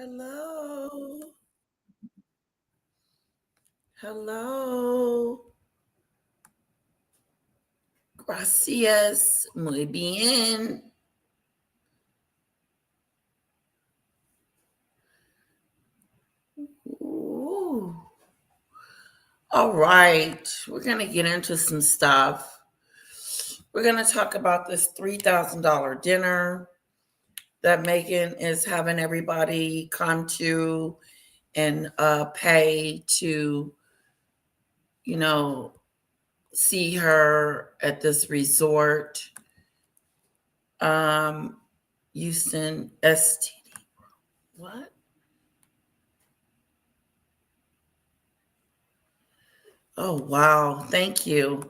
Hello. Hello. Gracias. Muy bien. Ooh. All right. We're going to get into some stuff. We're going to talk about this $3,000 dinner that Meghan is having everybody come to and pay to, you know, see her at this resort. Houston STD. What? Oh, wow. Thank you.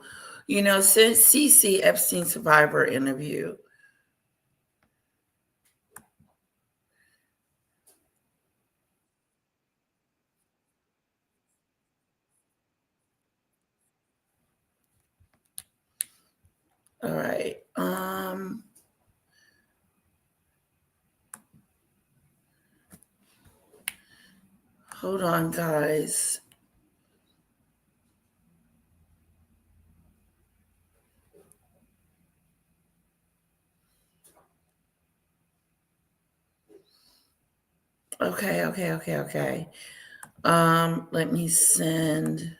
Since CC Epstein survivor interview. All right. Hold on, guys. Okay. Let me send.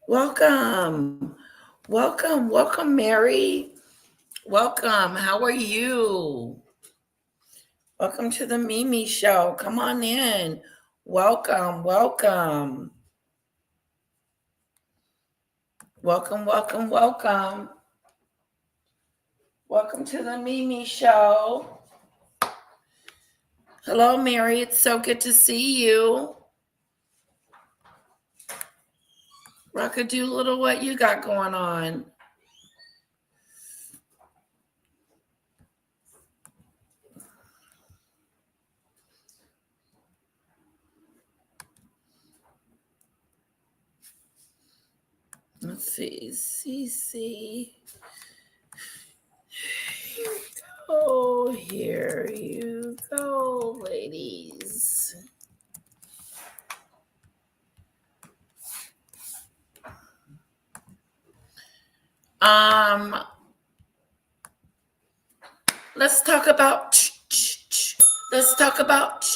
Welcome, Mary. Welcome. How are you? Welcome to the Mimi Show. Come on in. Welcome. Welcome. Welcome to the Mimi Show. Hello, Mary. It's so good to see you. Rockadoodle, what you got going on? Let's see. CC. Here you go, ladies. Let's talk about let's talk about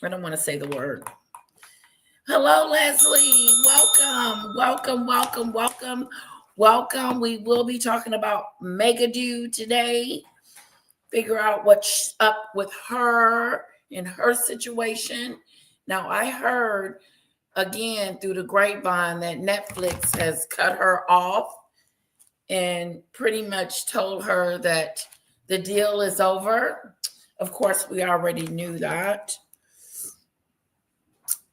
I don't want to say the word. Hello, Leslie. Welcome. We will be talking about Meghan today. Figure out what's up with her and her situation. Now, I heard again through the grapevine that Netflix has cut her off and pretty much told her that the deal is over. Of course, we already knew that.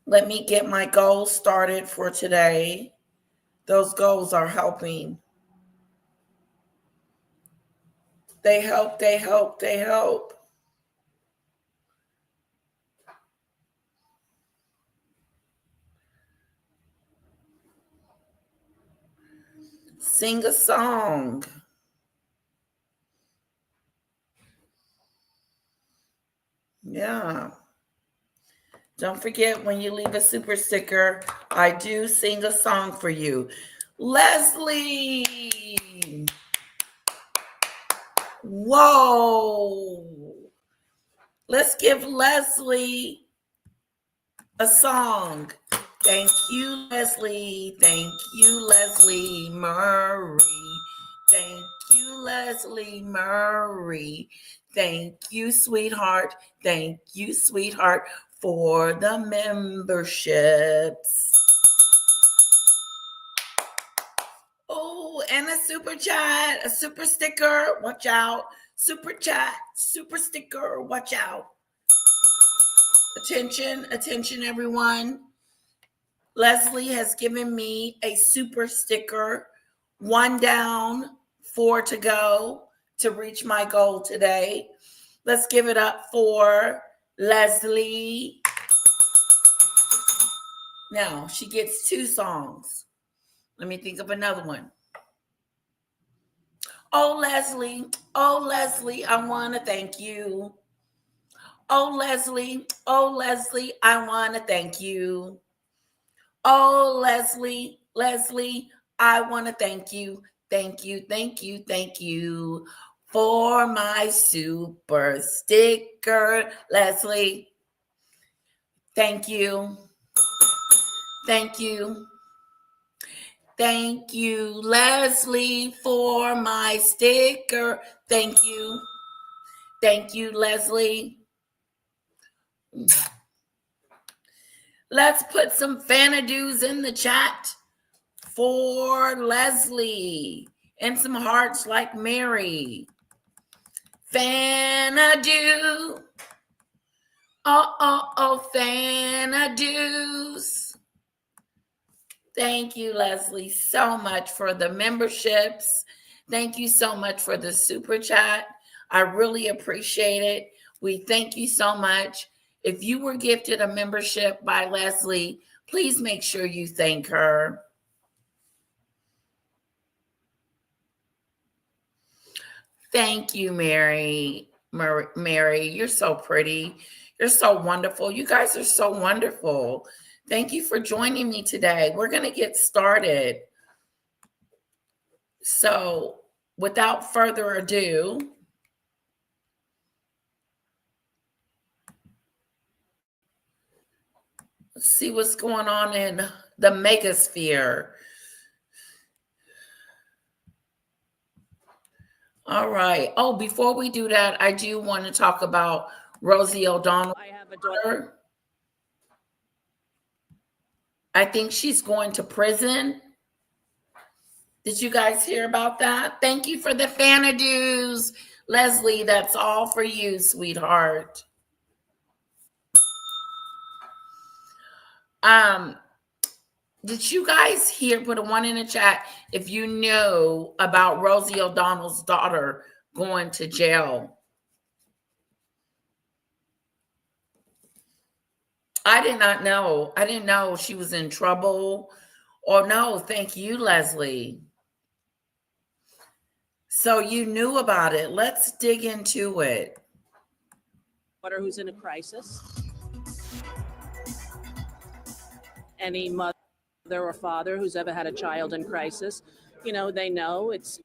Let me get my goals started for today. Those goals are helping. They help. Sing a song. Yeah. Don't forget, when you leave a super sticker, I do sing a song for you. Leslie. Whoa. Let's give Leslie a song. Thank you, Leslie. Thank you, Leslie Murray. Thank you, Leslie Murray. Thank you, sweetheart. Thank you, sweetheart, for the memberships. Oh, and a super chat, a super sticker. Watch out. Super chat, super sticker. Watch out. Attention, everyone. Leslie has given me a super sticker. 1 down, 4 to go to reach my goal today. Let's give it up for Leslie. Now she gets 2 songs. Let me think of another one. Oh, Leslie, I want to thank you. Oh, Leslie, I want to thank you. Oh, Leslie, I want to thank you. Thank you for my super sticker, Leslie. Thank you. Thank you. Thank you, Leslie, for my sticker. Thank you. Thank you, Leslie. Let's put some Fanadoos in the chat for Leslie and some hearts like Mary. Fanadoo. Oh, Fanadoos. Thank you, Leslie, so much for the memberships. Thank you so much for the super chat. I really appreciate it. We thank you so much. If you were gifted a membership by Leslie, please make sure you thank her. Thank you, Mary. Mary, you're so pretty. You're so wonderful. You guys are so wonderful. Thank you for joining me today. We're going to get started. So, without further ado, let's see what's going on in the megasphere. All right. Oh, before we do that, I do want to talk about Rosie O'Donnell. I have a daughter. I think she's going to prison. Did you guys hear about that? Thank you for the Fanadoos. Leslie, that's all for you, sweetheart. Did you guys hear, put a 1 in the chat if you know about Rosie O'Donnell's daughter going to jail? I did not know. I didn't know she was in trouble. Or no, thank you, Leslie. So you knew about it. Let's dig into it. Daughter who's in a crisis. Any mother or father who's ever had a child in crisis, they know it's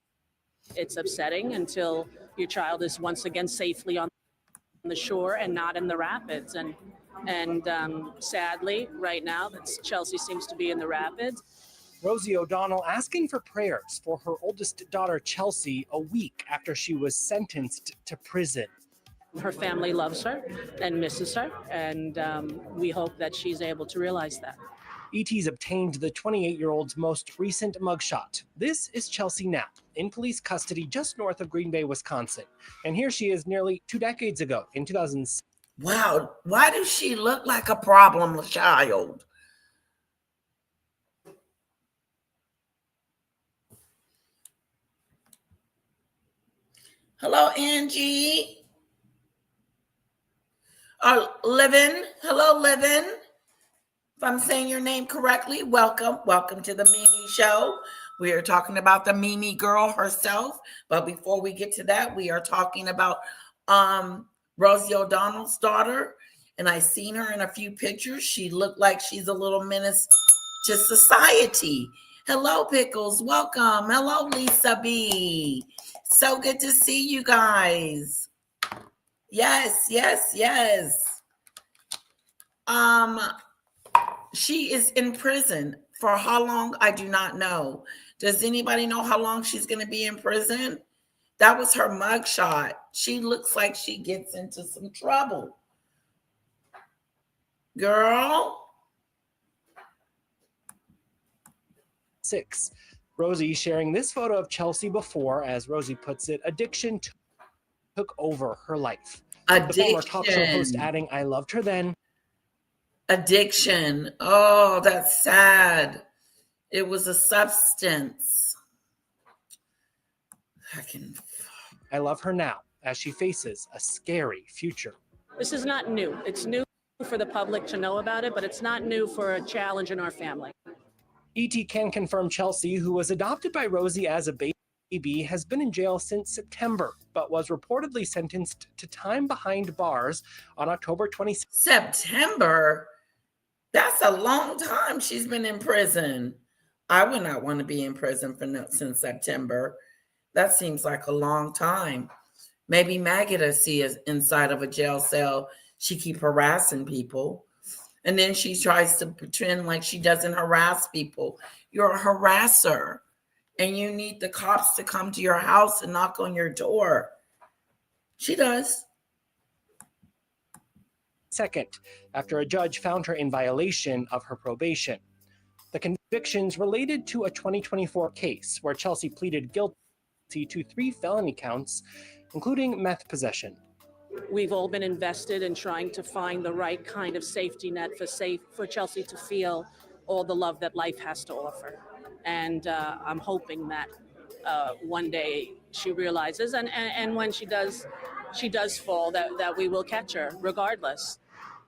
upsetting until your child is once again safely on the shore and not in the rapids. And sadly, right now, Chelsea seems to be in the rapids. Rosie O'Donnell asking for prayers for her oldest daughter, Chelsea, a week after she was sentenced to prison. Her family loves her and misses her, and we hope that she's able to realize that. ET's obtained the 28-year-old's most recent mugshot. This is Chelsea now, in police custody just north of Green Bay, Wisconsin. And here she is nearly 2 decades ago, in 2006. Wow, why does she look like a problem child? Hello, Angie. Livin. Hello, Livin. If I'm saying your name correctly, welcome. Welcome to the Mimi Show. We are talking about the Mimi girl herself. But before we get to that, we are talking about Rosie O'Donnell's daughter. And I seen her in a few pictures. She looked like she's a little menace to society. Hello, Pickles. Welcome. Hello, Lisa B. So good to see you guys. Yes. She is in prison for how long? I do not know. Does anybody know how long she's going to be in prison? That was her mugshot. She looks like she gets into some trouble. Girl. 6. Rosie sharing this photo of Chelsea before, as Rosie puts it, addiction took over her life. Addiction. The former talk show host adding, I loved her then. Addiction. Oh, that's sad. It was a substance. I love her now as she faces a scary future. This is not new. It's new for the public to know about it, but it's not new for a challenge in our family. ET can confirm Chelsea, who was adopted by Rosie as a baby, has been in jail since September, but was reportedly sentenced to time behind bars on October 26th. September? That's a long time she's been in prison. I would not want to be in prison since September. That seems like a long time. Maybe Maggot will see us inside of a jail cell. She keep harassing people. And then she tries to pretend like she doesn't harass people. You're a harasser. And you need the cops to come to your house and knock on your door. She does. Second, after a judge found her in violation of her probation. The convictions related to a 2024 case where Chelsea pleaded guilty to 3 felony counts, including meth possession. We've all been invested in trying to find the right kind of safety net for Chelsea to feel all the love that life has to offer. And I'm hoping that one day she realizes, and when she does fall, that we will catch her regardless.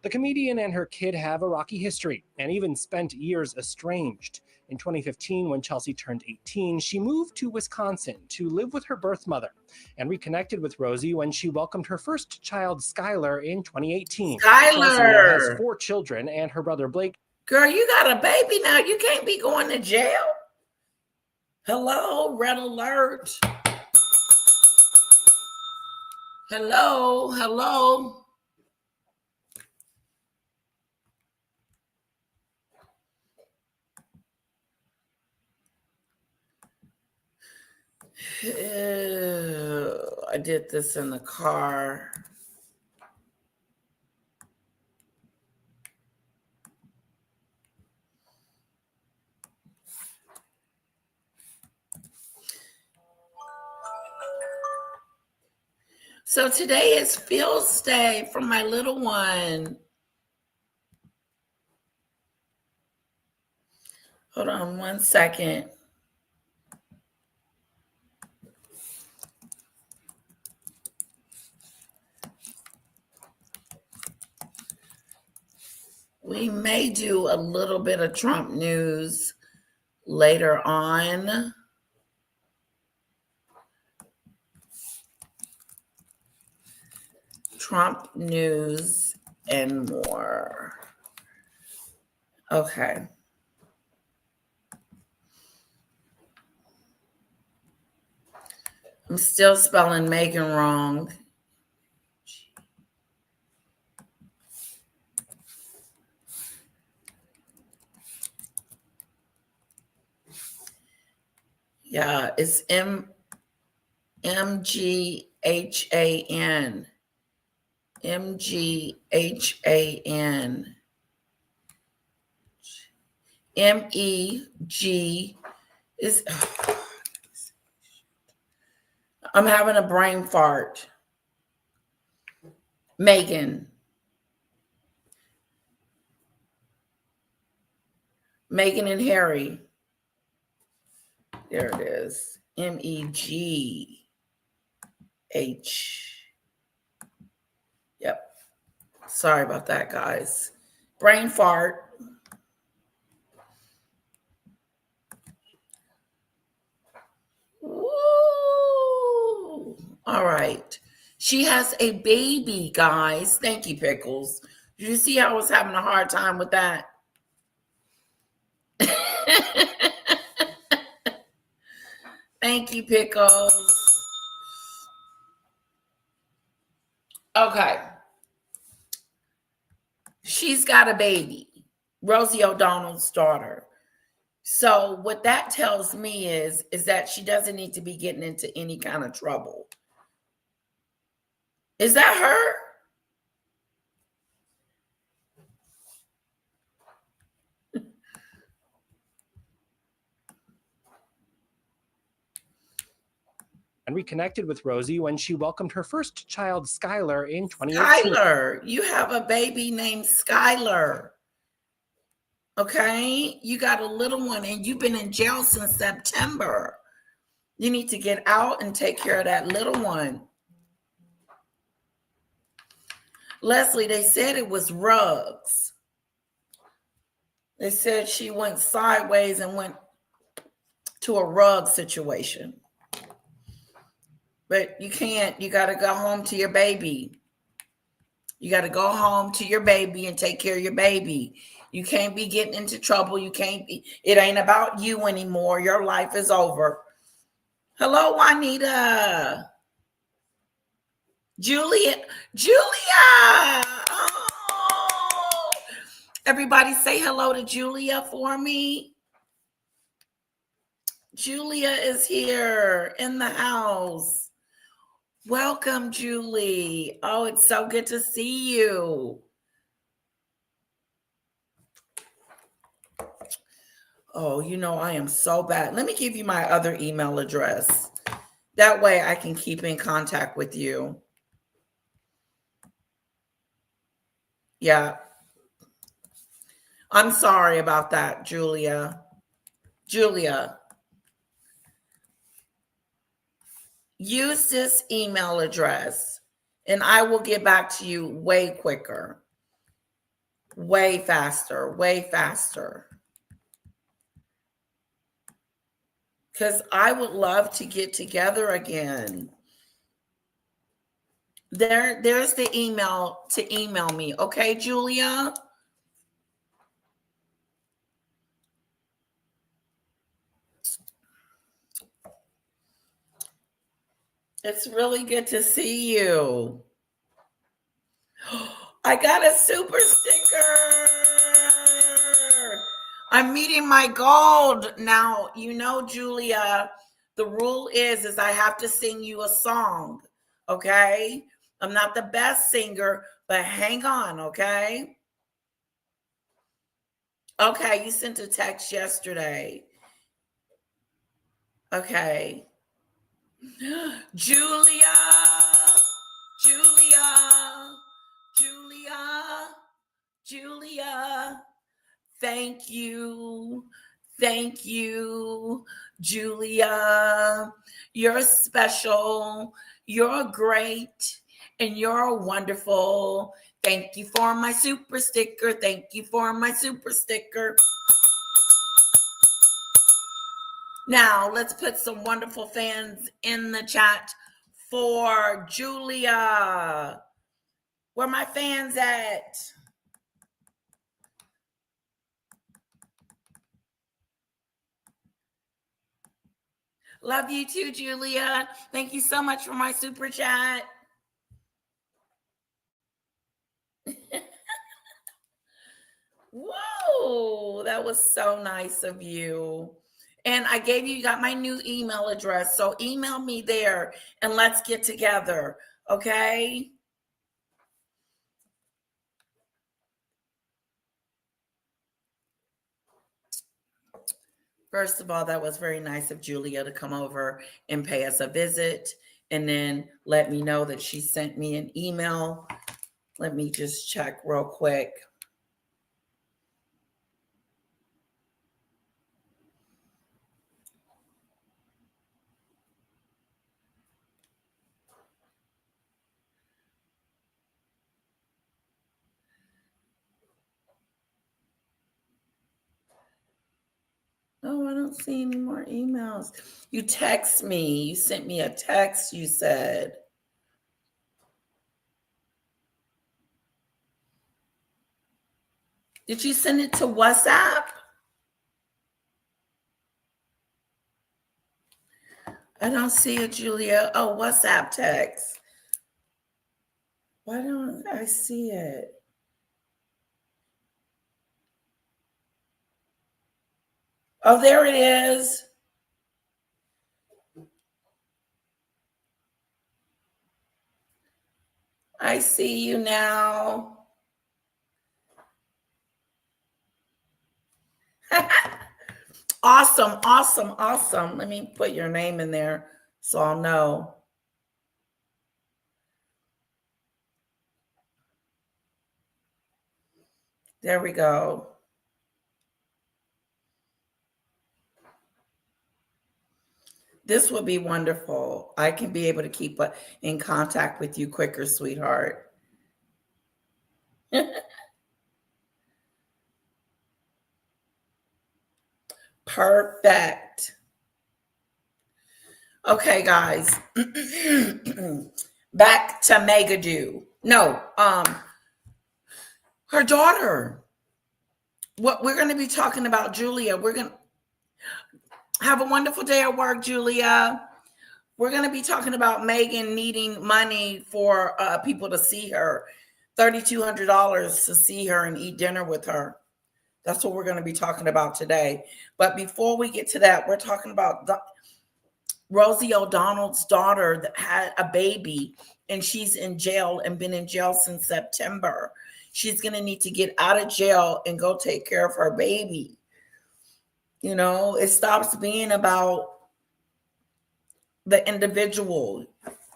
The comedian and her kid have a rocky history and even spent years estranged. In 2015, when Chelsea turned 18, she moved to Wisconsin to live with her birth mother and reconnected with Rosie when she welcomed her first child, Skylar, in 2018. Skylar! Chelsea now has 4 children, and her brother Blake. Girl, you got a baby now. You can't be going to jail. Hello, red alert. Hello. I did this in the car. So today is Phil's Day for my little one. Hold on one second. We may do a little bit of Trump news later on. Trump news and more. Okay. I'm still spelling Meghan wrong. Yeah, it's Meghan. Meghan. Meg is. I'm having a brain fart. Meghan. Meghan and Harry. There it is. Megh. Yep. Sorry about that, guys. Brain fart. Woo. All right. She has a baby, guys. Thank you, Pickles. Did you see I was having a hard time with that? Thank you, Pickles. Okay. She's got a baby, Rosie O'Donnell's daughter. So what that tells me is that she doesn't need to be getting into any kind of trouble. Is that her? And reconnected with Rosie when she welcomed her first child, Skylar, in 2018. Skylar, you have a baby named Skylar. Okay? You got a little one and you've been in jail since September. You need to get out and take care of that little one. Leslie, they said it was rugs. They said she went sideways and went to a rug situation. But you can't. You got to go home to your baby. You got to go home to your baby and take care of your baby. You can't be getting into trouble. You can't be. It ain't about you anymore. Your life is over. Hello, Juanita. Julia. Oh. Everybody say hello to Julia for me. Julia is here in the house. Welcome, Julie. Oh, it's so good to see you. Oh, I am so bad. Let me give you my other email address. That way I can keep in contact with you. Yeah. I'm sorry about that, Julia. Use this email address and I will get back to you way quicker. Way faster. Because I would love to get together again. There's the email to email me. Okay, Julia? It's really good to see you. I got a super sticker. I'm meeting my goal now. Julia, the rule is I have to sing you a song. Okay? I'm not the best singer, but hang on, okay? Okay, you sent a text yesterday. Okay. Julia, thank you, Julia. You're special, you're great, and you're wonderful. Thank you for my super sticker. Now, let's put some wonderful fans in the chat for Julia. Where my fans at? Love you too, Julia. Thank you so much for my super chat. Whoa, that was so nice of you. And you got my new email address. So email me there and let's get together. Okay? First of all, that was very nice of Julia to come over and pay us a visit and then let me know that she sent me an email. Let me just check real quick. Oh, I don't see any more emails. You text me. You sent me a text, you said. Did you send it to WhatsApp? I don't see it, Julia. Oh, WhatsApp text. Why don't I see it? Oh, there it is. I see you now. Awesome. Let me put your name in there so I'll know. There we go. This would be wonderful. I can be able to keep in contact with you quicker, sweetheart. Perfect. Okay, guys. Back to Megadu. No, her daughter. What we're going to be talking about, Julia. We're going to have a wonderful day at work, Julia. We're going to be talking about Meghan needing money for people to see her. $3,200 to see her and eat dinner with her. That's what we're going to be talking about today. But before we get to that, we're talking about Rosie O'Donnell's daughter that had a baby, and she's in jail and been in jail since September. She's going to need to get out of jail and go take care of her baby. You know, it stops being about the individual.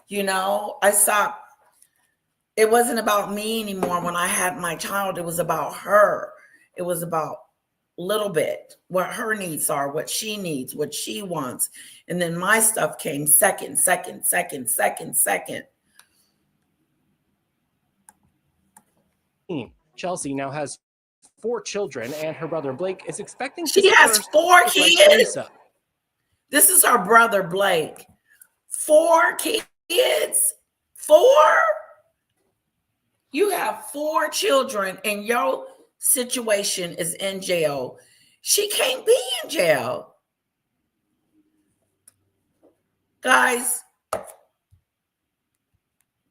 You know, it wasn't about me anymore when I had my child. It was about her. It was about little bit what her needs are, what she needs, what she wants. And then my stuff came second. Chelsea now has 4 children, and her brother Blake is expecting She has 4 kids. This is her brother Blake. 4 kids? 4? You have 4 children and your situation is in jail. She can't be in jail. Guys,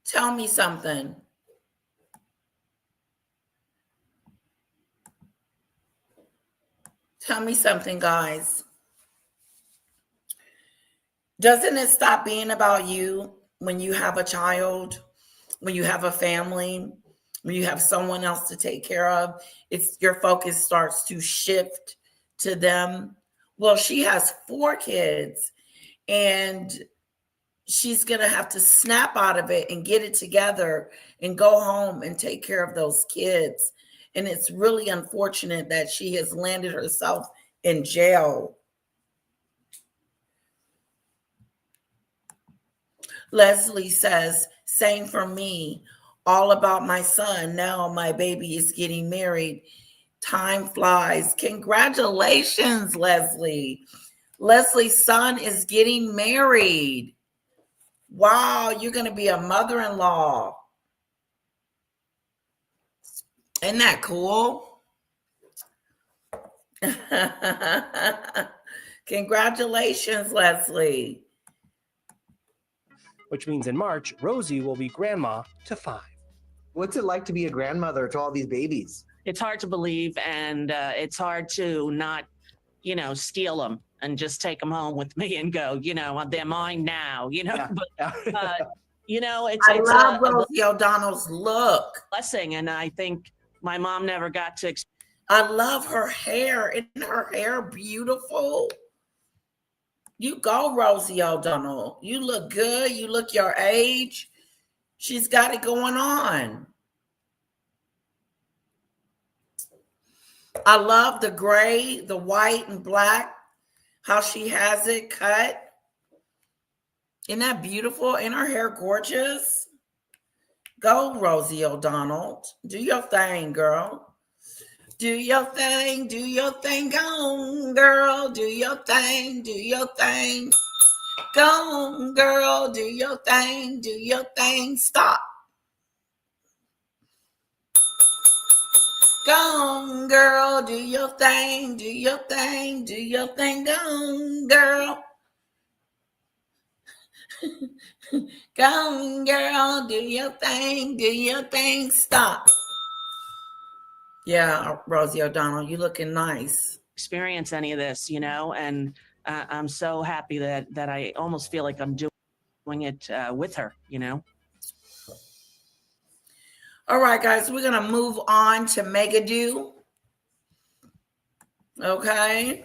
tell me something. Tell me something, guys. Doesn't it stop being about you when you have a child, when you have a family, when you have someone else to take care of? It's your focus starts to shift to them. Well, she has 4 kids, and she's going to have to snap out of it and get it together and go home and take care of those kids. And it's really unfortunate that she has landed herself in jail. Leslie says, same for me. All about my son. Now my baby is getting married. Time flies. Congratulations, Leslie. Leslie's son is getting married. Wow, you're going to be a mother-in-law. Isn't that cool? Congratulations, Leslie. Which means in March, Rosie will be grandma to 5. What's it like to be a grandmother to all these babies? It's hard to believe, and it's hard to not, steal them and just take them home with me and go, they're mine now, Yeah. But, I love Rosie O'Donnell's look. Blessing, and I think my mom never got to. I love her hair. Isn't her hair beautiful? You go, Rosie O'Donnell. You look good. You look your age. She's got it going on. I love the gray, the white and black, how she has it cut. Isn't that beautiful? Ain't her hair gorgeous? Go, Rosie O'Donnell. Do your thing, girl. Do your thing, go, girl. Do your thing. Go, girl, do your thing. Stop. Go, girl, do your thing. Go, girl. Go, girl, do your thing. Stop. Yeah, Rosie O'Donnell, you looking nice. Experience any of this, and I'm so happy that I almost feel like I'm doing it with her, All right, guys, we're going to move on to Megadu. Okay.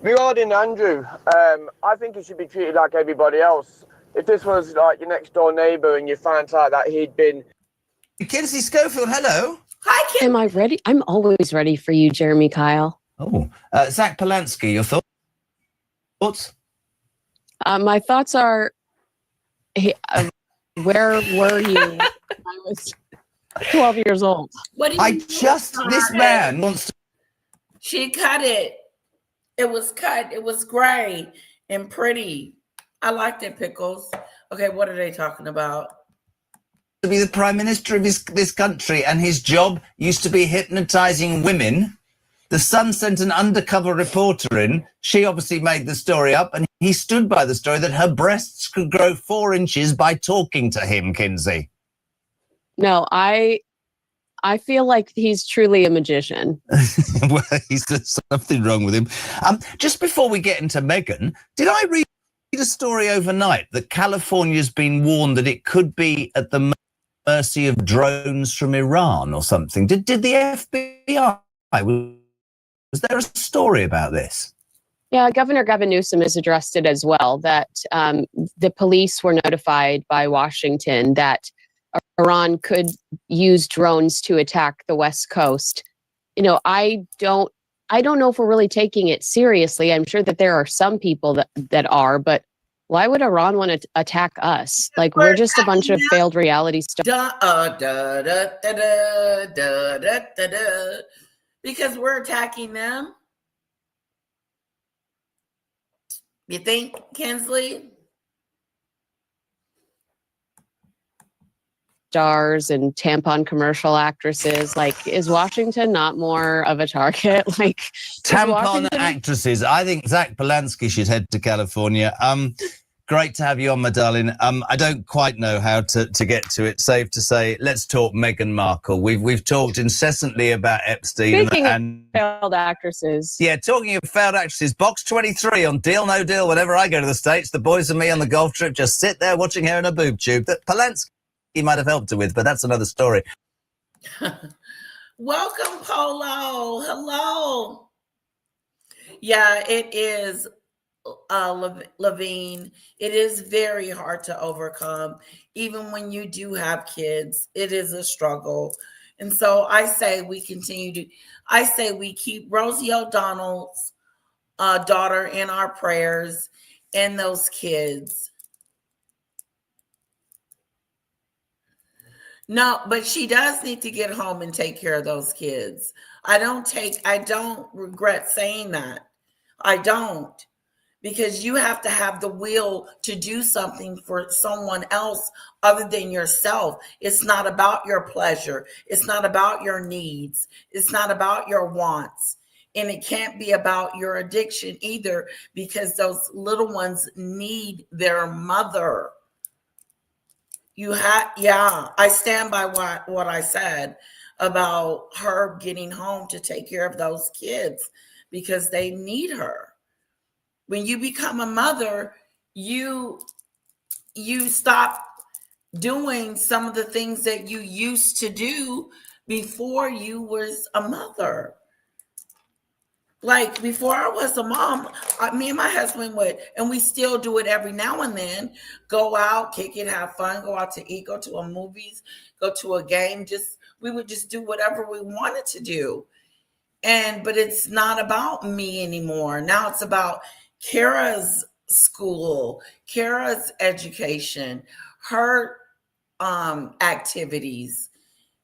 Regarding Andrew, I think he should be treated like everybody else. If this was like your next door neighbor and you found out that he'd been... Kinsey Schofield, hello. Hi, Kim. Am I ready? I'm always ready for you, Jeremy Kyle. Oh, Zach Polanski, your thoughts? My thoughts are, where were you? 12 years old. What do you This man wants to. She cut it. It was cut. It was gray and pretty. I liked it, Pickles. Okay, what are they talking about? To be the prime minister of this country, and his job used to be hypnotizing women. The Sun sent an undercover reporter in. She obviously made the story up, and he stood by the story that her breasts could grow 4 inches by talking to him, Kinsey. No, I feel like he's truly a magician. Well, there's something wrong with him. Just before we get into Meghan, did I read a story overnight that California's been warned that it could be at the mercy of drones from Iran or something? Did the FBI? Was there a story about this? Yeah, Governor Gavin Newsom has addressed it as well, that the police were notified by Washington that Iran could use drones to attack the West Coast. You know, I don't know if we're really taking it seriously. I'm sure that there are some people that are, but why would Iran want to attack us? Like, we're just a bunch of failed reality stars. Because we're attacking them. You think, Kinsley? Stars and tampon commercial actresses. Like, is Washington not more of a target? Like, tampon actresses. I think Zach Polanski should head to California. Great to have you on, my darling. I don't quite know how to get to it. Safe to say, let's talk Meghan Markle. We've talked incessantly about Epstein. Speaking and of failed actresses. Yeah, talking of failed actresses, box 23 on Deal No Deal. Whenever I go to the States, the boys and me on the golf trip just sit there watching her in a boob tube that Polanski might have helped her with, but that's another story. Welcome, Polo. Hello. Yeah, it is. Levine, it is very hard to overcome. Even when you do have kids, it is a struggle. And so I say we keep Rosie O'Donnell's daughter in our prayers and those kids. No, but she does need to get home and take care of those kids. I don't regret saying that. I don't. Because you have to have the will to do something for someone else other than yourself. It's not about your pleasure. It's not about your needs. It's not about your wants. And it can't be about your addiction either, because those little ones need their mother. I stand by what I said about her getting home to take care of those kids because they need her. When you become a mother, you stop doing some of the things that you used to do before you was a mother. Like before I was a mom, me and my husband would, and we still do it every now and then, go out, kick it, have fun, go out to eat, go to a movies, go to a game. We would just do whatever we wanted to do. But it's not about me anymore. Now it's about Kara's school, Kara's education, her activities.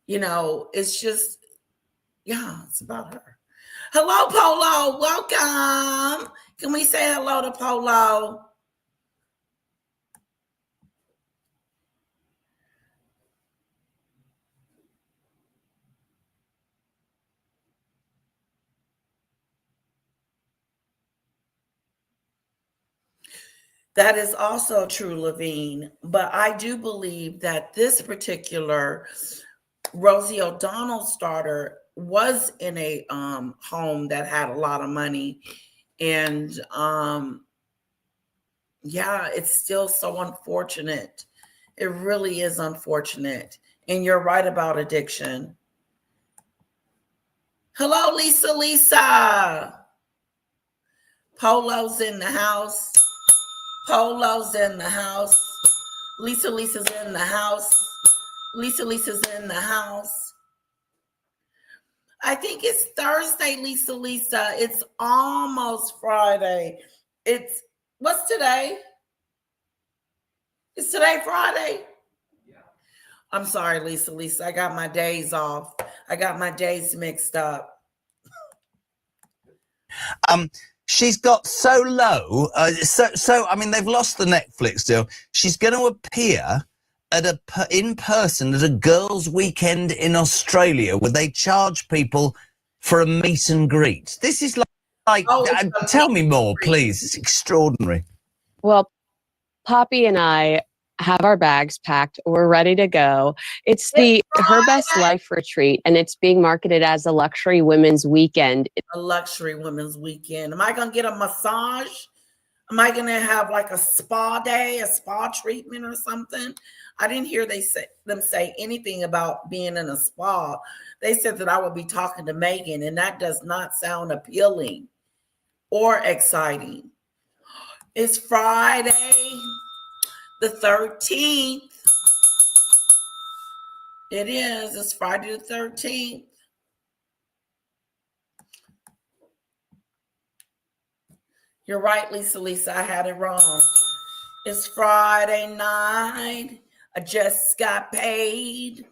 It's just, it's about her. Hello, Polo. Welcome. Can we say hello to Polo? That is also true, Levine. But I do believe that this particular Rosie O'Donnell's daughter was in a home that had a lot of money. And it's still so unfortunate. It really is unfortunate. And you're right about addiction. Hello, Lisa. Polo's in the house. Polo's in the house. Lisa's in the house. Lisa's in the house. I think it's Thursday, Lisa. It's almost Friday. What's today? Is today Friday? Yeah. I'm sorry, Lisa. I got my days off. I got my days mixed up. She's got so low. I mean, they've lost the Netflix deal. She's going to appear in person at a girls' weekend in Australia where they charge people for a meet and greet. This is tell me more, please. It's extraordinary. Well, Poppy and I have our bags packed. We're ready to go. It's the Her Best Life retreat, and it's being marketed as a luxury women's weekend. A luxury women's weekend. Am I going to get a massage? Am I going to have like a spa day, a spa treatment or something? I didn't hear them say anything about being in a spa. They said that I would be talking to Meghan, and that does not sound appealing or exciting. It's Friday, the 13th. It is. It's Friday the 13th. You're right, Lisa. I had it wrong. It's Friday night. I just got paid.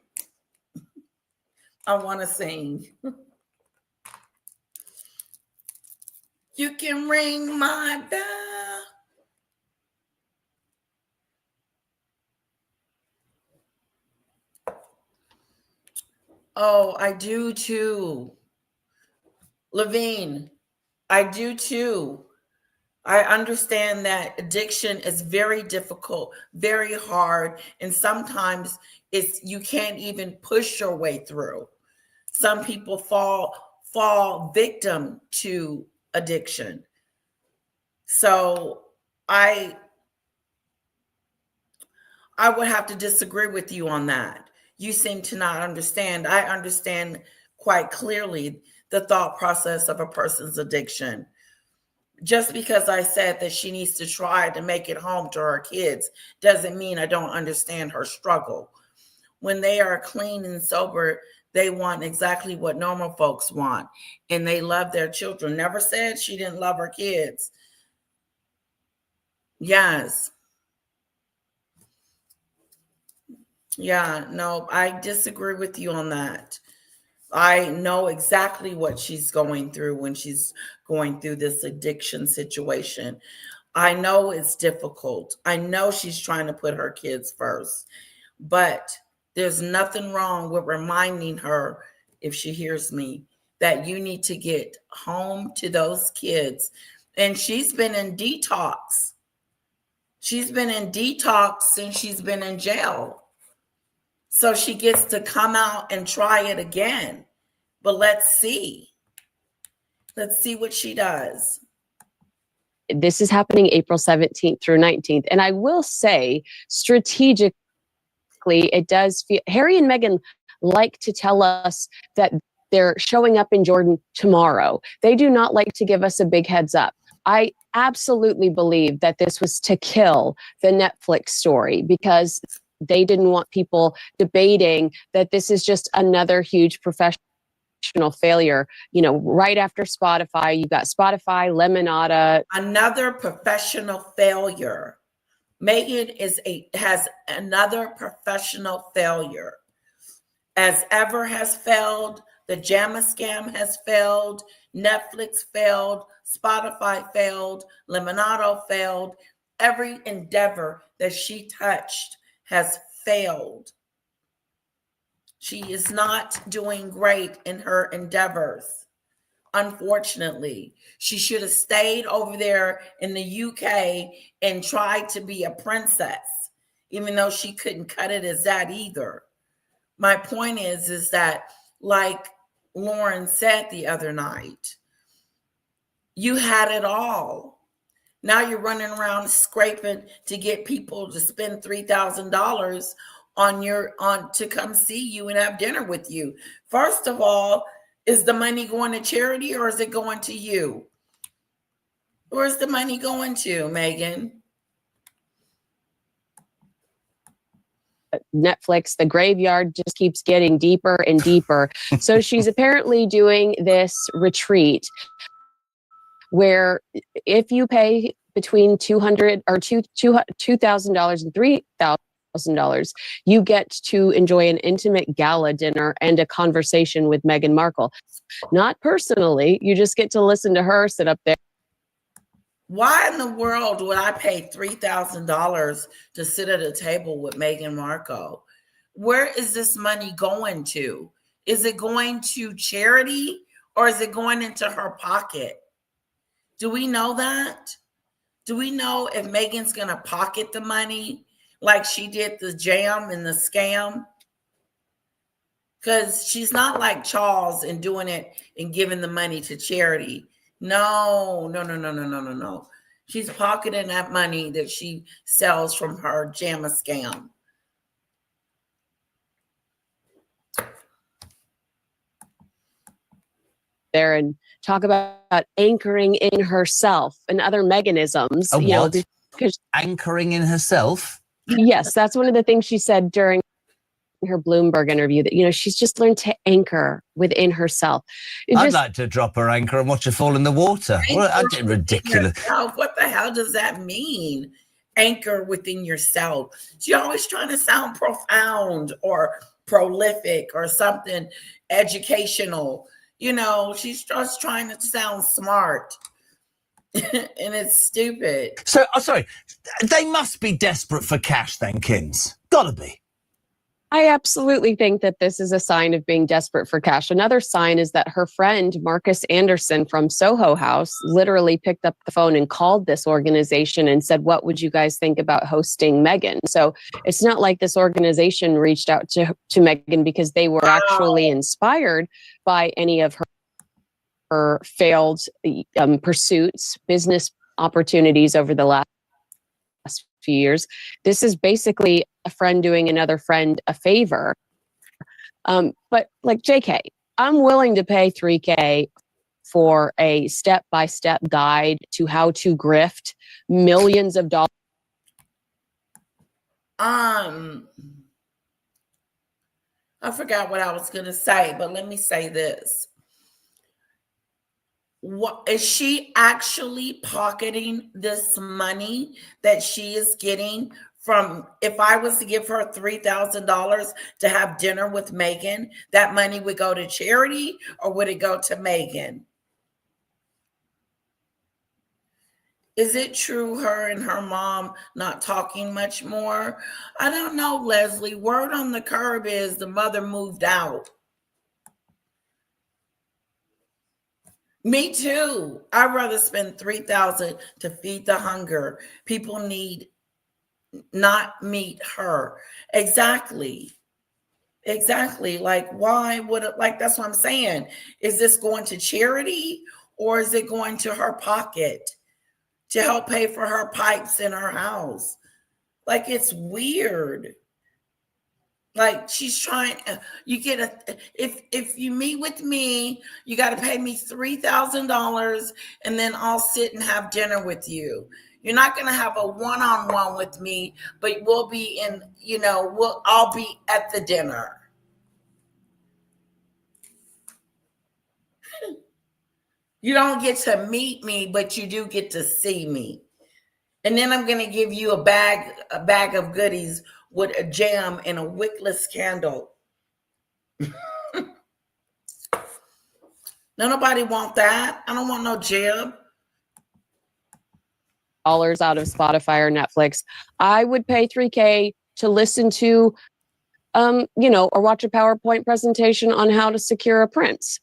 I want to sing. You can ring my bell. Oh, I do too. Levine, I do too. I understand that addiction is very difficult, very hard, and sometimes you can't even push your way through. Some people fall victim to addiction. So I would have to disagree with you on that. You seem to not understand. I understand quite clearly the thought process of a person's addiction. Just because I said that she needs to try to make it home to her kids doesn't mean I don't understand her struggle. When they are clean and sober, they want exactly what normal folks want, and they love their children. Never said she didn't love her kids. Yes. Yeah, no, I disagree with you on that. I know exactly what she's going through when she's going through this addiction situation. I know it's difficult. I know she's trying to put her kids first, but there's nothing wrong with reminding her, if she hears me, that you need to get home to those kids. And she's been in detox. She's been in detox since she's been in jail. So she gets to come out and try it again. But let's see. Let's see what she does. This is happening April 17th through 19th. And I will say, strategically, it does feel, Harry and Meghan like to tell us that they're showing up in Jordan tomorrow. They do not like to give us a big heads up. I absolutely believe that this was to kill the Netflix story, because they didn't want people debating that this is just another huge professional failure. You know, right after Spotify, you got Spotify, Lemonada. Another professional failure. Meghan has another professional failure. As ever has failed, the JAMA scam has failed, Netflix failed, Spotify failed, Lemonado failed. Every endeavor that she touched has failed. She is not doing great in her endeavors. Unfortunately, she should have stayed over there in the UK and tried to be a princess, even though she couldn't cut it as that either. My point is that, like Lauren said the other night, you had it all. Now you're running around scraping to get people to spend $3,000 on to come see you and have dinner with you. First of all, is the money going to charity or is it going to you? Where's the money going to, Meghan? Netflix, the graveyard just keeps getting deeper and deeper. So she's apparently doing this retreat where if you pay between $200 or $2,000 and $3,000, you get to enjoy an intimate gala dinner and a conversation with Meghan Markle. Not personally, you just get to listen to her sit up there. Why in the world would I pay $3,000 to sit at a table with Meghan Markle? Where is this money going to? Is it going to charity or is it going into her pocket? Do we know that? Do we know if Meghan's going to pocket the money like she did the jam and the scam? Because she's not like Charles and doing it and giving the money to charity. No. She's pocketing that money that she sells from her jam scam. There and talk about anchoring in herself and other mechanisms. Because anchoring in herself. Yes, that's one of the things she said during her Bloomberg interview, that she's just learned to anchor within herself. I'd like to drop her anchor and watch her fall in the water. Ridiculous. What the hell does that mean? Anchor within yourself. She's always trying to sound profound or prolific or something educational. She's just trying to sound smart. And it's stupid. So, sorry, they must be desperate for cash then, Kins. Gotta be. I absolutely think that this is a sign of being desperate for cash. Another sign is that her friend, Marcus Anderson from Soho House, literally picked up the phone and called this organization and said, what would you guys think about hosting Meghan? So it's not like this organization reached out to Meghan because they were actually inspired by any of her failed pursuits, business opportunities over the last few years. This is basically a friend doing another friend a favor. But like JK, I'm willing to pay $3,000 for a step-by-step guide to how to grift millions of dollars. I forgot what I was going to say, but let me say this. What is she actually pocketing this money that she is getting from? If I was to give her $3,000 to have dinner with Meghan, that money would go to charity or would it go to Meghan? Is it true her and her mom not talking much more? I don't know, Leslie. Word on the curb is the mother moved out. Me too. I'd rather spend $3,000 to feed the hunger. People need, not meet her. Exactly. Like, why would it, like, that's what I'm saying. Is this going to charity or is it going to her pocket to help pay for her pipes in her house? Like, it's weird. Like, she's trying, you get if you meet with me, you got to pay me $3,000 and then I'll sit and have dinner with you. You're not going to have a one-on-one with me, but we'll be in, I'll be at the dinner. You don't get to meet me, but you do get to see me. And then I'm going to give you a bag of goodies with a jam and a wickless candle. Nobody want that. I don't want no jam. Dollars out of Spotify or Netflix. I would pay $3,000 to listen to, or watch a PowerPoint presentation on how to secure a prince.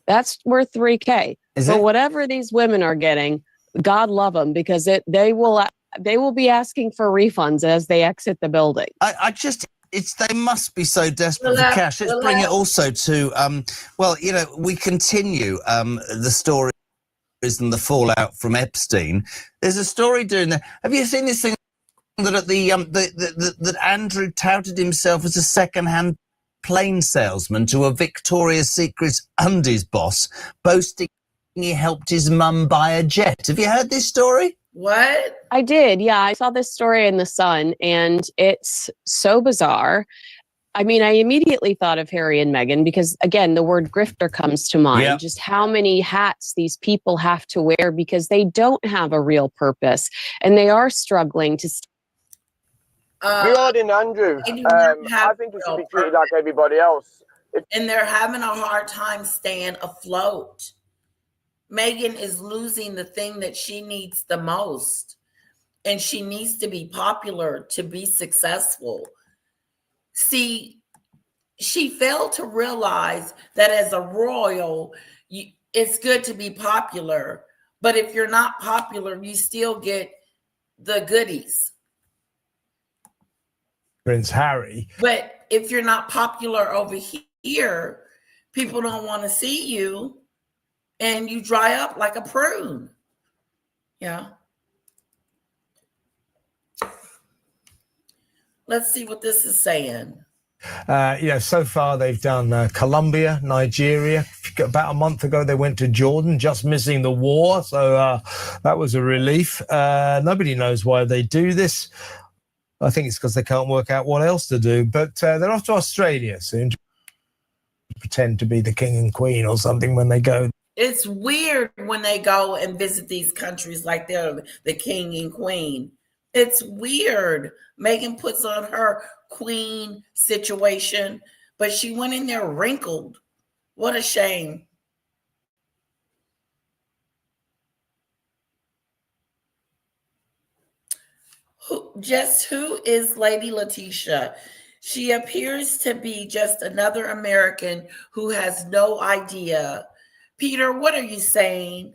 That's worth $3,000. But whatever these women are getting, God love them, because they will be asking for refunds as they exit the building. They must be so desperate for cash. Let's bring it also to, we continue the stories and the fallout from Epstein. There's a story doing that. Have you seen this thing that at that Andrew touted himself as a second-hand plane salesman to a Victoria's Secret undies boss, boasting he helped his mum buy a jet? Have you heard this story? What? I did. Yeah, I saw this story in The Sun, and it's so bizarre. I mean, I immediately thought of Harry and Meghan because, again, the word grifter comes to mind. Yep. Just how many hats these people have to wear because they don't have a real purpose, and they are struggling to Regarding Andrew, They do not have I think he should real be treated like everybody else. and they're having a hard time staying afloat. Meghan is losing the thing that she needs the most, and she needs to be popular to be successful. See, she failed to realize that as a royal, it's good to be popular, but if you're not popular, you still get the goodies. Prince Harry. But if you're not popular over here, people don't want to see you and you dry up like a prune. Yeah. Let's see what this is saying. So far they've done Colombia, Nigeria. About a month ago, they went to Jordan, just missing the war. So that was a relief. Nobody knows why they do this. I think it's because they can't work out what else to do. But they're off to Australia soon to pretend to be the king and queen or something when they go. It's weird when they go and visit these countries like they're the king and queen. It's weird. Meghan puts on her queen situation, but she went in there wrinkled. What a shame. Who is Lady Letitia? She appears to be just another American who has no idea. Peter, what are you saying?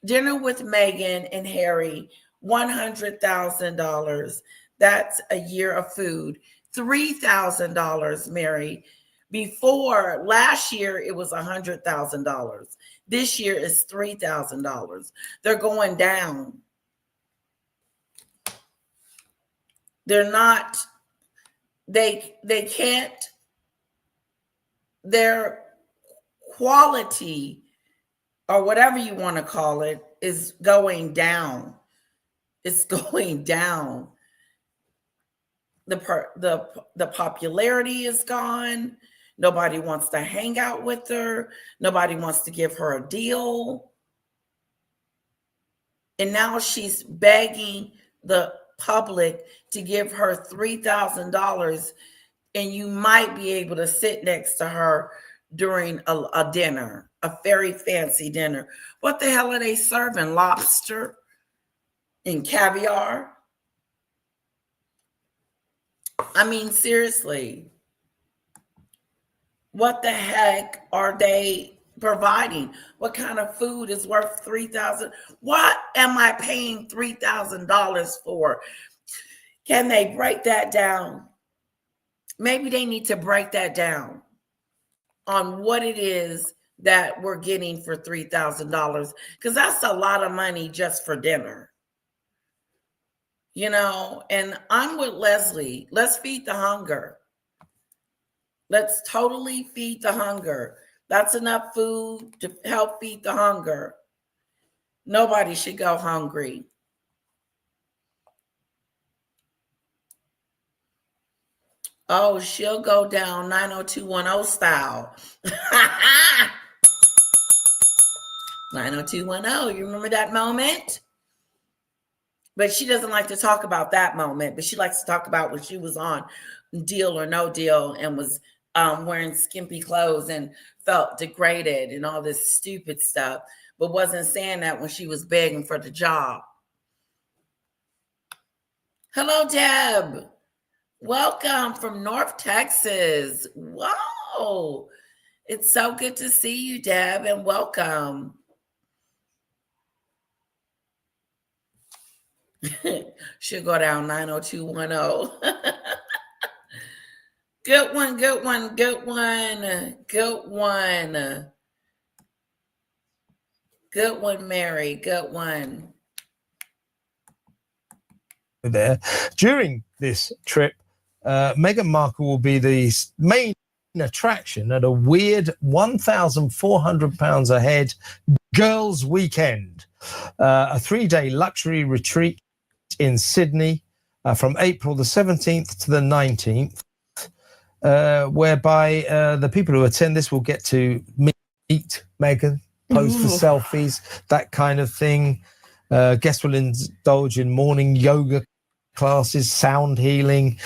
Dinner with Meghan and Harry, $100,000. That's a year of food. $3,000, Mary. Before last year, it was $100,000. This year is $3,000. They're going down. They're not, they can't, their quality or whatever you want to call it is going down. It's going down. The popularity is gone. Nobody wants to hang out with her. Nobody wants to give her a deal. And now she's begging the public to give her $3,000, and you might be able to sit next to her during a dinner, a very fancy dinner. What the hell are they serving? Lobster and caviar? I mean, seriously, what the heck are they providing? What kind of food is worth $3,000? What am I paying $3,000 for? Can they break that down? Maybe they need to break that down on what it is that we're getting for $3,000, because that's a lot of money just for dinner. You know, and I'm with Leslie. Let's feed the hunger. Let's totally feed the hunger. That's enough food to help feed the hunger. Nobody should go hungry. Oh, she'll go down 90210 style. 90210. You remember that moment? But she doesn't like to talk about that moment, but she likes to talk about when she was on Deal or No Deal and was wearing skimpy clothes and felt degraded and all this stupid stuff, but wasn't saying that when she was begging for the job. Hello, Deb. Welcome from North Texas. Whoa. It's so good to see you, Deb, and welcome. Should go down 90210. Good one, good one, good one, good one. Good one, Mary. Good one. There. During this trip, Meghan Markle will be the main attraction at a weird £1,400 a head girls' weekend, a 3-day luxury retreat in Sydney from April the 17th to the 19th, whereby the people who attend this will get to meet Meghan, pose for selfies, that kind of thing. Guests will indulge in morning yoga classes, sound healing,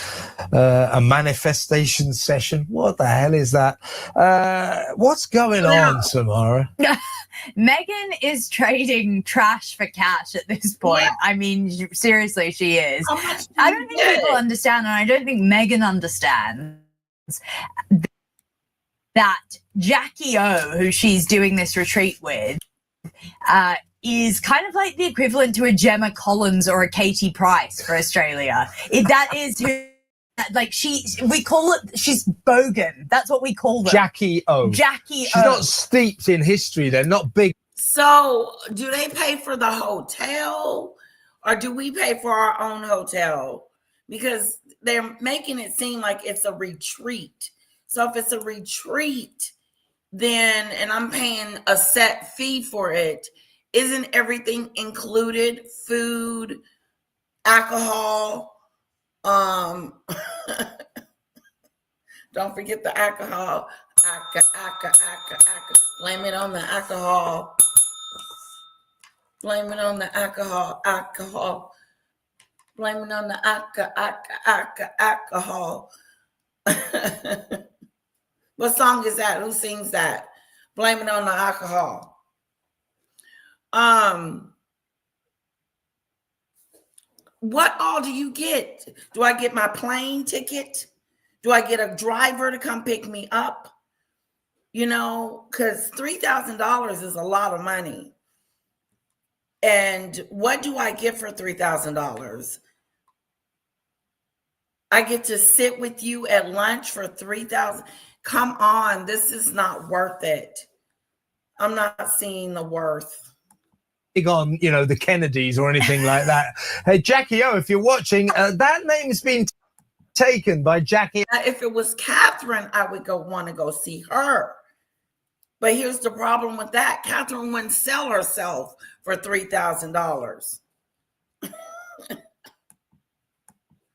a manifestation session. What the hell is that? What's going on, Samara? Meghan is trading trash for cash at this point. Yeah. I mean, seriously, she is. I don't think people understand, and I don't think Meghan understands that Jackie O, who she's doing this retreat with, is kind of like the equivalent to a Gemma Collins or a Katie Price for Australia. That is who, like, we call it, she's bogan. That's what we call them. Jackie O. She's not steeped in history. They're not big. So do they pay for the hotel, or do we pay for our own hotel? Because they're making it seem like it's a retreat. So if it's a retreat, then, and I'm paying a set fee for it, isn't everything included? Food, alcohol, don't forget the alcohol. Blame it on the alcohol. Blame it on the alcohol. Blame it on the alcohol. What song is that? Who sings that? Blame it on the alcohol. What all do you get? Do I get my plane ticket? Do I get a driver to come pick me up? You know, because $3,000 is a lot of money. And what do I get for $3,000? I get to sit with you at lunch for $3,000. Come on, this is not worth it. I'm not seeing the worth. On, you know, the Kennedys or anything like that. Hey, Jackie O, if you're watching, that name's been taken by Jackie. If it was Catherine, I would want to go see her. But here's the problem with that. Catherine wouldn't sell herself for $3,000.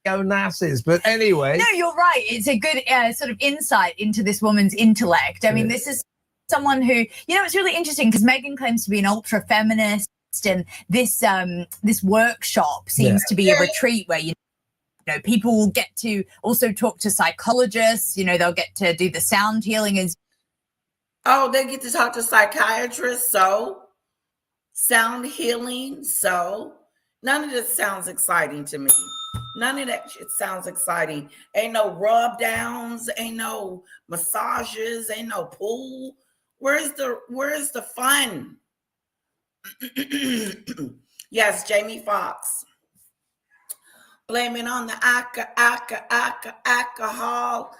Onassis, but anyway. No, you're right. It's a good sort of insight into this woman's intellect. I mean, this is someone who, you know, it's really interesting because Meghan claims to be an ultra feminist, and this workshop seems to be a retreat where you know people will get to also talk to psychologists. You know, they'll get to do the sound healing as. Oh, they get to talk to psychiatrists. So sound healing. So none of this sounds exciting to me. None of that shit sounds exciting. Ain't no rub downs, ain't no massages, ain't no pool. Where's the fun? Yes, Jamie Foxx. Blame it on the alcohol.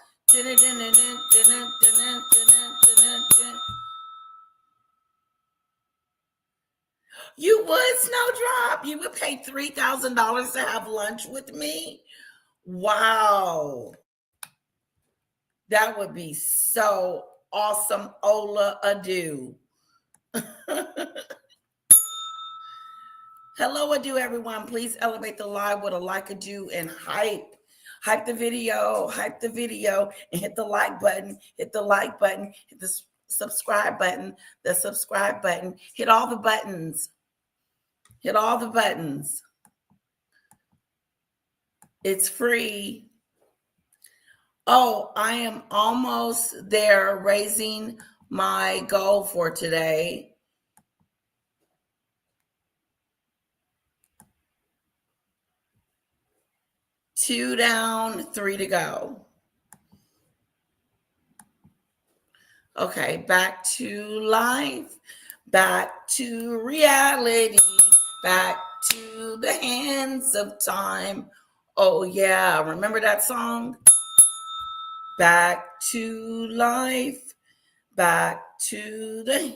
You would, Snowdrop? You would pay $3,000 to have lunch with me? Wow. That would be so awesome. Ola Adu. Hello, Adu, everyone. Please elevate the live with a like, Adu, and hype. Hype the video, and hit the like button, hit the like button, hit the subscribe button, hit all the buttons. Hit all the buttons. It's free. Oh, I am almost there raising my goal for today. Two down, three to go. Okay, back to life, back to reality, back to the hands of time. Oh yeah, remember that song? Back to life, back to the...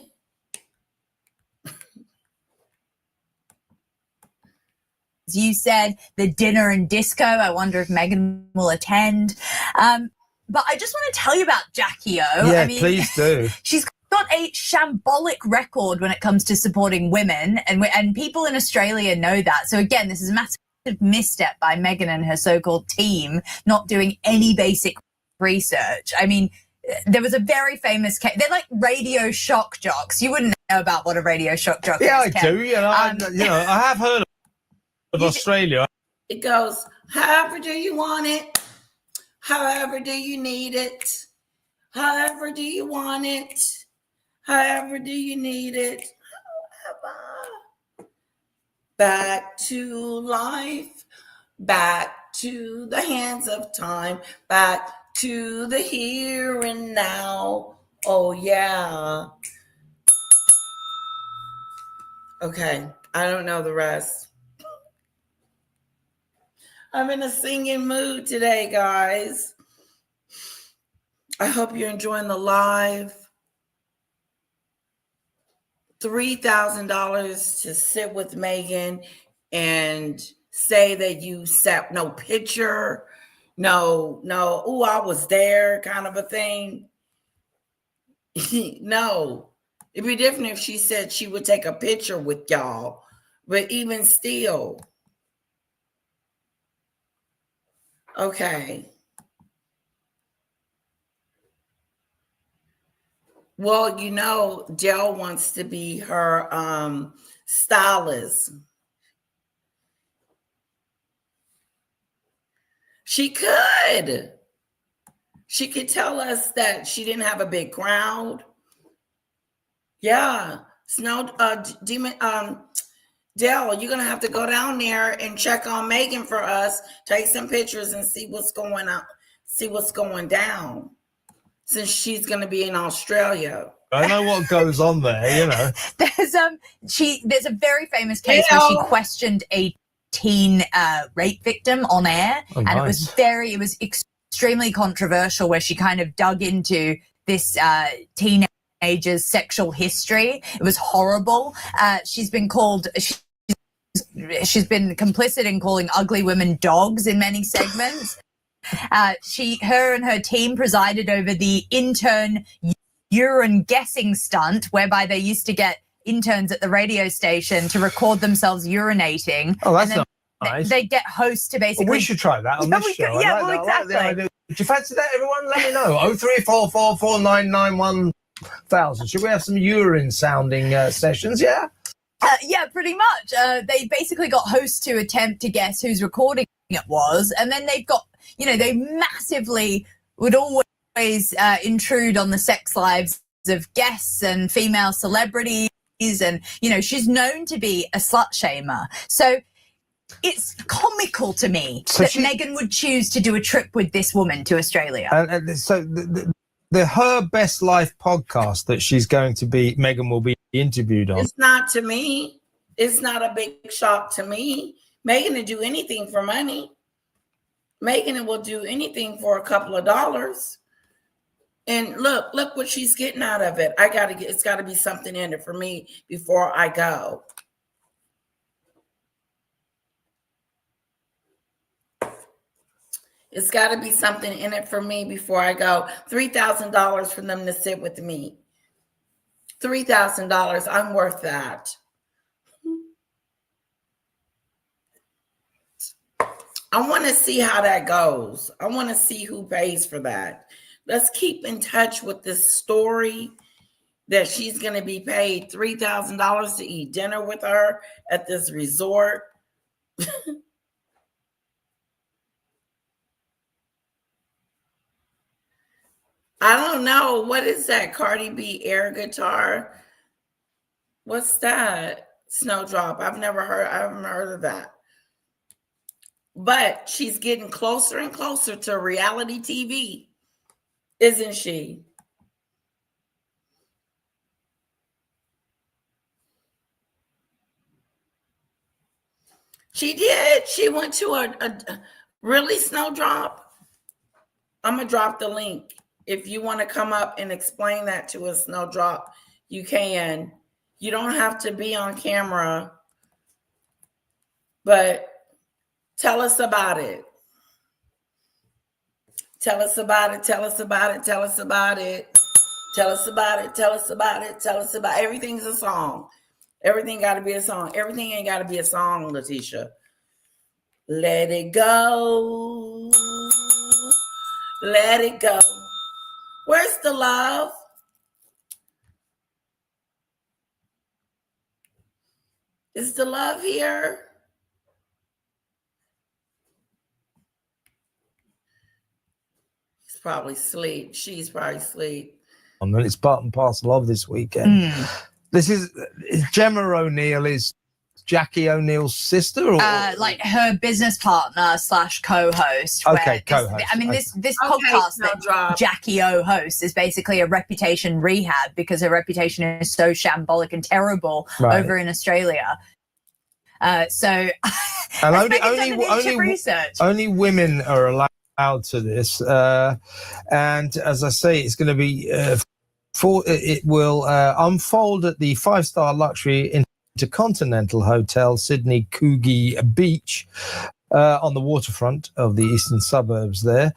You said the dinner and disco. I wonder if Meghan will attend. But I just want to tell you about Jackie O. Yeah, I mean, please do. She's got a shambolic record when it comes to supporting women, and people in Australia know that. So again, this is a massive misstep by Meghan and her so-called team, not doing any basic research. I mean, there was a very famous case. They're like radio shock jocks. You wouldn't know about what a radio shock jock is. Yeah, I Ken. do. You know, I have heard of Australia. It goes, however do you want it? However do you need it? However do you want it? However do you need it? However. Back to life, back to the hands of time, back to the here and now. Oh, yeah. Okay, I don't know the rest. I'm in a singing mood today, guys. I hope you're enjoying the live. $3,000 to sit with Meghan and say that you sat, no picture, no, oh, I was there kind of a thing. No, it'd be different if she said she would take a picture with y'all, but even still. Okay. Well, you know, Jill wants to be her stylist. She could. She could tell us that she didn't have a big crowd. Yeah. Dell, you're gonna have to go down there and check on Meghan for us, take some pictures and see what's going on, see what's going down. Since she's gonna be in Australia. I know what goes on there, you know. There's a very famous case where she questioned a teen rape victim on air, and nice. It was extremely controversial, where she kind of dug into this teenager's sexual history. It was horrible. She's been complicit in calling ugly women dogs in many segments. Her and her team presided over the intern urine guessing stunt, whereby they used to get interns at the radio station to record themselves urinating. Oh, that's nice. They get hosts to basically. Well, we should try that on this show. Yeah, well, exactly. Do you fancy that, everyone? Let me know. 03444991000. Should we have some urine sounding sessions? Yeah. Yeah, pretty much. They basically got hosts to attempt to guess whose recording it was, and then they've got, they massively would always intrude on the sex lives of guests and female celebrities, and she's known to be a slut shamer. So it's comical to me that Meghan would choose to do a trip with this woman to Australia. And so the Her Best Life podcast that Meghan will be interviewed on. It's not to me. It's not a big shock to me. Meghan will do anything for money. Meghan will do anything for a couple of dollars. And look what she's getting out of it. It's got to be something in it for me before I go. It's got to be something in it for me before I go. $3,000 for them to sit with me. $3,000. I'm worth that. I want to see how that goes. I want to see who pays for that. Let's keep in touch with this story that she's going to be paid $3,000 to eat dinner with her at this resort. I don't know. What is that? Cardi B air guitar? What's that? Snowdrop. I haven't heard of that. But she's getting closer and closer to reality TV, isn't she? She did. She went to a really Snowdrop. I'm going to drop the link. If you want to come up and explain that to us, Snowdrop, you can. You don't have to be on camera, but tell us about it. Tell us about it. Tell us about it. Tell us about it. Tell us about it. Tell us about it. Tell us about it. Everything's a song. Everything got to be a song. Everything ain't got to be a song, Letitia. Let it go. Let it go. Where's the love? Is the love here? probably asleep. She's probably asleep. And it's part and parcel of this weekend. This is Gemma O'Neill is Jackie O'Neill's sister, or like her business partner / co-host. Okay, co-host. This podcast that Jackie O hosts is basically a reputation rehab because her reputation is so shambolic and terrible over in Australia. So, and only women are allowed to this, and as I say, it's going to be it will unfold at the 5-star luxury Intercontinental Hotel, Sydney Coogee Beach, on the waterfront of the eastern suburbs. There,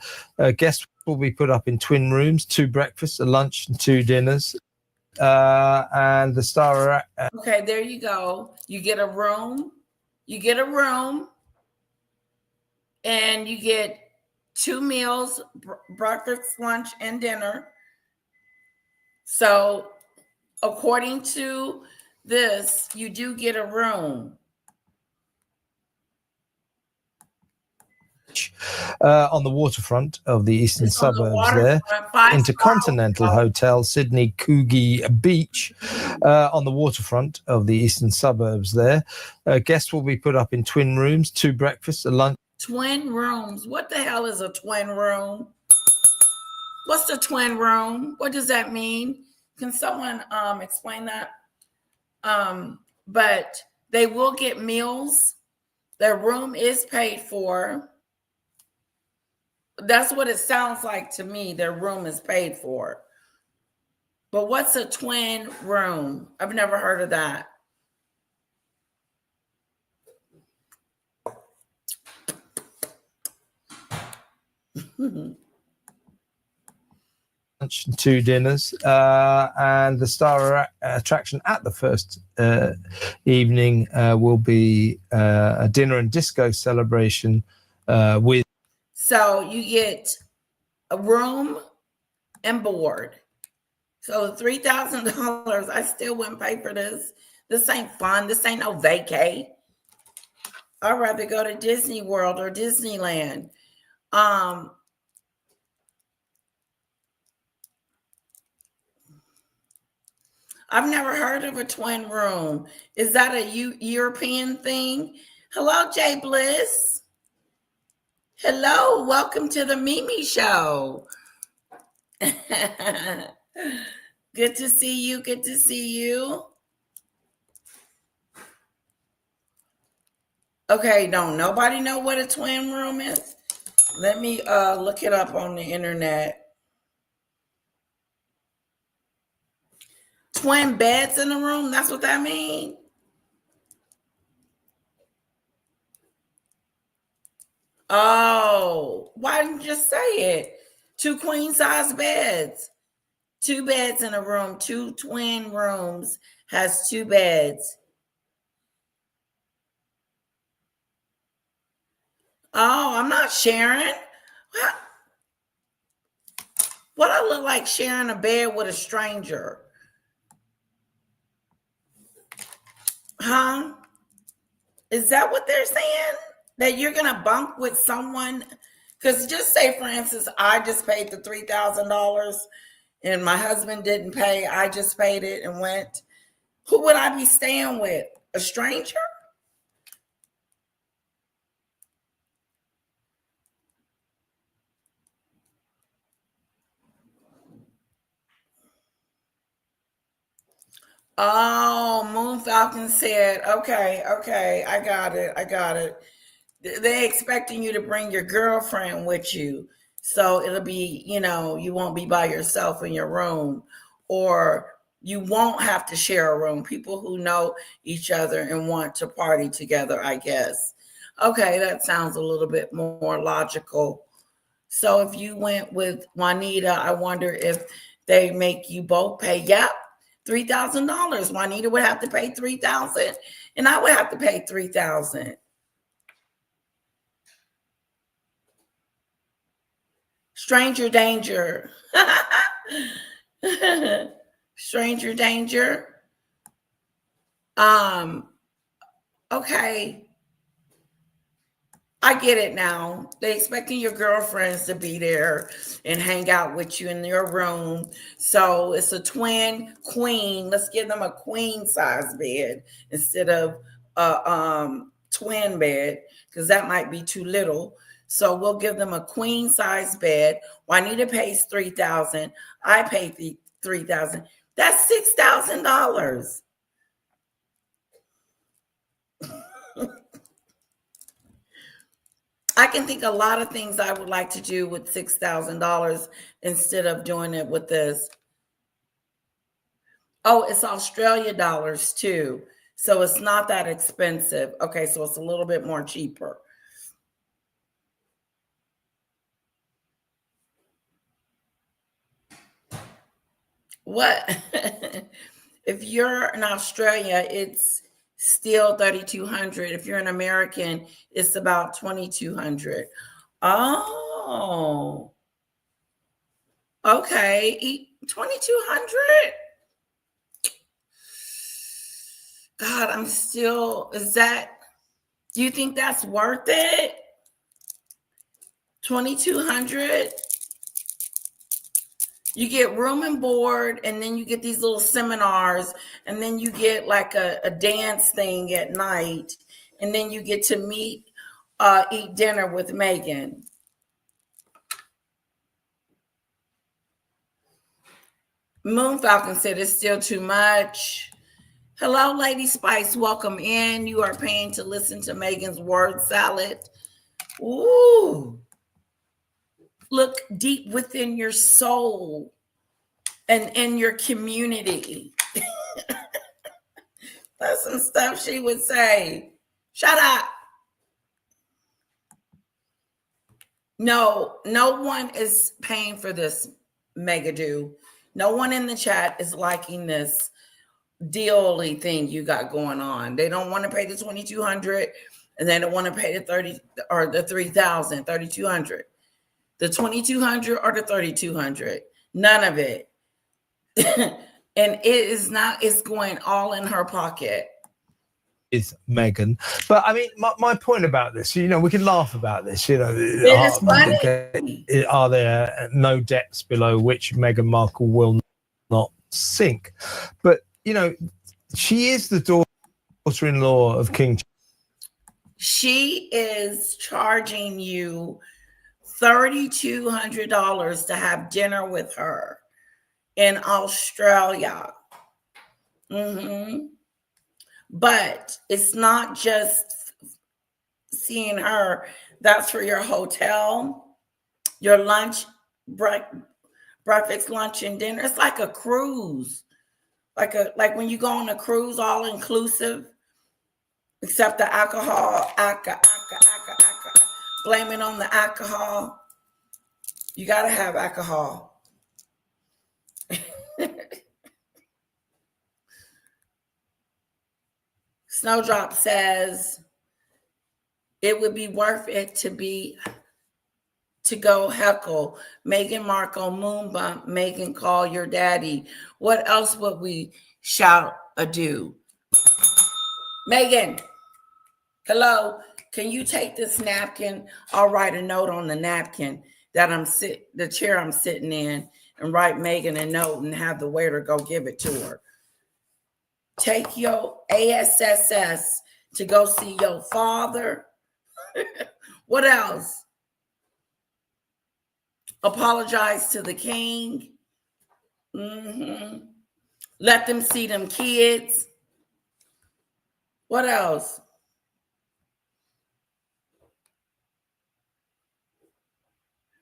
guests will be put up in twin rooms, 2 breakfasts, a lunch, and 2 dinners. And the star. Okay, there you go. You get a room. And you get 2 meals, breakfast, lunch, and dinner. So, according to this, you do get a room. On the waterfront of the eastern suburbs there, Intercontinental Hotel, Sydney Coogee Beach, on the waterfront of the eastern suburbs there. Guests will be put up in twin rooms, 2 breakfasts, a lunch. Twin rooms. What the hell is a twin room? What's the twin room? What does that mean? Can someone explain that? But they will get meals. Their room is paid for. That's what it sounds like to me. Their room is paid for. But what's a twin room? I've never heard of that. Lunch and 2 dinners, and the star attraction at the first evening will be a dinner and disco celebration with. So you get a room and board. So $3,000, I still wouldn't pay for this. This ain't fun. This ain't no vacay. I'd rather go to Disney World or Disneyland. I've never heard of a twin room. Is that a European thing? Hello, Jay Bliss. Hello, welcome to the Mimi Show. Good to see you. Good to see you. Okay, don't nobody know what a twin room is? Let me look it up on the internet. Twin beds in a room, that's what that means? Oh, why didn't you just say it? 2 queen size beds. 2 beds in a room, 2 twin rooms has 2 beds. Oh, I'm not sharing. What I look like sharing a bed with a stranger? Huh? Is that what they're saying? That you're going to bunk with someone? Because just say, for instance, I just paid the $3,000 and my husband didn't pay. I just paid it and went. Who would I be staying with? A stranger? Oh, Moon Falcon said, okay, I got it. They're expecting you to bring your girlfriend with you. So it'll be, you won't be by yourself in your room, or you won't have to share a room. People who know each other and want to party together, I guess. Okay, that sounds a little bit more logical. So if you went with Juanita, I wonder if they make you both pay. Yep. $3,000. Juanita would have to pay $3,000, and I would have to pay $3,000. Stranger danger. Stranger danger. Okay. I get it now. They expecting your girlfriends to be there and hang out with you in your room. So it's a twin queen. Let's give them a queen size bed instead of a twin bed, because that might be too little. So we'll give them a queen size bed. Juanita pays $3,000. I pay $3,000. That's $6,000. I can think a lot of things I would like to do with $6,000 instead of doing it with this. Oh, it's Australia dollars too. So it's not that expensive. Okay, so it's a little bit more cheaper. What? If you're in Australia, it's still 3,200. If you're an American, it's about 2,200. Oh, okay. 2,200. God, I'm still, do you think that's worth it? 2,200. You get room and board, and then you get these little seminars, and then you get like a dance thing at night, and then you get to eat dinner with Meghan. Moon Falcon said it's still too much. Hello, Lady Spice. Welcome in. You are paying to listen to Meghan's word salad. Ooh. Look deep within your soul and in your community. That's some stuff she would say. Shut up. No one is paying for this, Megadu. No one in the chat is liking this deal-y thing you got going on. They don't want to pay the $2,200, and they don't want to pay the 30 or the 3,000, 3,200. The 2,200 or the 3,200. None of it. And it is not, it's going all in her pocket. Is Meghan. But I mean, my point about this, we can laugh about this, It is funny. Are there no depths below which Meghan Markle will not sink? But, she is the daughter-in-law of King. She is charging you $3,200 to have dinner with her in Australia. But it's not just seeing her. That's for your hotel, your lunch, breakfast, lunch, and dinner. It's like a cruise, like when you go on a cruise, all inclusive, except the alcohol. Blame it on the alcohol. You gotta have alcohol. Snowdrop says it would be worth it to go heckle Meghan Markle, moon bump, Meghan call your daddy. What else would we shout or do? Meghan, hello, can you take this napkin? I'll write a note on the napkin that the chair I'm sitting in, and write Meghan a note and have the waiter go give it to her. Take your ASSS to go see your father. What else? Apologize to the king. Let them see them kids. What else?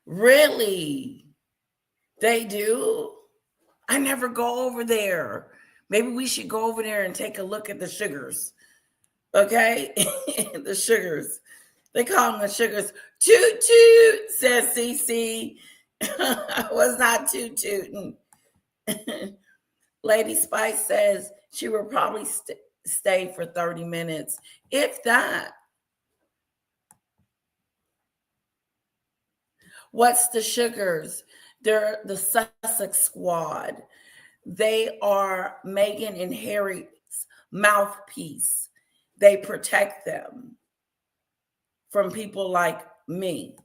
Really? They do? I never go over there. Maybe we should go over there and take a look at the sugars. Okay? The sugars. They call them the sugars. Toot toot, says CC. I was not toot tooting. Lady Spice says she will probably stay for 30 minutes, if that. What's the sugars? They're the Sussex squad. They are Meghan and Harry's mouthpiece. They protect them. from people like me.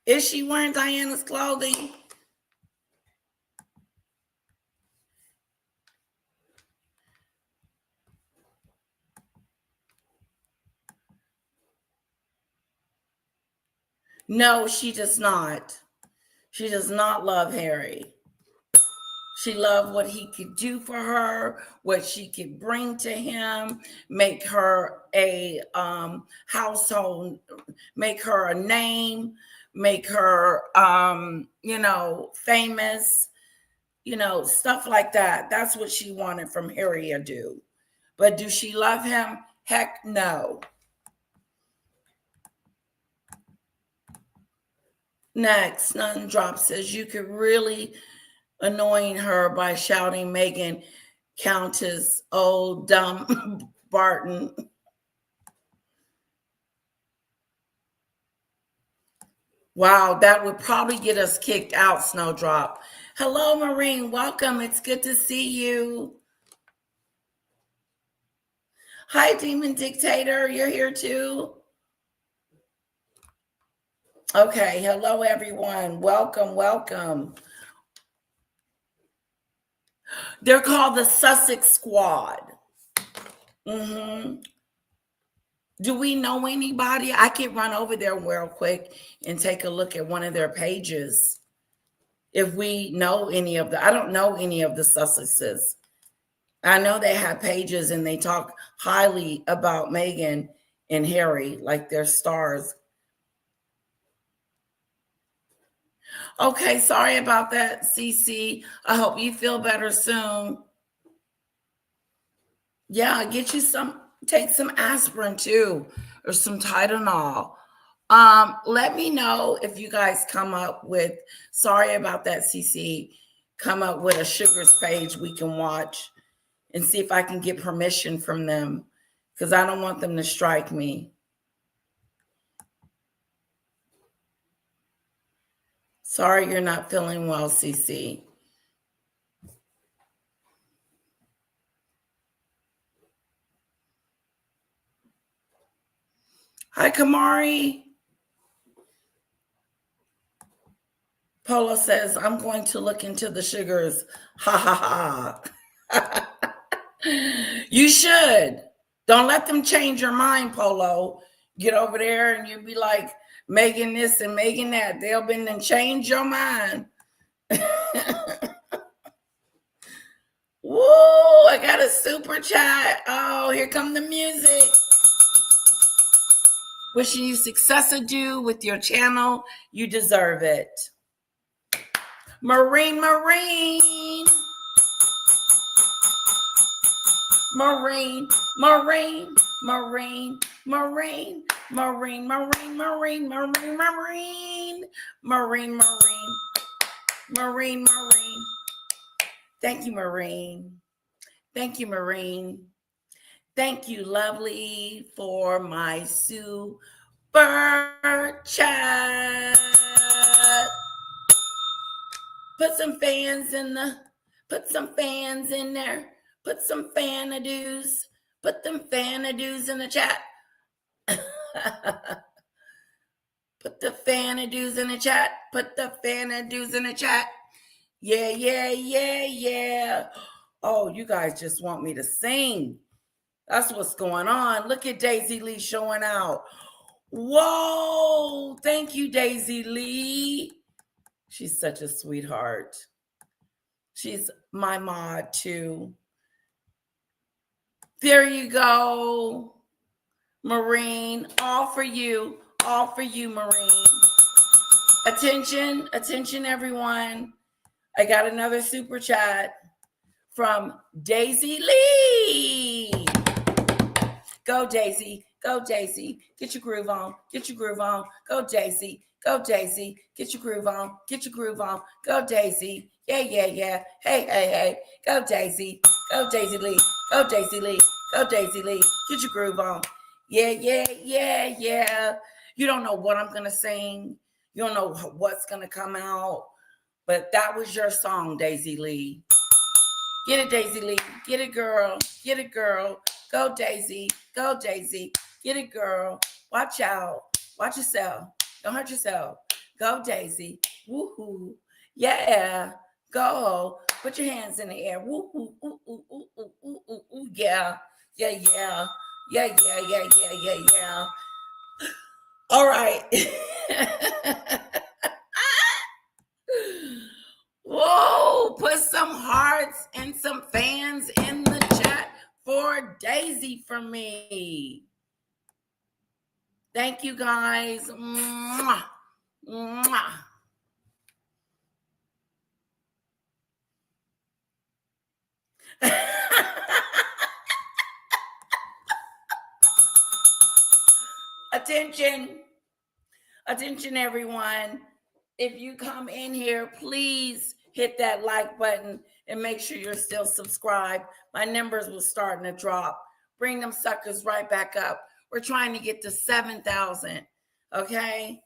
Is she wearing Diana's clothing? No, she does not. She does not love Harry. She loved what he could do for her, what she could bring to him, make her a household, make her a name, make her, famous, stuff like that. That's what she wanted from Harry Adu. But do she love him? Heck no. Next, Nun Drop says you could really annoying her by shouting Meghan Countess, old dumb Barton. Wow, that would probably get us kicked out, Snowdrop. Hello, Marine. Welcome. It's good to see you. Hi, Demon Dictator. You're here too? Okay. Hello, everyone. Welcome, welcome. They're called the Sussex Squad. Do we know anybody? I could run over there real quick and take a look at one of their pages. If we know any of I don't know any of the Sussexes. I know they have pages and they talk highly about Meghan and Harry, like they're stars. Okay, sorry about that, CC. I hope you feel better soon. Yeah, get you take some aspirin too, or some Tylenol. Let me know if you guys come up with, sorry about that, CC, come up with a sugars page we can watch and see if I can get permission from them, because I don't want them to strike me. Sorry you're not feeling well, CC. Hi, Kamari. Polo says, I'm going to look into the sugars. Ha, ha, ha. You should. Don't let them change your mind, Polo. Get over there and you'll be like, Meghan this and Meghan that. They'll been and change your mind. Woo, I got a super chat. Oh, here come the music. Wishing you success ado with your channel. You deserve it. Marine. Thank you, Marine. Thank you, Marine. Thank you, lovely, for my super chat. Put some fans in there. Put some fanadoos. Put them fanadoos in the chat. Put the fanadoos in the chat. Put the fanadoos in the chat. Yeah. Oh, you guys just want me to sing. That's what's going on. Look at Daisy Lee showing out. Whoa. Thank you, Daisy Lee. She's such a sweetheart. She's my mod too. There you go, Marine. All for you, Marine. Attention, everyone. I got another super chat from Daisy Lee. Go, Daisy. Get your groove on. Go, Daisy. Get your groove on. Go, Daisy. Yeah. Hey. Go, Daisy. Go, Daisy Lee. Get your groove on. Yeah. You don't know what I'm going to sing. You don't know what's going to come out. But that was your song, Daisy Lee. Get it, Daisy Lee. Get it, girl. Get it, girl. Go, Daisy. Go, Daisy. Get it, girl. Watch out. Watch yourself. Don't hurt yourself. Go, Daisy. Woohoo. Yeah. Go. Put your hands in the air. Woohoo. Ooh, ooh, ooh, ooh, ooh, ooh, ooh. Yeah. Yeah, yeah. Yeah, yeah, yeah, yeah, yeah, yeah. All right. Whoa, put some hearts and some fans in the chat for Daisy for me. Thank you, guys. Mwah. Mwah. Attention. Attention, everyone. If you come in here, please hit that like button and make sure you're still subscribed. My numbers were starting to drop. Bring them suckers right back up. We're trying to get to 7,000. Okay?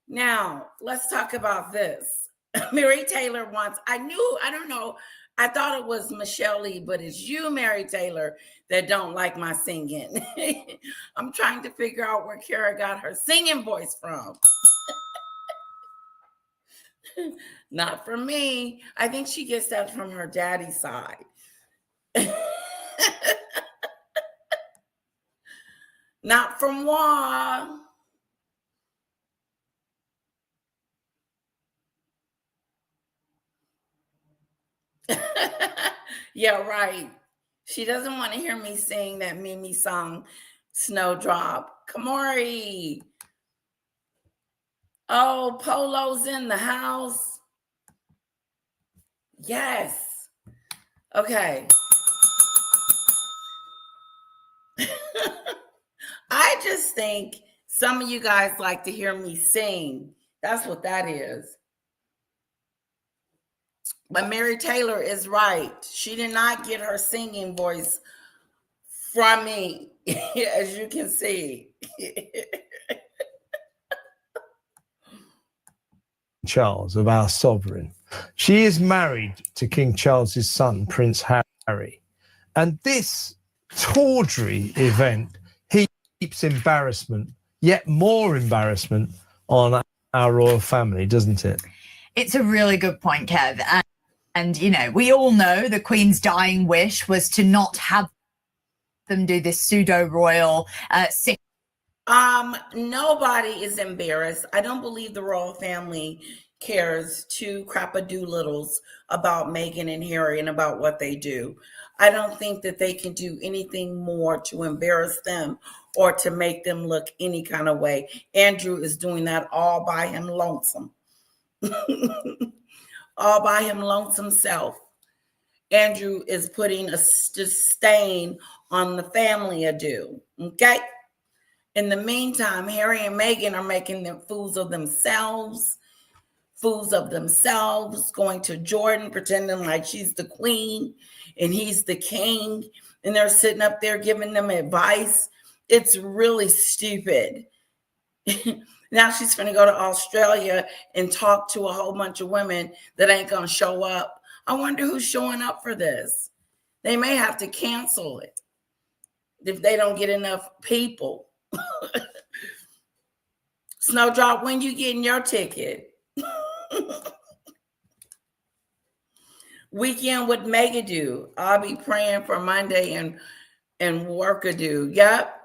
Now, let's talk about this. Mary Taylor wants, I don't know, I thought it was Michelle Lee, but it's you, Mary Taylor, that don't like my singing. I'm trying to figure out where Kara got her singing voice from. Not from me. I think she gets that from her daddy's side. Not from Wa. Yeah, right. She doesn't want to hear me sing that Mimi song, Snowdrop. Kamori. Oh, Polo's in the house. Yes. Okay. I just think some of you guys like to hear me sing. That's what that is. But Mary Taylor is right. She did not get her singing voice from me, as you can see. Charles, of our sovereign. She is married to King Charles's son, Prince Harry. And this tawdry event heaps embarrassment, yet more embarrassment, on our royal family, doesn't it? It's a really good point, Kev. And, you know, we all know the Queen's dying wish was to not have them do this pseudo-royal Nobody is embarrassed. I don't believe the royal family cares two crap-a-doolittles about Meghan and Harry and about what they do. I don't think that they can do anything more to embarrass them or to make them look any kind of way. Andrew is doing that all by him lonesome. All by him lonesome self. Andrew is putting a stain on the family ado. Okay? In the meantime, Harry and Meghan are making them fools of themselves, going to Jordan, pretending like she's the queen and he's the king, and they're sitting up there giving them advice. It's really stupid. Now she's going to go to Australia and talk to a whole bunch of women that ain't going to show up. I wonder who's showing up for this. They may have to cancel it if they don't get enough people. Snowdrop, when you getting your ticket? Weekend with Megadu. I'll be praying for Monday and Workadoo. Yep.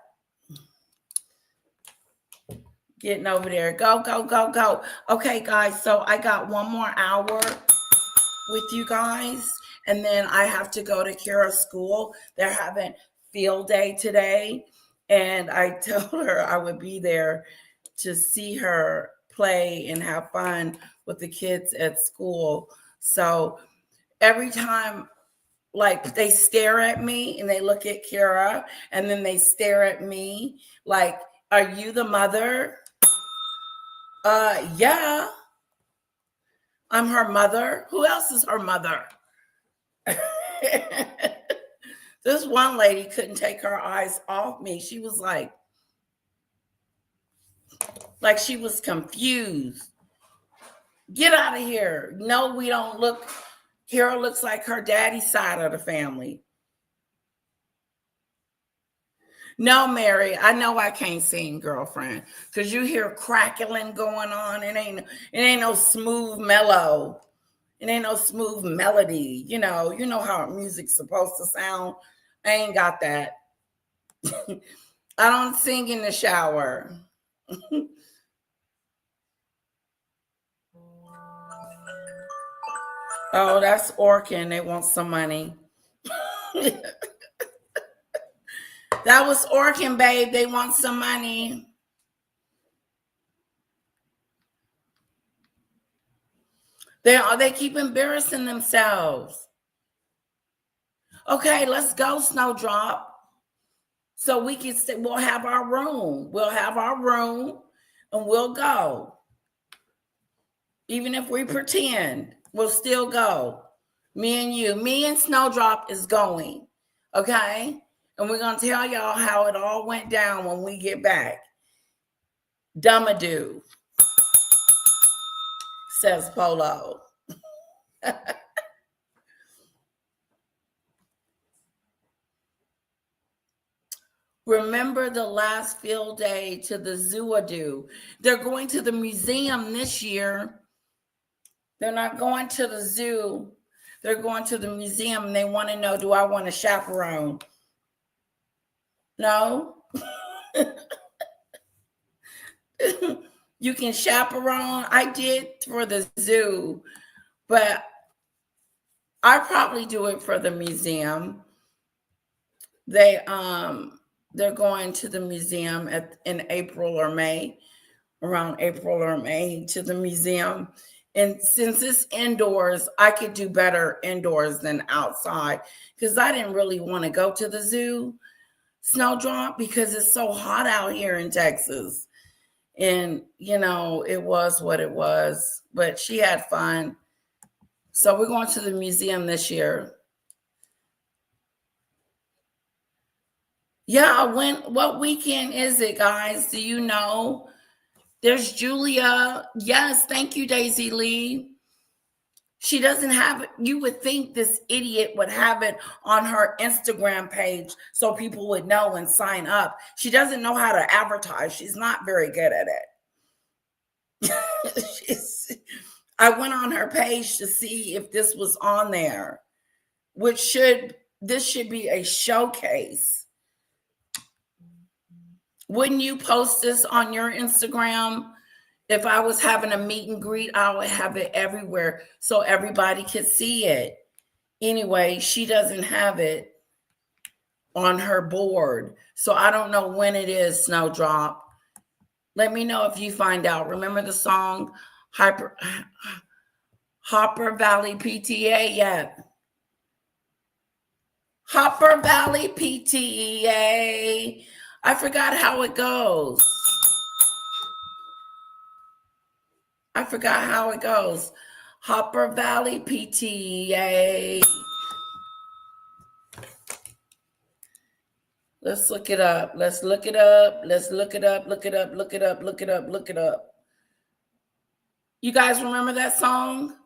Getting over there. Go, go, go, go. Okay, guys. So I got one more hour with you guys. And then I have to go to Kira's school. They're having field day today. And I told her I would be there to see her play and have fun with the kids at school. So every time, like, they stare at me and they look at Kira and then they stare at me like, are you the mother? Yeah. I'm her mother. Who else is her mother? This one lady couldn't take her eyes off me. She was like she was confused. Get out of here. No, we don't look Kira looks like her daddy's side of the family. No, Mary, I know I can't sing, girlfriend, because you hear crackling going on. It ain't no smooth mellow. It ain't no smooth melody. You know how music's supposed to sound. I ain't got that. I don't sing in the shower. Oh, that's Orkin. They want some money. That was Orkin, babe. They want some money. They keep embarrassing themselves. Okay, let's go, Snowdrop. So we can we'll have our room. We'll have our room and we'll go. Even if we pretend, we'll still go. Me and you. Me and Snowdrop is going. Okay? And we're going to tell y'all how it all went down when we get back. Dummadoo, says Polo. Remember the last field day to the zoo-a-doo. They're going to the museum this year. They're not going to the zoo. They're going to the museum and they want to know, do I want a chaperone? No. You can chaperone. I did for the zoo, but I probably do it for the museum. They're going to the museum in April or May, around April or May to the museum. And since it's indoors, I could do better indoors than outside because I didn't really want to go to the zoo, Snowdrop, because it's so hot out here in Texas. And, it was what it was, but she had fun. So we're going to the museum this year. Yeah, what weekend is it, guys? Do you know? There's Julia. Yes, thank you, Daisy Lee. She doesn't have it. You would think this idiot would have it on her Instagram page so people would know and sign up. She doesn't know how to advertise. She's not very good at it. I went on her page to see if this was on there, this should be a showcase. Wouldn't you post this on your Instagram? If I was having a meet and greet, I would have it everywhere so everybody could see it. Anyway, she doesn't have it on her board. So I don't know when it is, Snowdrop. Let me know if you find out. Remember the song Hopper Valley PTA? Yeah. Hopper Valley PTA. I forgot how it goes. Hopper Valley PTA. Let's look it up. Look it up. You guys remember that song?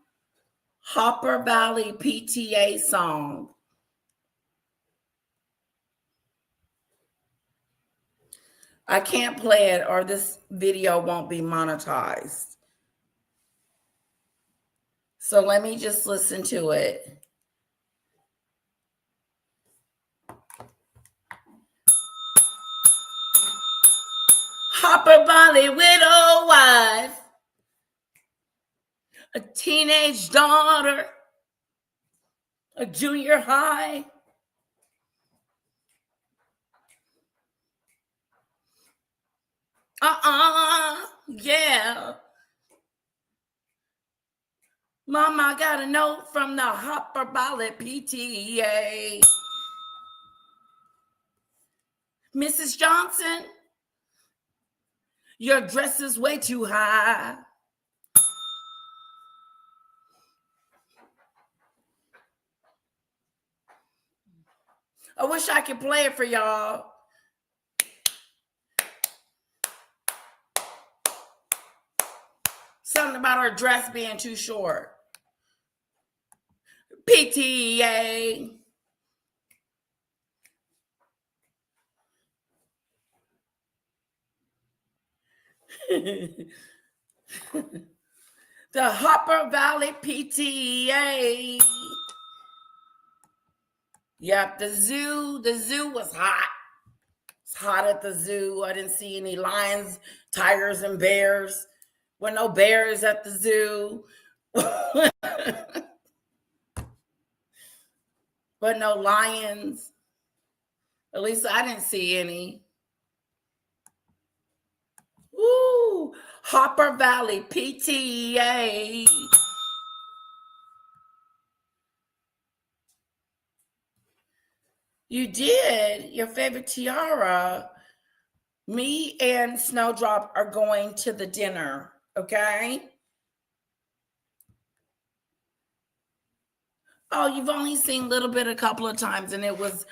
Hopper Valley PTA song. I can't play it or this video won't be monetized. So let me just listen to it. Hopper Valley widow wife, a teenage daughter, a junior high. Yeah. Mama got a note from the Hopper Valley PTA. Mrs. Johnson, your dress is way too high. I wish I could play it for y'all. Something about her dress being too short. PTA. The Hopper Valley PTA. Yep, the zoo was hot. It's hot at the zoo. I didn't see any lions, tigers, and bears. Were no bears at the zoo. But no lions. At least I didn't see any. Woo! Hopper Valley PTA. You did? Your favorite tiara. Me and Snowdrop are going to the dinner, okay? Oh, you've only seen a little bit a couple of times, and it was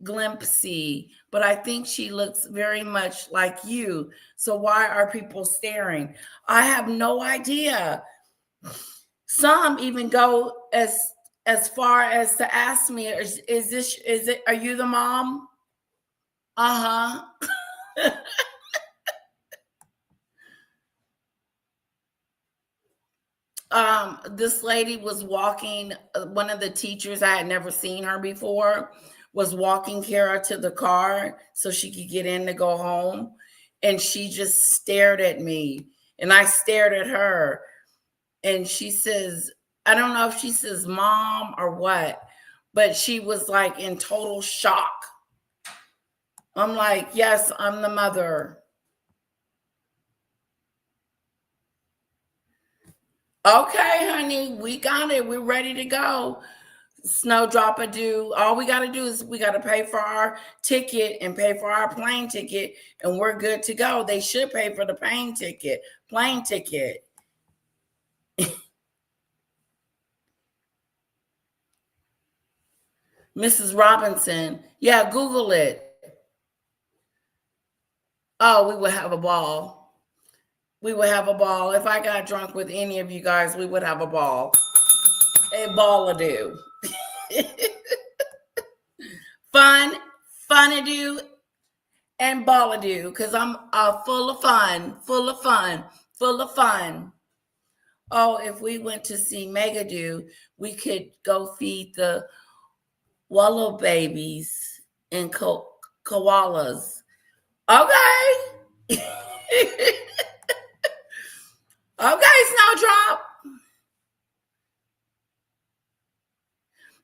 glimpsy, but I think she looks very much like you. So why are people staring? I have no idea. Some even go as far as to ask me, is it, are you the mom? Uh-huh. This lady was walking, one of the teachers, I had never seen her before, was walking Kara to the car so she could get in to go home. And she just stared at me. And I stared at her. And she says, I don't know if she says mom or what, but she was like in total shock. I'm like, yes, I'm the mother. Okay, honey, we got it. We're ready to go. Snowdropper do. All we got to do is we got to pay for our ticket and pay for our plane ticket, and we're good to go. They should pay for the plane ticket. Mrs. Robinson. Yeah, Google it. Oh, we would have a ball. We would have a ball. If I got drunk with any of you guys, we would have a ball. A ball to do. Fun to do, and ball to do, because I'm full of fun. Oh, if we went to see Meghan, we could go feed the wallow babies and koalas. Okay. Okay, Snowdrop.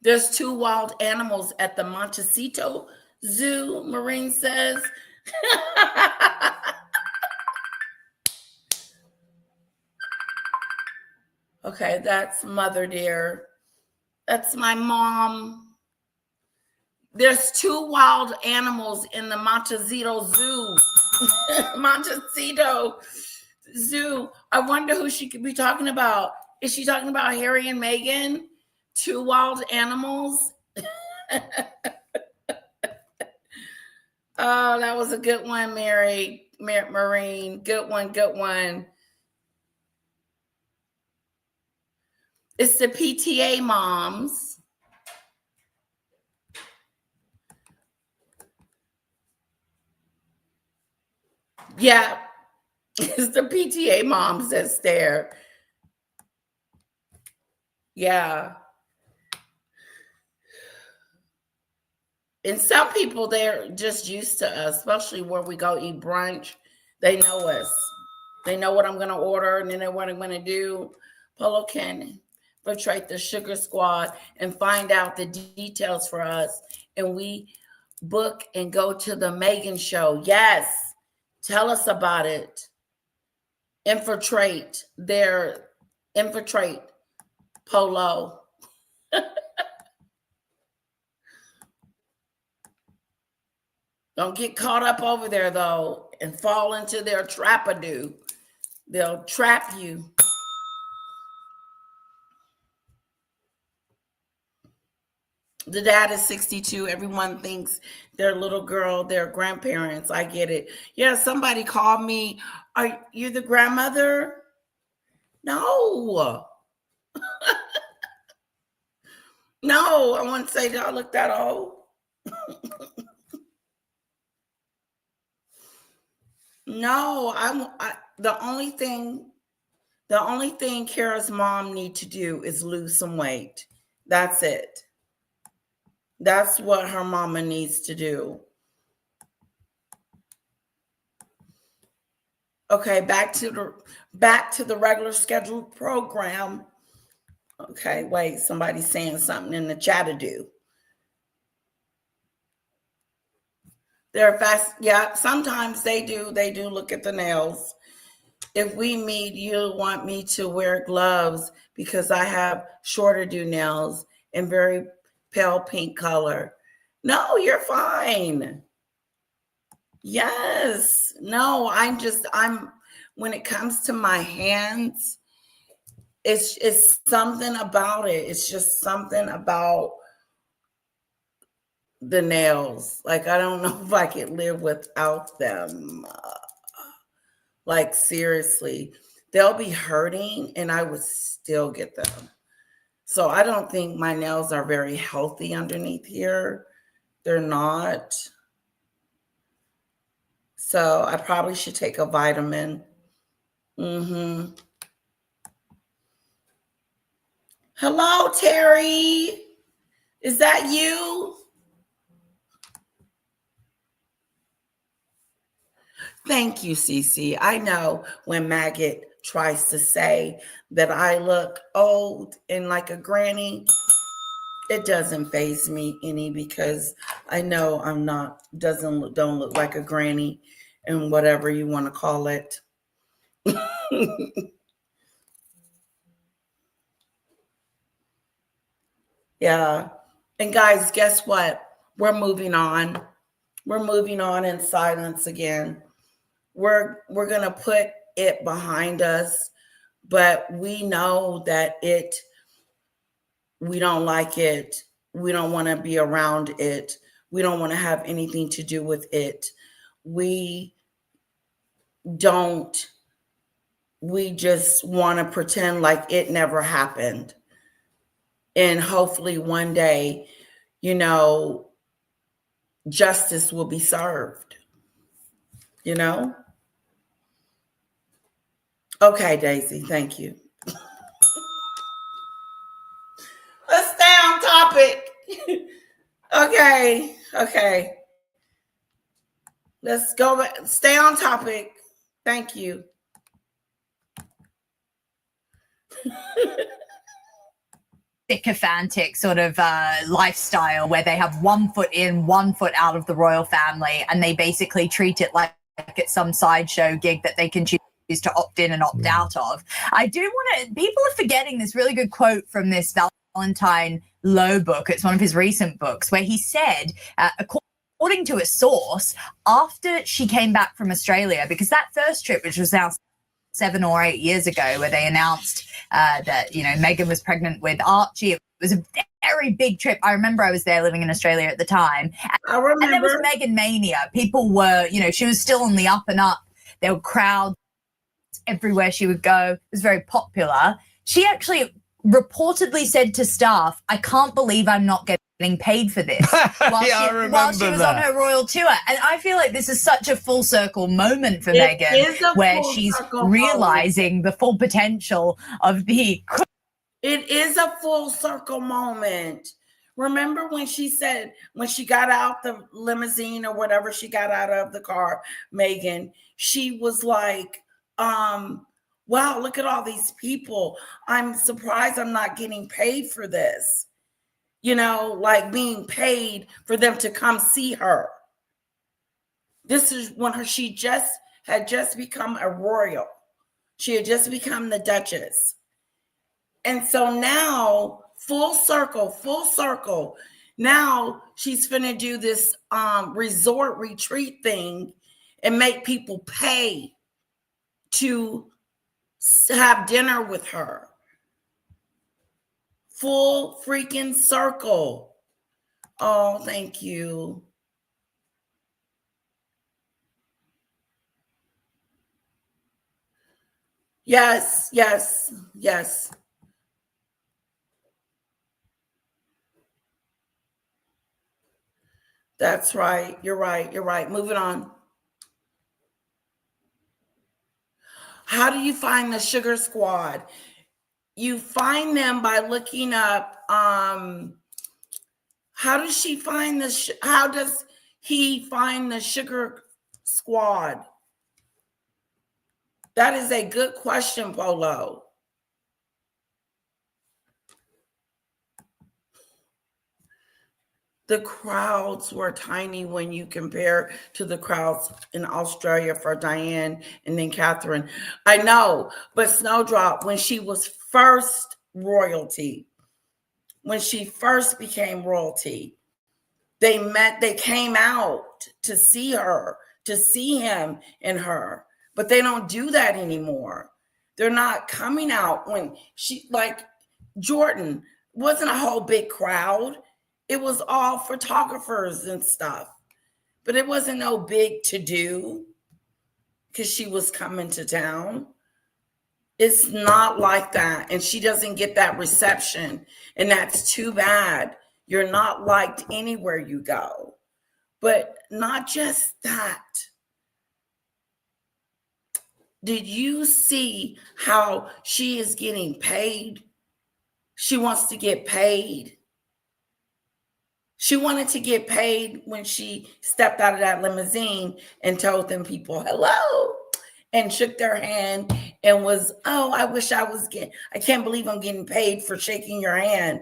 There's 2 wild animals at the Montecito Zoo, Marine says. Okay, that's mother dear. That's my mom. There's 2 wild animals in the Montecito Zoo. Montecito Zoo. I wonder who she could be talking about. Is she talking about Harry and Meghan? 2 wild animals. Oh, that was a good one, Marine. Good one. It's the PTA moms. Yeah, it's the PTA moms that's there. Yeah. And some people, they're just used to us, especially where we go eat brunch. They know us. They know what I'm going to order, and they know what I'm going to do. Polo can infiltrate the Sugar Squad and find out the details for us. And we book and go to the Meghan show. Yes. Tell us about it. Infiltrate Polo. Don't get caught up over there, though, and fall into their trap-a-doo. They'll trap you. The dad is 62. Everyone thinks their little girl, their grandparents. I get it. Yeah, somebody called me. Are you the grandmother? No. No, I wouldn't say that I look that old. No, the only thing Kara's mom need to do is lose some weight. That's it. That's what her mama needs to do. Okay, back to the regular scheduled program. Okay, wait, somebody's saying something in the chat to do. They're fast. Yeah, sometimes they do look at the nails. If we meet, you'll want me to wear gloves because I have shorter do nails in very pale pink color. No, you're fine. Yes. No, I'm when it comes to my hands, it's something about it. It's just something about the nails. Like, I don't know if I could live without them. Like, seriously, they'll be hurting and I would still get them. So I don't think my nails are very healthy underneath here. They're not. So I probably should take a vitamin. Hello, Terry. Is that you? Thank you, Cece. I know when Maggot tries to say that I look old and like a granny, it doesn't faze me any because I know I'm not, don't look like a granny and whatever you want to call it. Yeah. And guys, guess what? We're moving on. We're moving on in silence again. We're going to put it behind us, but we know that we don't like it. We don't want to be around it. We don't want to have anything to do with it. We just want to pretend like it never happened. And hopefully one day, justice will be served. Okay, Daisy, thank you. Let's stay on topic. Okay. Let's go back. Stay on topic. Thank you. Sycophantic sort of lifestyle where they have 1 foot in, 1 foot out of the royal family, and they basically treat it like it's some sideshow gig that they can choose to opt in and opt out of. I do want to, people are forgetting this really good quote from this Valentine Lowe book. It's one of his recent books where he said, according to a source, after she came back from Australia, because that first trip, which was now 7 or 8 years ago, where they announced that, Meghan was pregnant with Archie. It was a very big trip. I remember I was there living in Australia at the time. I remember. And there was Meghan mania. People were, she was still on the up and up. There were crowds everywhere she would go. It was very popular. She actually reportedly said to staff, "I can't believe I'm not getting paid for this," while she was on her royal tour. And I feel like this is such a full circle moment for Meghan, where she's realizing the full potential of the... It is a full circle moment. Remember when she said, when she got out the limousine or whatever she got out of the car, Meghan, she was like, wow, look at all these people. I'm surprised I'm not getting paid for this. Like being paid for them to come see her. This is when she had just become a royal. She had just become the Duchess. And so now, full circle. Now she's finna do this resort retreat thing and make people pay to have dinner with her. Full freaking circle. Oh, thank you. Yes. That's right. You're right. You're right. Moving on. How do you find the Sugar Squad? You find them by looking up. How does she find the? How does he find the Sugar Squad? That is a good question, Polo. The crowds were tiny when you compare to the crowds in Australia for Diane and then Catherine. I know, but Snowdrop, when she was first royalty, when she first became royalty, they came out to see her, to see him and her, but they don't do that anymore. They're not coming out when she, like Jordan, wasn't a whole big crowd. It was all photographers and stuff, but it wasn't no big to do because she was coming to town. It's not like that. And she doesn't get that reception. And that's too bad. You're not liked anywhere you go. But not just that. Did you see how she is getting paid? She wants to get paid. She wanted to get paid when she stepped out of that limousine and told them people hello and shook their hand and was, oh, I wish I was I can't believe I'm getting paid for shaking your hand.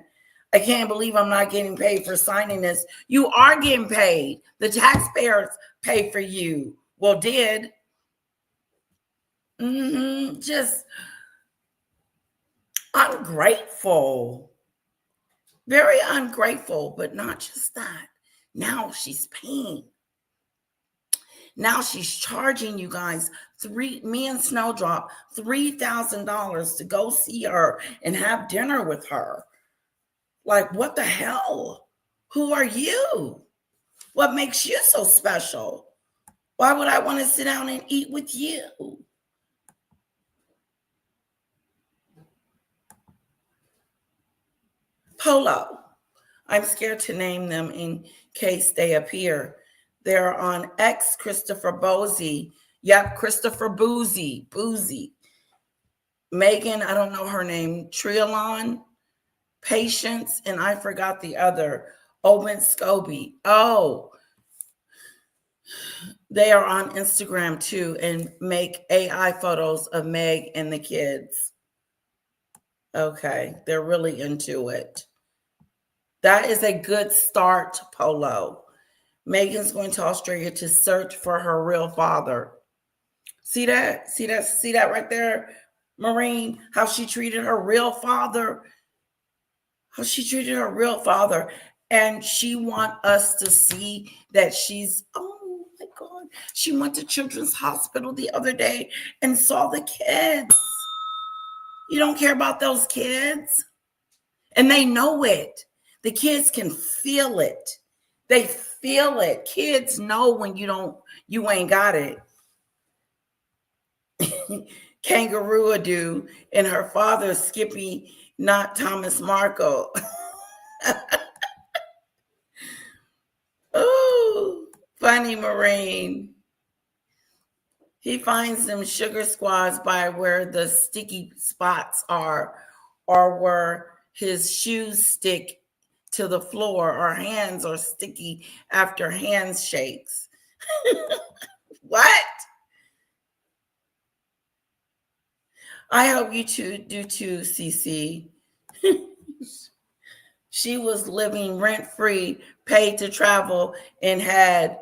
I can't believe I'm not getting paid for signing this. You are getting paid. The taxpayers pay for you. Well, did. Just ungrateful. Very ungrateful, but not just that. Now she's paying. Now she's charging you guys me and Snowdrop $3,000 to go see her and have dinner with her. Like, what the hell? Who are you? What makes you so special? Why would I want to sit down and eat with you? Polo. I'm scared to name them in case they appear. They're on X, Christopher Boozy. Yep, Christopher Boozy. Meghan, I don't know her name. Trialon, Patience, and I forgot the other. Owen Scobie. Oh, they are on Instagram too and make AI photos of Meg and the kids. Okay, they're really into it. That is a good start, Polo. Meghan's going to Australia to search for her real father. See that? See that right there, Maureen? How she treated her real father. How she treated her real father. And she wants us to see that she's, oh my God. She went to Children's Hospital the other day and saw the kids. You don't care about those kids? And they know it. The kids can feel it. They feel it. Kids know when you ain't got it. Kangaroo do, and her father, Skippy, not Thomas Markle. Oh, funny Marine. He finds them sugar squads by where the sticky spots are, or where his shoes stick to the floor, or hands are sticky after handshakes. What? I hope you do too, Cece. She was living rent-free, paid to travel, and had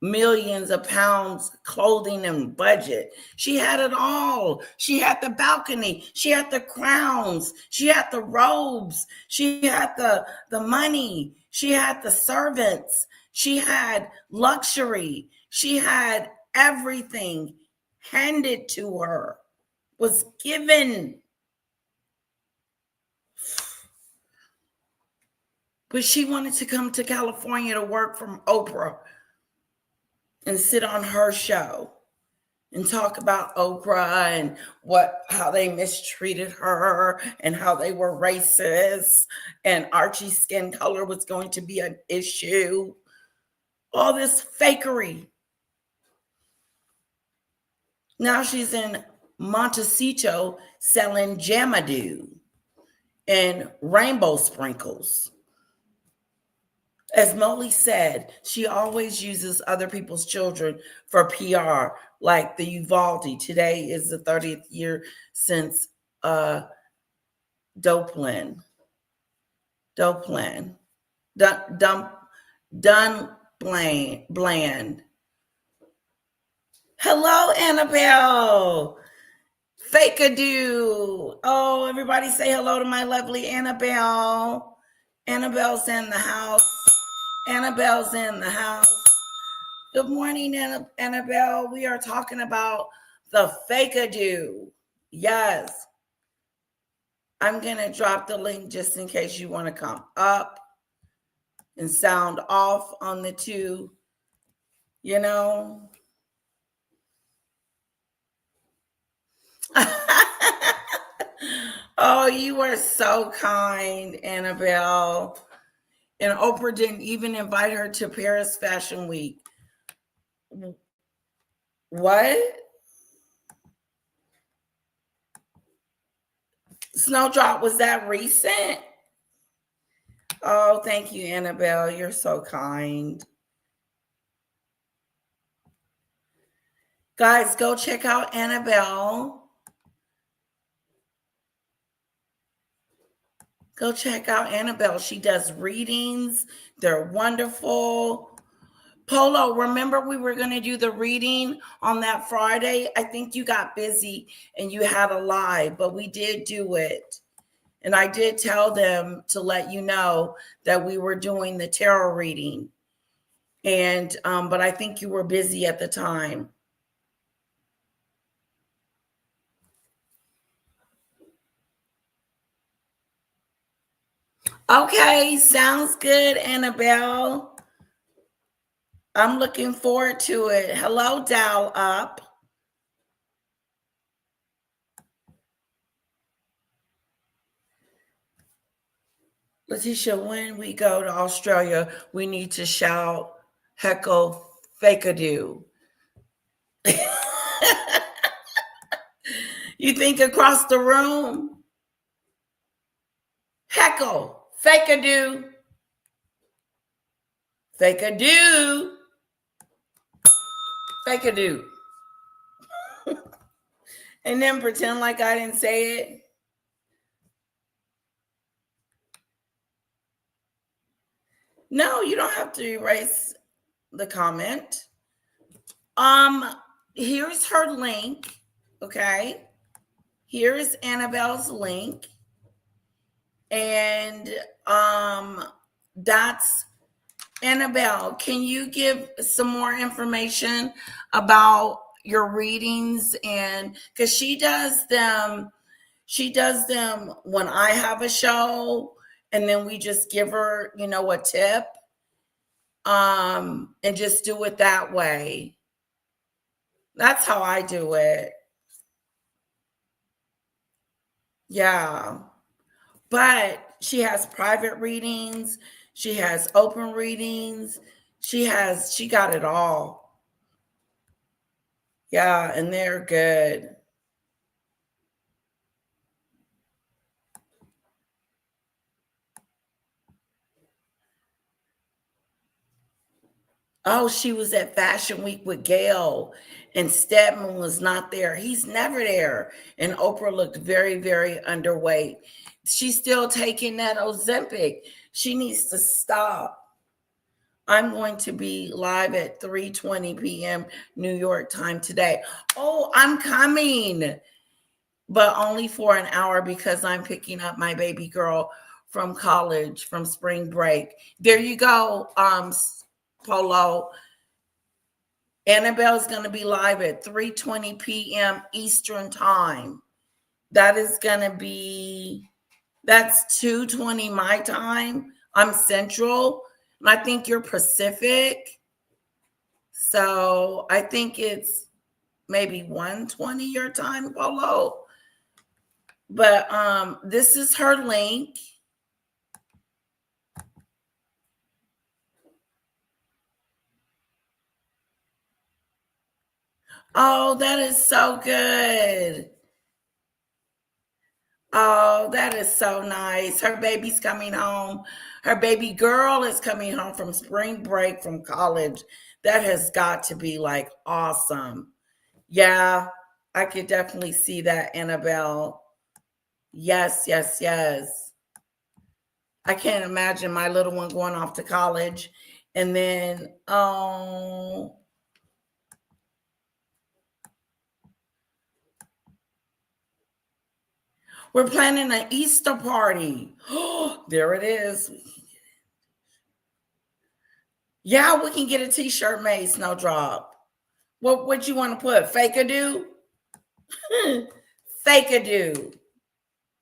millions of pounds clothing and budget. She had it all. She had the balcony. She had the crowns. She had the robes. She had the money. She had the servants. She had luxury. She had everything handed to her, was given. But she wanted to come to California to work from Oprah and sit on her show and talk about Oprah and how they mistreated her and how they were racist and Archie's skin color was going to be an issue. All this fakery. Now she's in Montecito selling Jamadoo and rainbow sprinkles. As Molly said, she always uses other people's children for PR, like the Uvalde. Today is the 30th year since Dunbland. Hello, Annabelle. Fake-a-do. Oh, everybody say hello to my lovely Annabelle. Annabelle's in the house. Annabelle's in the house. Good morning, Annabelle. We are talking about the fake-a-do. Yes. I'm going to drop the link just in case you want to come up and sound off on the two, you know. Oh, you are so kind, Annabelle. And Oprah didn't even invite her to Paris Fashion Week. What? Snowdrop, was that recent? Oh, thank you, Annabelle. You're so kind. Guys, go check out Annabelle. Go check out Annabelle. She does readings. They're wonderful. Polo, remember we were going to do the reading on that Friday? I think you got busy and you had a live, but we did do it. And I did tell them to let you know that we were doing the tarot reading. And but I think you were busy at the time. Okay, sounds good, Annabelle. I'm looking forward to it. Hello, Dial Up. Letitia, when we go to Australia, we need to shout, heckle, fake-a-do. You think across the room? Heckle, fake-a-do. Fake-a-do. Fake-a-do. And then pretend like I didn't say it. No, you don't have to erase the comment. Here's her link. Okay. Here is Annabelle's link. And that's Annabelle. Can you give some more information about your readings? And because she does them when I have a show, and then we just give her, a tip. And just do it that way. That's how I do it. Yeah. But she has private readings. She has open readings. She got it all. Yeah, and they're good. Oh, she was at Fashion Week with Gail, and Stedman was not there. He's never there. And Oprah looked very, very underweight. She's still taking that Ozempic. She needs to stop. I'm going to be live at 3:20 p.m. New York time today. Oh, I'm coming, but only for an hour because I'm picking up my baby girl from college, from spring break. There you go, Polo. Annabelle's going to be live at 3:20 p.m. Eastern time. That is going to be, that's 2:20 my time. I'm Central, and I think you're Pacific. So I think it's maybe 1:20 your time, Polo. But this is her link. Oh, that is so good. Oh, that is so nice. Her baby's coming home. Her baby girl is coming home from spring break from college. That has got to be like awesome. Yeah, I could definitely see that, Annabelle. Yes, yes, yes. I can't imagine my little one going off to college and then, oh, we're planning an Easter party. Oh, there it is. Yeah, we can get a t-shirt made, Snowdrop. What would you want to put? Fake-a-do? Fake-a-do.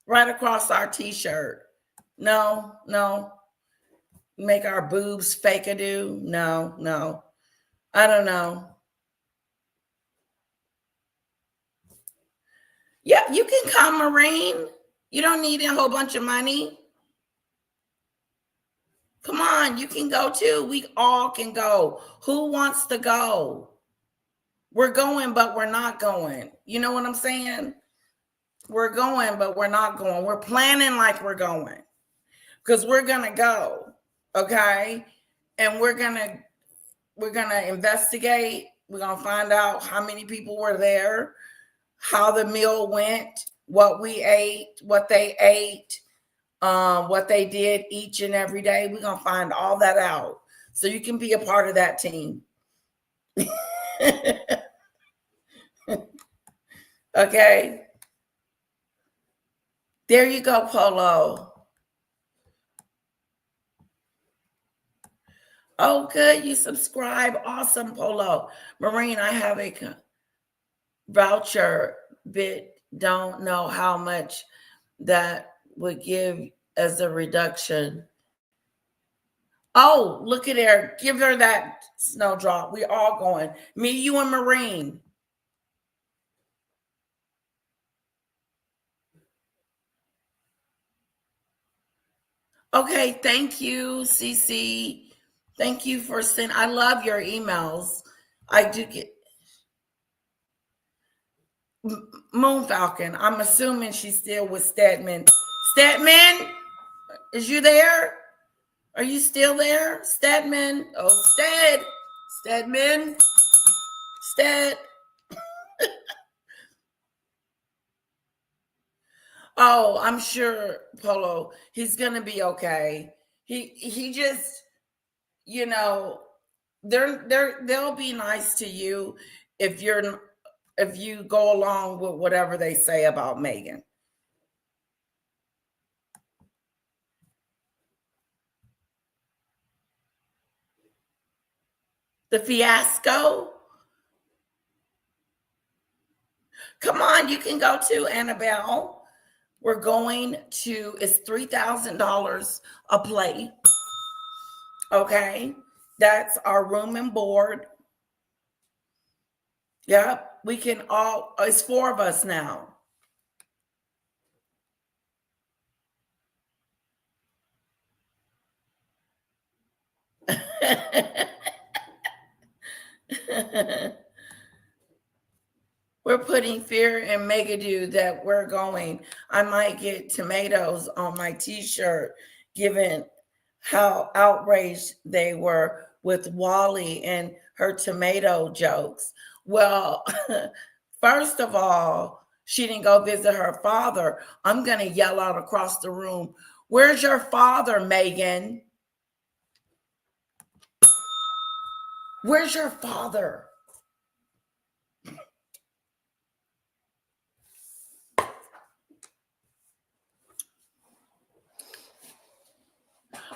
Right across our t-shirt. No, no. Make our boobs fake-a-do? No, no. I don't know. Yeah, you can come, Marine. You don't need a whole bunch of money. Come on, you can go too. We all can go. Who wants to go? We're going, but we're not going. You know what I'm saying? We're going, but we're not going. We're planning like we're going because we're gonna go. Okay, and we're gonna investigate. We're gonna find out how many people were there, how the meal went, what we ate, what they ate, what they did each and every day. We're gonna find all that out so you can be a part of that team. Okay. There you go, Polo. Oh, good. You subscribe. Awesome, Polo. Marine, I have a voucher bit. Don't know how much that would give as a reduction. Oh, look at her. Give her that Snowdrop. We all going. Me, you, and Marine. Okay, thank you, CC. Thank you for sending. I love your emails. I do get Moon Falcon. I'm assuming she's still with Stedman. Stedman, is you there? Are you still there, Stedman? Oh, Stedman, Sted. Oh, I'm sure, Polo. He's gonna be okay. He just, you know, they'll be nice to you if you go along with whatever they say about Meghan. The fiasco. Come on, you can go to Annabelle. We're going to, it's $3,000 a plate. Okay. That's our room and board. Yep. We can all, it's 4 of us now. We're putting fear in Megadu that we're going. I might get tomatoes on my t-shirt, given how outraged they were with Wally and her tomato jokes. Well, first of all, she didn't go visit her father. I'm going to yell out across the room, "Where's your father, Meghan? Where's your father?"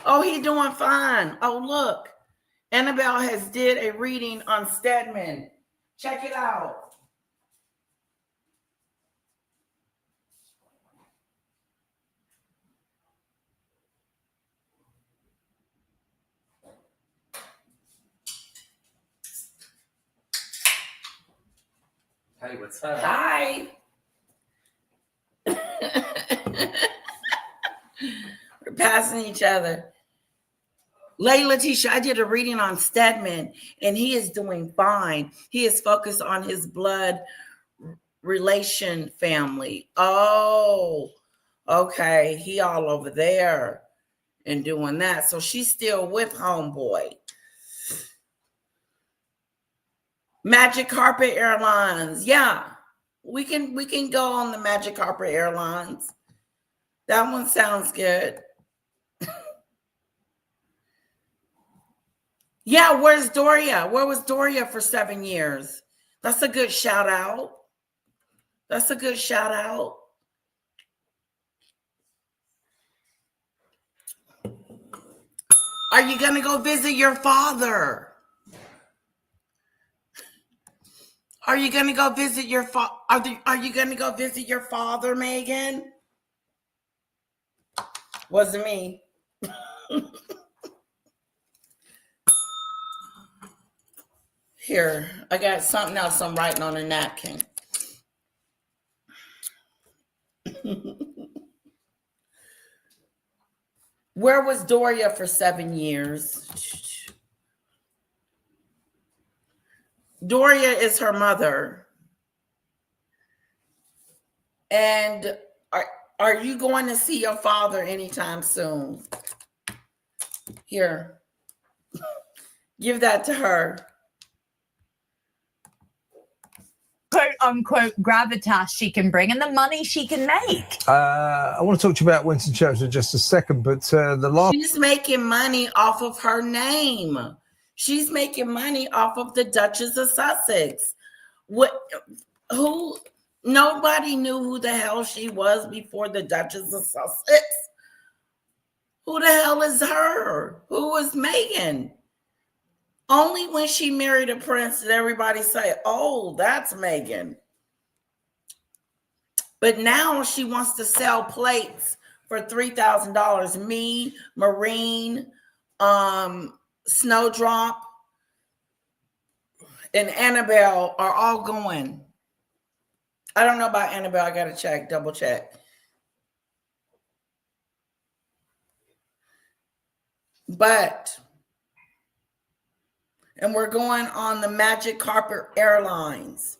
Oh, he's doing fine. Oh, look. Annabelle has did a reading on Stedman. Check it out. Hey, what's up? Hi. We're passing each other. Layla Tisha, I did a reading on Stedman, and he is doing fine. He is focused on his blood relation family. Oh, okay. He all over there and doing that. So she's still with homeboy. Magic Carpet Airlines. Yeah. We can go on the Magic Carpet Airlines. That one sounds good. Yeah, where's Doria? Where was Doria for 7 years? That's a good shout out. That's a good shout out. Are you going to go visit your father? Are you going to go visit your father? Are you going to go visit your father, Meghan? Wasn't me. Here, I got something else I'm writing on a napkin. Where was Doria for 7 years? Doria is her mother. And are you going to see your father anytime soon? Here, give that to her. Quote unquote gravitas she can bring and the money she can make. I want to talk to you about Winston Churchill in just a second, but the last. She's making money off of her name. She's making money off of the Duchess of Sussex. Who? Nobody knew who the hell she was before the Duchess of Sussex. Who the hell is her? Who is Meghan? Only when she married a prince did everybody say, oh, that's Meghan. But now she wants to sell plates for $3,000. Me, Marine, Snowdrop, and Annabelle are all going. I don't know about Annabelle. I got to check, double check. And we're going on the Magic Carpet Airlines.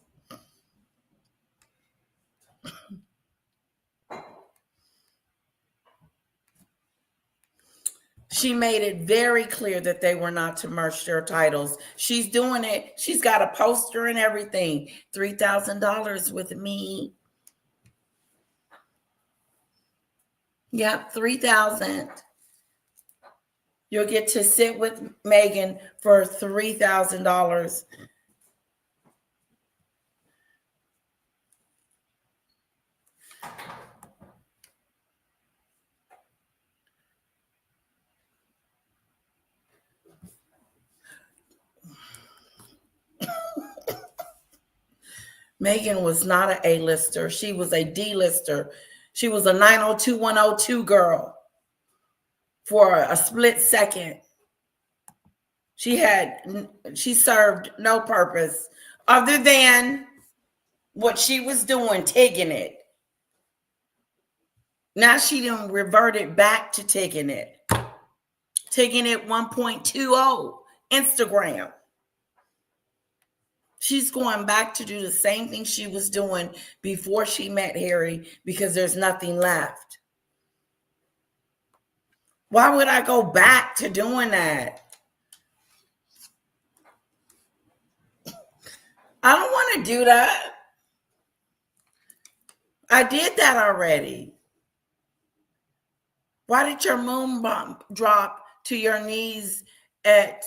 She made it very clear that they were not to merge their titles. She's doing it. She's got a poster and everything. $3,000 with me. Yep, $3,000. You'll get to sit with Meghan for $3,000. Meghan was not an A-lister. She was a D-lister. She was a 90210 girl for a split second. She served no purpose other than what she was doing, taking it. Now she done reverted back to taking it. Taking it 1.20 Instagram. She's going back to do the same thing she was doing before she met Harry because there's nothing left. Why would I go back to doing that? I don't want to do that. I did that already. Why did your moon bump drop to your knees at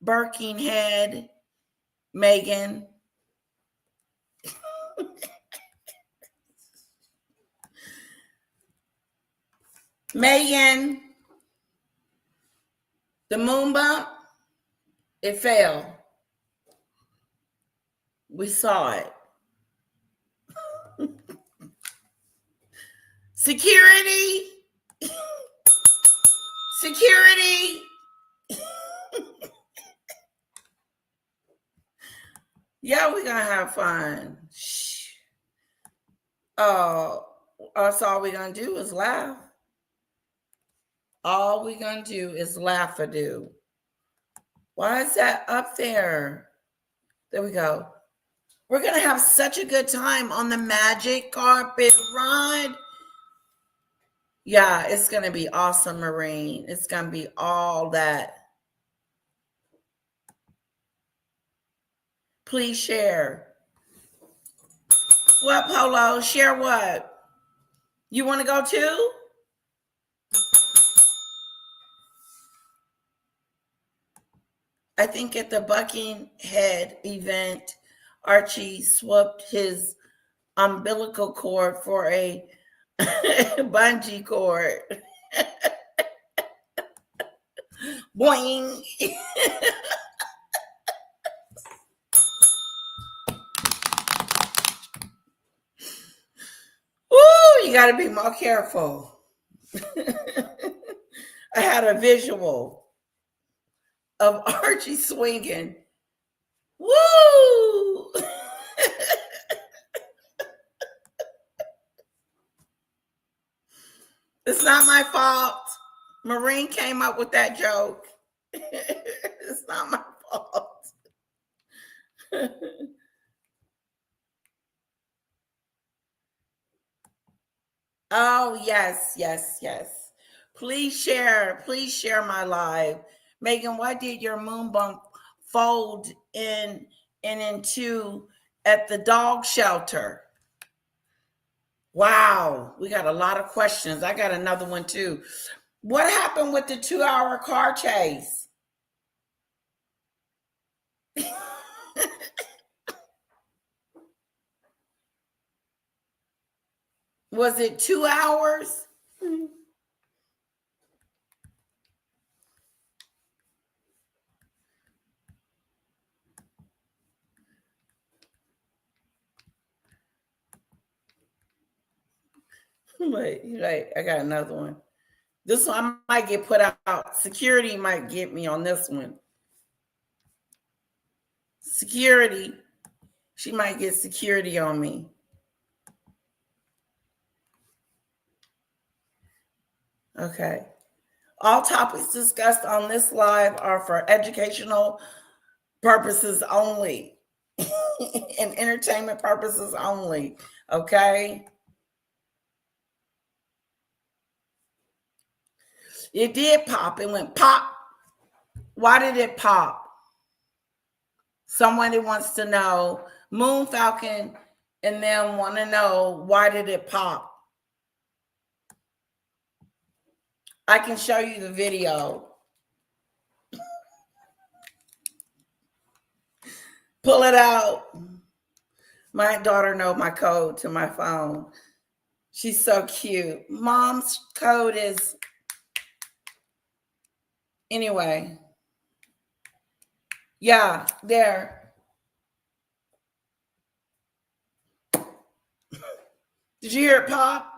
Birkenhead, Meghan? Meghan, the moon bump, it fell. We saw it. Security. Security. Yeah, we're going to have fun. Shh. Oh, that's all we're going to do is laugh. All we're going to do is laugh-a-do. Why is that up there? There we go. We're going to have such a good time on the magic carpet ride. Yeah, it's going to be awesome, Marine. It's going to be all that. Please share. What, Polo? Share what? You want to go too? I think at the Buckinghead event, Archie swapped his umbilical cord for a bungee cord. Boing. Woo, you got to be more careful. I had a visual of Archie swinging. Woo! It's not my fault. Marine came up with that joke. It's not my fault. Oh, yes, yes, yes. Please share my live. Meghan, why did your moon bump fold in and into at the dog shelter? Wow, we got a lot of questions. I got another one too. What happened with the 2-hour car chase? Was it 2 hours? Wait, I got another one. This one I might get put out. Security might get me on this one. Security. She might get security on me. Okay. All topics discussed on this live are for educational purposes only and entertainment purposes only. Okay. It did pop. It went pop. Why did it pop? Somebody wants to know. Moon Falcon and them want to know, why did it pop? I can show you the video. Pull it out. My daughter knows my code to my phone. She's so cute. Mom's code is... Anyway. Yeah, there. Did you hear it pop?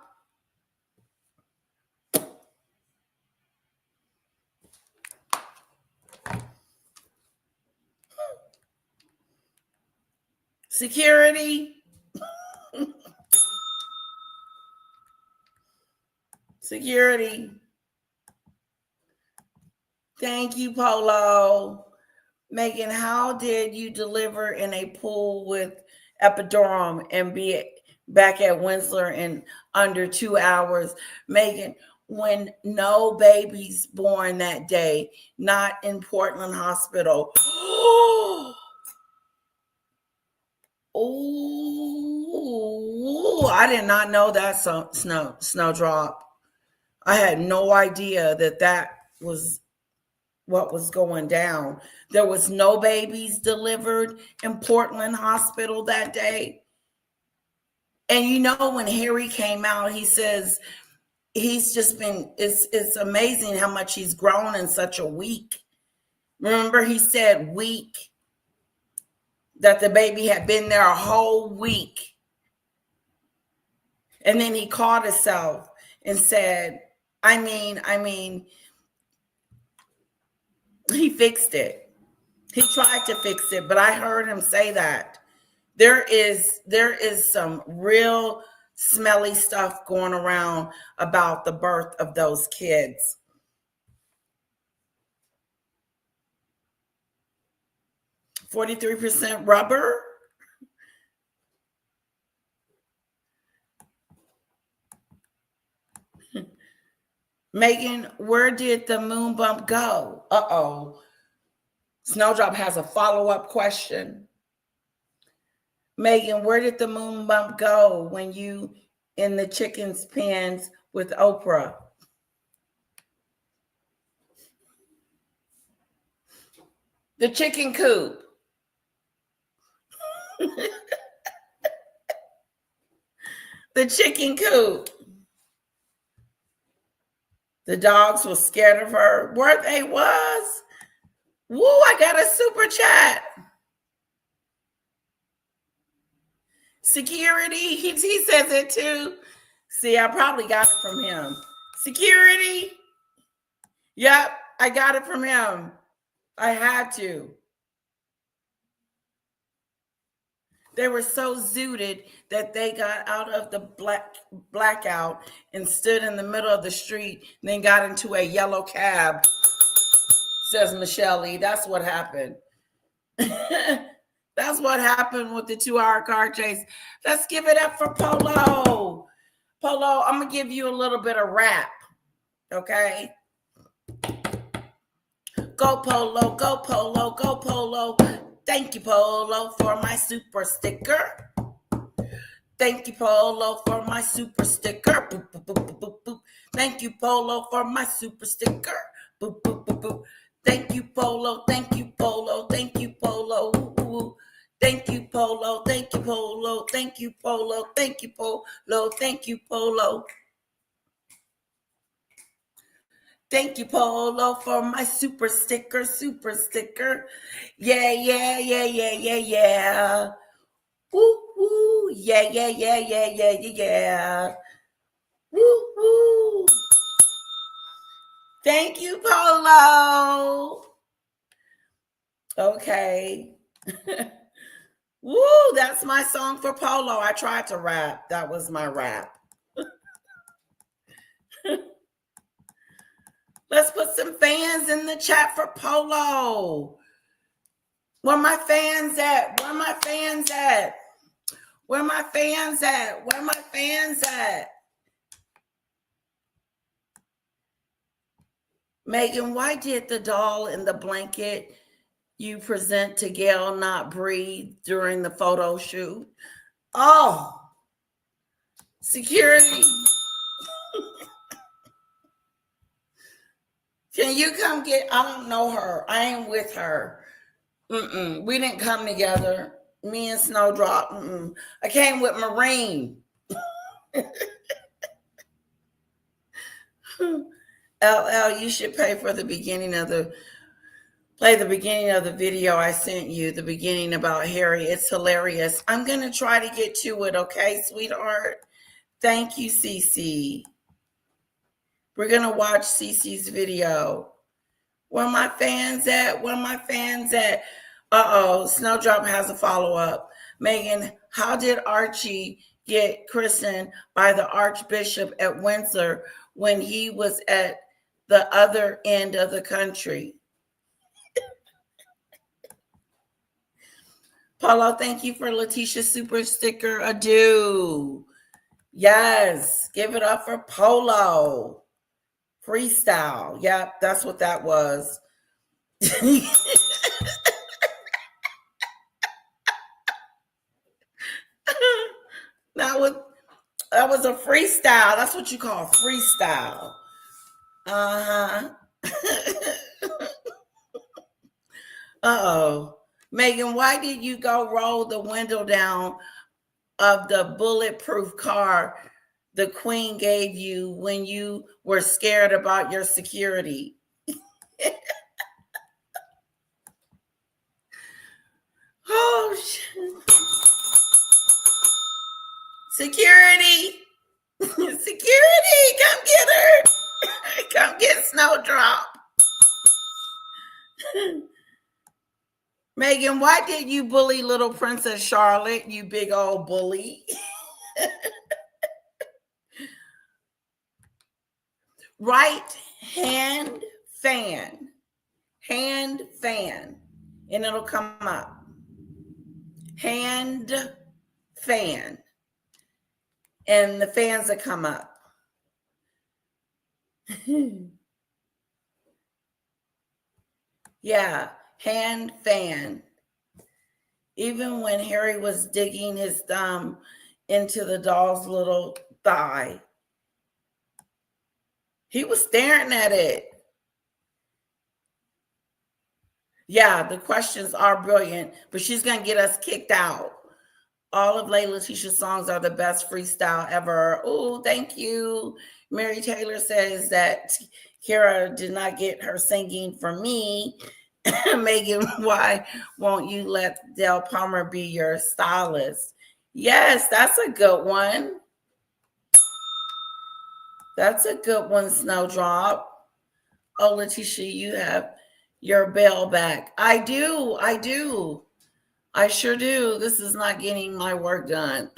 Security. Security. Thank you, Polo. Meghan, how did you deliver in a pool with epidural and be back at Windsor in under 2 hours? Meghan, when no babies born that day, not in Portland Hospital. Oh, I did not know that Snowdrop. I had no idea that was what was going down. There was no babies delivered in Portland Hospital that day. And you know, when Harry came out, he says he's just been, it's amazing how much he's grown in such a week. Remember, he said week, that the baby had been there a whole week. And then he caught himself and said, I mean, he fixed it. He tried to fix it, but I heard him say that. There is some real smelly stuff going around about the birth of those kids. 43% rubber. Meghan, where did the moon bump go? Uh-oh. Snowdrop has a follow-up question. Meghan, where did the moon bump go when you in the chicken's pens with Oprah? The chicken coop. The chicken coop. The dogs were scared of her. Where they was? Woo, I got a super chat. Security, he says it too. See, I probably got it from him. Security. Yep, I got it from him. I had to. They were so zooted that they got out of the blackout and stood in the middle of the street and then got into a yellow cab, says Michelle Lee. That's what happened. That's what happened with the 2-hour car chase. Let's give it up for Polo. Polo, I'm going to give you a little bit of rap, okay? Go Polo, go Polo, go Polo. Thank you, Polo, for my super sticker. Thank you, Polo, for my super sticker. Boop, boop, boop, boop, boop, boop. Thank you, Polo, for my super sticker. Boop, boop, boop, boop. Thank you, Polo. Thank you, Polo. Thank you, Polo. Ooh, ooh. Thank you, Polo. Thank you, Polo. Thank you, Polo. Thank you, Polo. Thank you, Polo. Thank you, Polo, for my super sticker, super sticker. Yeah, yeah, yeah, yeah, yeah, yeah. Woo, woo. Yeah, yeah, yeah, yeah, yeah, yeah, yeah. Woo, woo. Thank you, Polo. Okay. Woo, that's my song for Polo. I tried to rap. That was my rap. Let's put some fans in the chat for Polo. Where my fans at? Where my fans at? Where my fans at? Where my fans at? Meghan, why did the doll in the blanket you present to Gail not breathe during the photo shoot? Oh, security. Can you come get, I don't know her. I ain't with her. We didn't come together. Me and Snowdrop. I came with Marine. LL, you should pay for the beginning of the video I sent you, the beginning about Harry. It's hilarious. I'm going to try to get to it, okay, sweetheart? Thank you, Cece. We're going to watch Cece's video. Where my fans at? Where my fans at? Uh-oh, Snowdrop has a follow-up. Meghan, how did Archie get christened by the Archbishop at Windsor when he was at the other end of the country? Paulo, thank you for Letitia's super sticker. Adieu. Yes, give it up for Polo. Freestyle. Yep, that's what that was. That was a freestyle. That's what you call freestyle. Uh-huh. Uh-oh. Meghan, why did you go roll the window down of the bulletproof car the Queen gave you when you were scared about your security? Oh, shit. Security. Security, come get her. Come get Snowdrop. Meghan, why did you bully little Princess Charlotte, you big old bully? Right hand fan, and it'll come up. hand fan, and the fans that come up. Yeah, hand fan. Even when Harry was digging his thumb into the doll's little thigh, he was staring at it. Yeah, the questions are brilliant, but she's going to get us kicked out. All of Layla Tisha's songs are the best freestyle ever. Oh, thank you. Mary Taylor says that Kara did not get her singing for me. Megan, why won't you let Del Palmer be your stylist? Yes, that's a good one. That's a good one, Snowdrop. Oh, Letitia, you have your bell back. I do. I sure do. This is not getting my work done.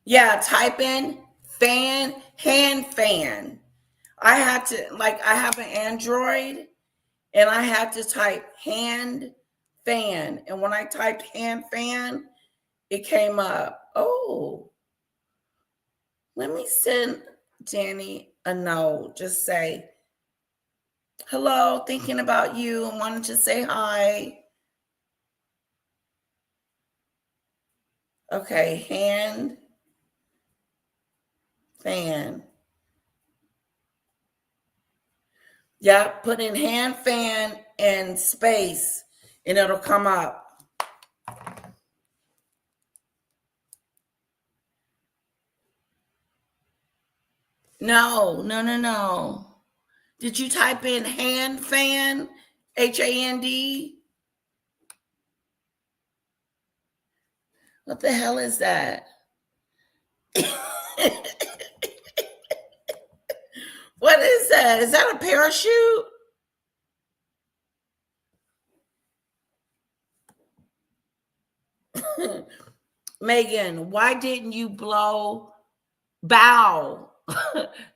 Yeah, type in fan, hand fan. I have an Android and I had to type hand fan. And when I typed hand fan, it came up. Oh, let me send Danny a note. Just say, hello, thinking about you and wanted to say hi. Okay, hand fan. Yeah, put in hand fan and space and it'll come up. No. Did you type in hand fan? HAND? What the hell is that? What is that? Is that a parachute? Megan, why didn't you bow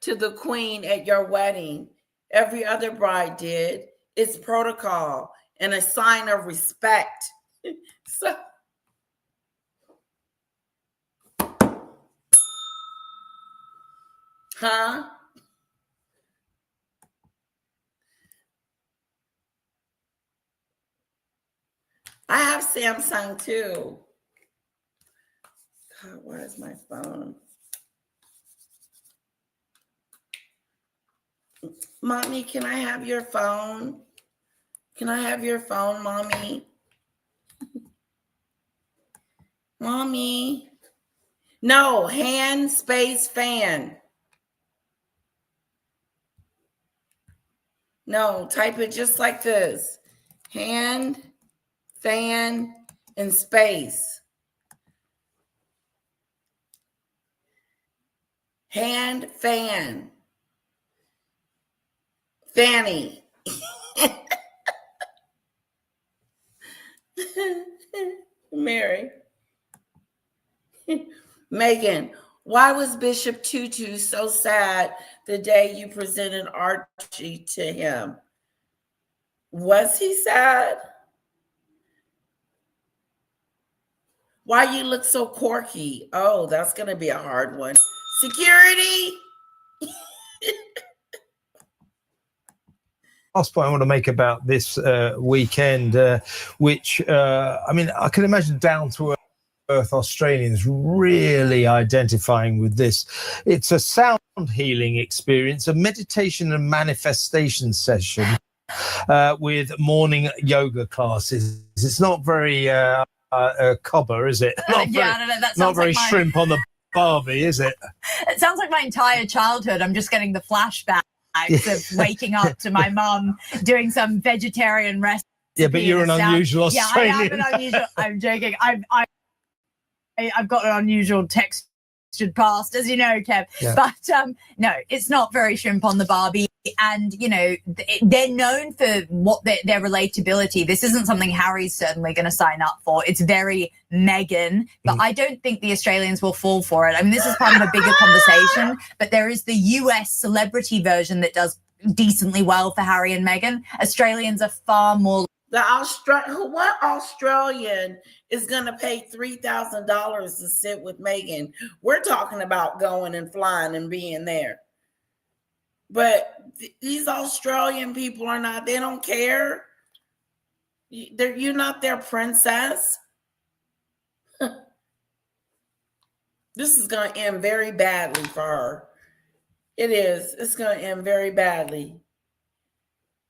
to the queen at your wedding? Every other bride did. It's protocol and a sign of respect. So, huh? I have Samsung too. God, where is my phone? Mommy, can I have your phone? Can I have your phone, Mommy? Mommy. No, hand space fan. No, type it just like this. Hand, fan, and space. Hand, fan. Fanny. Mary. Megan, why was Bishop Tutu so sad the day you presented Archie to him? Was he sad? Why you look so quirky? Oh, that's going to be a hard one. Security? Last point I want to make about this weekend, which, I can imagine down to earth Australians really identifying with this. It's a sound healing experience, a meditation and manifestation session with morning yoga classes. It's not very cobber, is it? I don't know. That sounds not very like shrimp on the barbie, is it? It sounds like my entire childhood. I'm just getting the flashbacks of waking up to my mum doing some vegetarian recipe. Yeah, but you're an unusual Australian. Yeah, I am an unusual. I'm joking. I've got an unusual textured past, as you know, Kev. Yeah. But no, it's not very shrimp on the barbie. And, they're known for what their relatability. This isn't something Harry's certainly going to sign up for. It's very Meghan, but I don't think the Australians will fall for it. I mean, this is part of a bigger conversation, but there is the US celebrity version that does decently well for Harry and Meghan. Australians are far more What Australian is going to pay $3,000 to sit with Meghan? We're talking about going and flying and being there. But these Australian people are not, they don't care. You're not their princess. This is going to end very badly for her. It is. It's going to end very badly.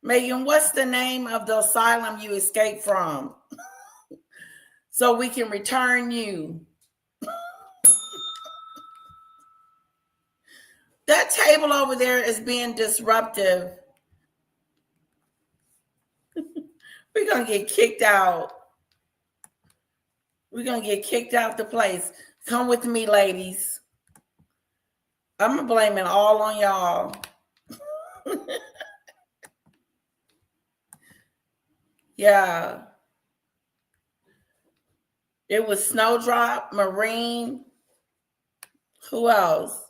Meghan, what's the name of the asylum you escaped from? So we can return you. That table over there is being disruptive. We're going to get kicked out. We're going to get kicked out the place. Come with me, ladies. I'm going to blame it all on y'all. Yeah. It was Snowdrop, Marine. Who else?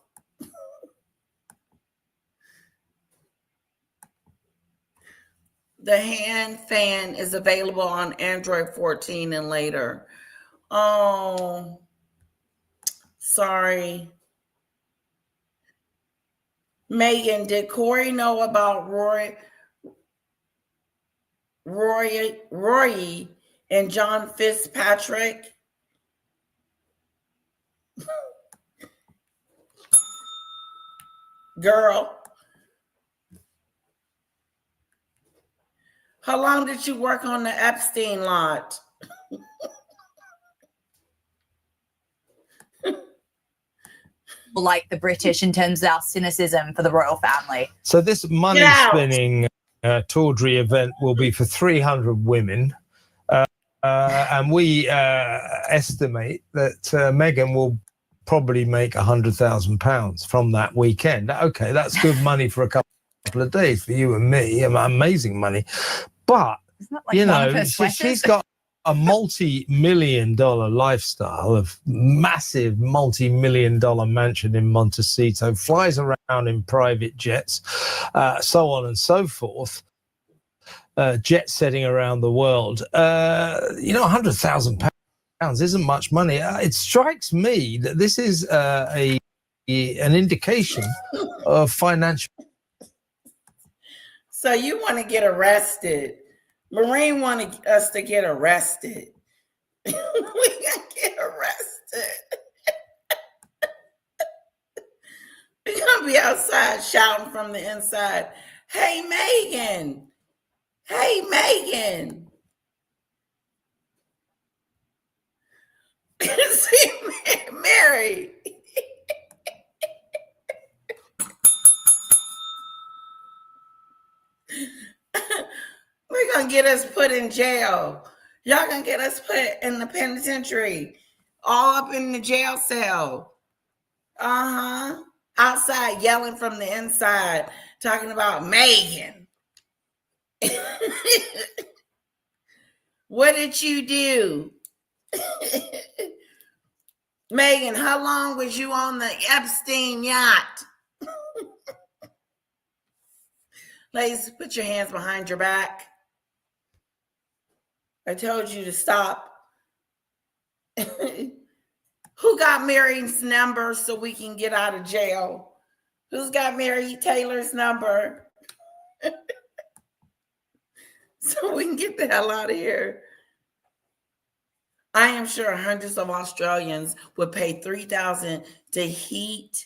The hand fan is available on Android 14 and later. Oh, sorry. Meghan, did Corey know about Rory and John Fitzpatrick? Girl. How long did you work on the Epstein lot? Like the British in terms of our cynicism for the royal family. So this money-spinning tawdry event will be for 300 women. And we estimate that Meghan will probably make £100,000 from that weekend. Okay, that's good money for a couple of days for you and me. Amazing money. But, like she's got a multi-million-dollar lifestyle of massive multi-million-dollar mansion in Montecito, flies around in private jets, so on and so forth, jet setting around the world. £100,000 isn't much money. It strikes me that this is an indication of financial. So you want to get arrested. Marine wanted us to get arrested. We gonna get arrested. We're gonna be outside shouting from the inside. Hey, Meghan. Hey, Meghan. See, Mary. We're going to get us put in jail. Y'all going to get us put in the penitentiary. All up in the jail cell. Outside yelling from the inside. Talking about Meghan. What did you do? Meghan, how long was you on the Epstein yacht? Ladies, put your hands behind your back. I told you to stop. Who got Mary's number so we can get out of jail? Who's got Mary Taylor's number? So we can get the hell out of here. I am sure hundreds of Australians would pay $3,000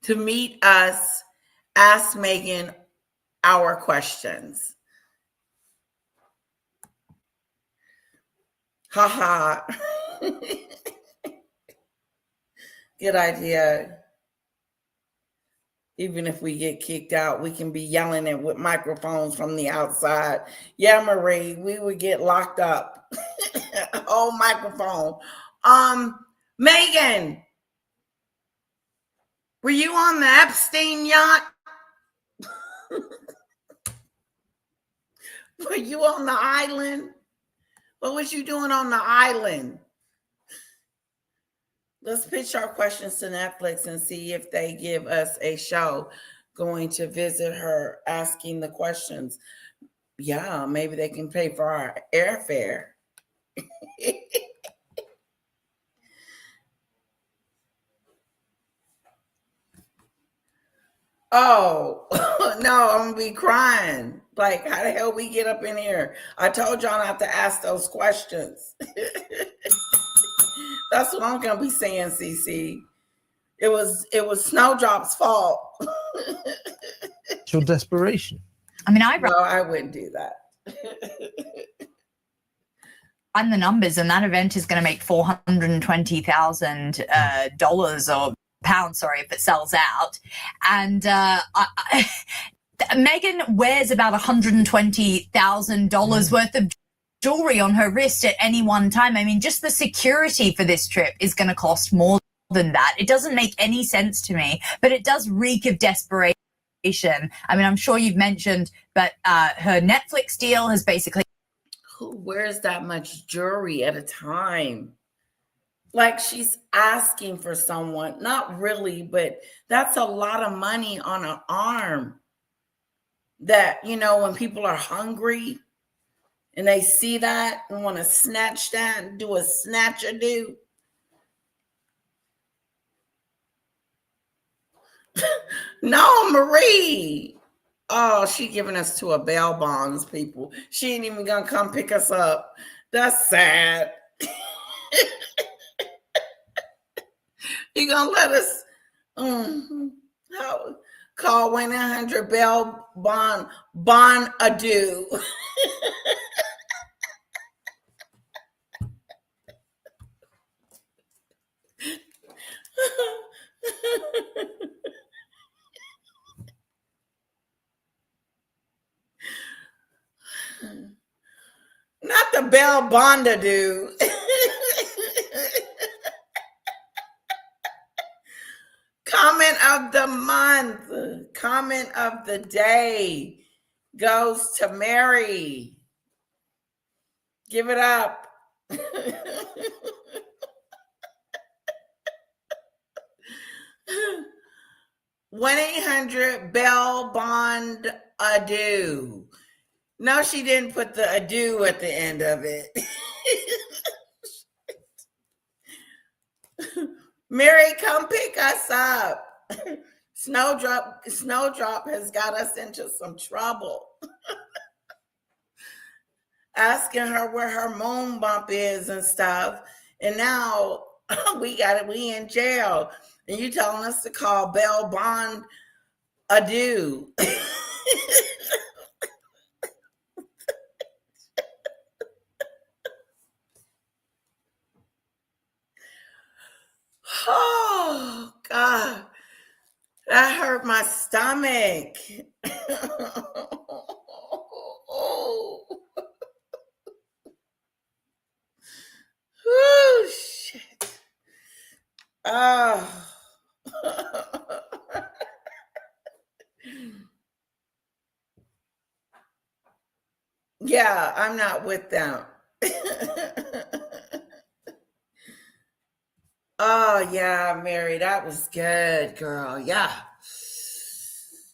to meet us, ask Meghan our questions. Ha. Good idea. Even if we get kicked out, we can be yelling it with microphones from the outside. Yeah, Marie, we would get locked up. Oh, microphone. Meghan, were you on the Epstein yacht? Were you on the island? What was you doing on the island? Let's pitch our questions to Netflix and see if they give us a show. going to visit her, asking the questions. Yeah, maybe they can pay for our airfare. Oh, no, I'm gonna be crying. Like, how the hell we get up in here? I told y'all not to ask those questions. That's what I'm gonna be saying, CC. It was Snowdrop's fault. It's your desperation. I mean, No, I wouldn't do that. run the numbers, and that event is going to make $420,000 or pounds, sorry, if it sells out. And Meghan wears about $120,000 worth of jewelry on her wrist at any one time. I mean, just the security for this trip is going to cost more than that. It doesn't make any sense to me, but it does reek of desperation. I mean, I'm sure you've mentioned, but her Netflix deal has basically. Who wears that much jewelry at a time? Like, she's asking for someone. Not really, but that's a lot of money on an arm. That, you know, when people are hungry and they see that and want to snatch that and do a snatch-a-do. No, Marie. Oh, she giving us to a bail bonds, people. She ain't even gonna come pick us up. That's sad. You gonna let us call 1-800 bail bond adieu. Not the Bell Bonda dude. Comment of the month, comment of the day goes to Mary. Give it up. 1-800 Bell Bond adieu. No, she didn't put the adieu at the end of it. Mary, come pick us up. Snowdrop has got us into some trouble. Asking her where her moon bump is and stuff. And now we in jail. And you telling us to call Bell Bond adieu. Oh, God. That hurt my stomach. Oh. Oh, shit. Oh. Yeah, I'm not with them. Oh, yeah, Mary, that was good, girl. Yeah.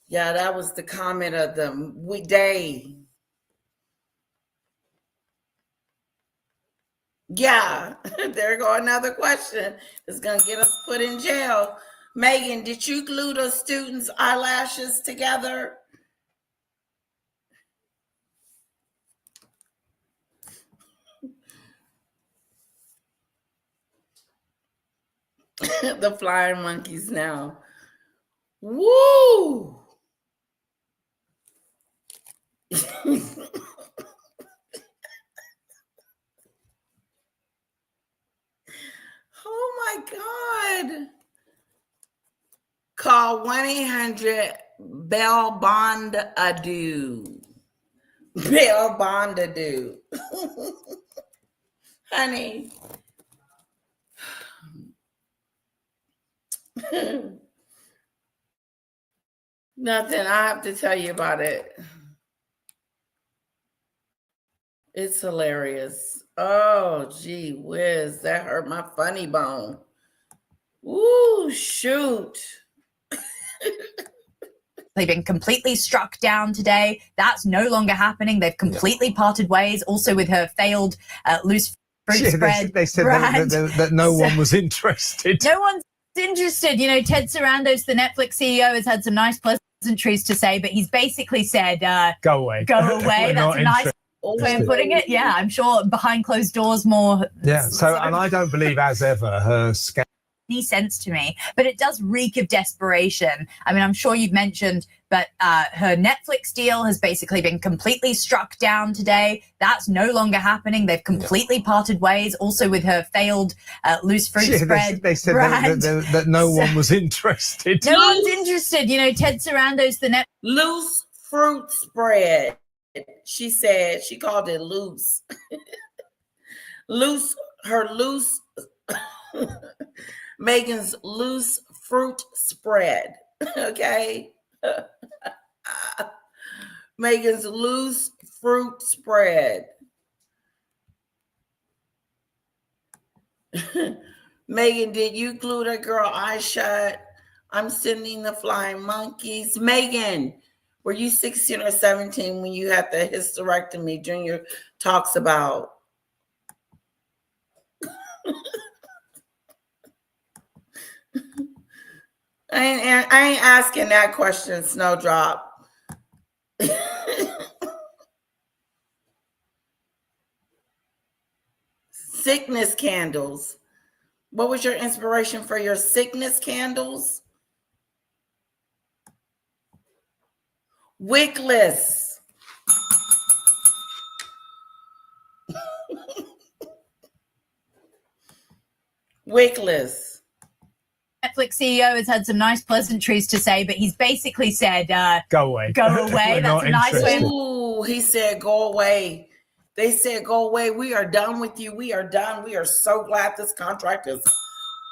Yeah, that was the comment of the weekday. Yeah, there go another question. It's going to get us put in jail. Meghan, did you glue the students' eyelashes together? The flying monkeys now. Woo! Oh my God. Call 1-800 Bell Bond adieu. Bell Bond adieu. Honey. Nothing. I have to tell you about it. It's hilarious. Oh, gee whiz. That hurt my funny bone. Ooh, shoot. been completely struck down today. That's no longer happening. They've completely parted ways. Also with her failed loose fruit spread. They said that no one was interested. No one's interested. You know, Ted Sarandos, the Netflix CEO, has had some nice pleasantries to say, but he's basically said, go away. Go away. That's a nice way of putting it. Yeah, I'm sure behind closed doors more. Yeah, and I don't believe, as ever, her scam. Any sense to me, but it does reek of desperation. I mean, I'm sure you've mentioned, but her Netflix deal has basically been completely struck down today. That's no longer happening. They've completely parted ways. Also with her failed loose fruit spread. They said that no one was interested. No one's interested. You know, Ted Sarandos, the loose fruit spread. She said, she called it loose. Her loose Meghan's loose fruit spread. Okay. Meghan's loose fruit spread. Meghan, did you glue that girl eye shut? I'm sending the flying monkeys. Meghan, were you 16 or 17 when you had the hysterectomy Junior talks about? I ain't asking that question, Snowdrop. Sickness candles. What was your inspiration for your sickness candles? Wickless. Wickless. Netflix CEO has had some nice pleasantries to say, but he's basically said, go away. Go away. That's a nice way. Ooh, he said, go away. They said, go away. We are done with you. We are done. We are so glad this contract is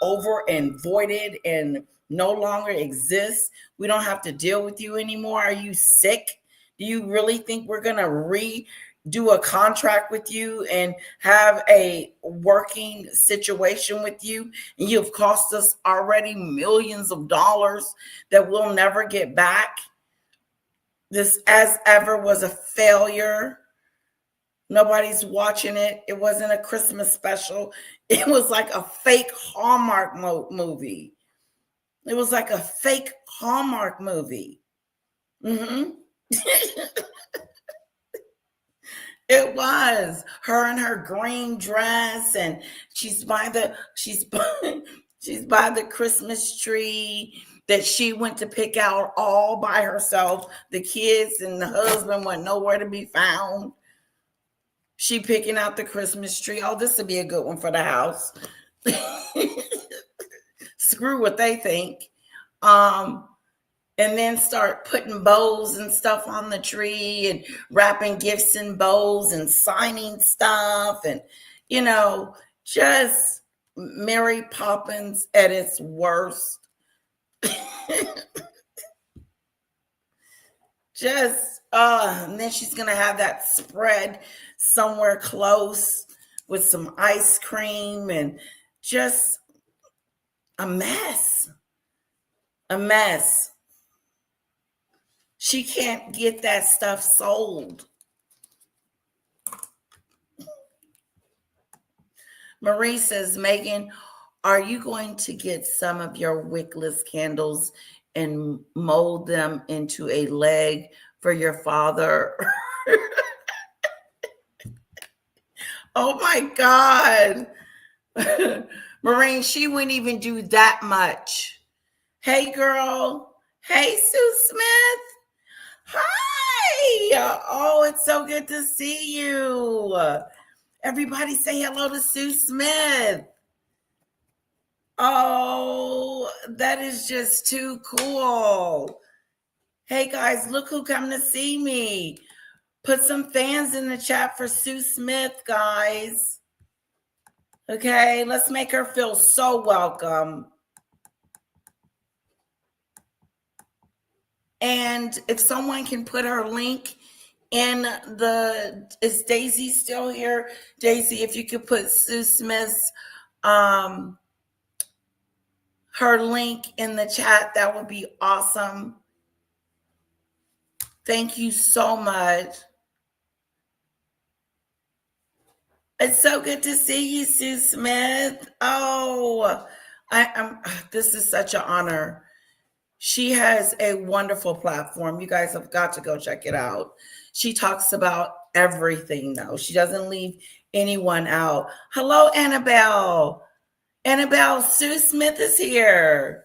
over and voided and no longer exists. We don't have to deal with you anymore. Are you sick? Do you really think we're going to redo a contract with you and have a working situation with you? And you've cost us already millions of dollars that we'll never get back. This As Ever was a failure. Nobody's watching it. It wasn't a Christmas special. It was like a fake Hallmark movie. It was like a fake Hallmark movie. It was her in her green dress, and she's by the Christmas tree that she went to pick out all by herself. The kids and the husband went nowhere to be found. She picking out the Christmas tree. Oh, this would be a good one for the house. Screw what they think. And then start putting bows and stuff on the tree and wrapping gifts in bows and signing stuff. And, you know, just Mary Poppins at its worst. And then she's going to have that spread somewhere close with some ice cream and just a mess. A mess. She can't get that stuff sold. Marie says, Meghan, are you going to get some of your wickless candles and mold them into a leg for your father? Oh my God. Maureen, she wouldn't even do that much. Hey, girl. Hey, Sue Smith. Hi. Oh, it's so good to see you. Everybody say hello to Sue Smith. Oh, that is just too cool. Hey, guys, look who come to see me. Put some fans in the chat for Sue Smith, guys. Okay, let's make her feel so welcome. And if someone can put her link in is Daisy still here? Daisy, if you could put Sue Smith's, her link in the chat, that would be awesome. Thank you so much. It's so good to see you, Sue Smith. Oh, I'm. This is such an honor. She has a wonderful platform. You guys have got to go check it out. She talks about everything, though. She doesn't leave anyone out. Hello, Annabelle. Annabelle, Sue Smith is here.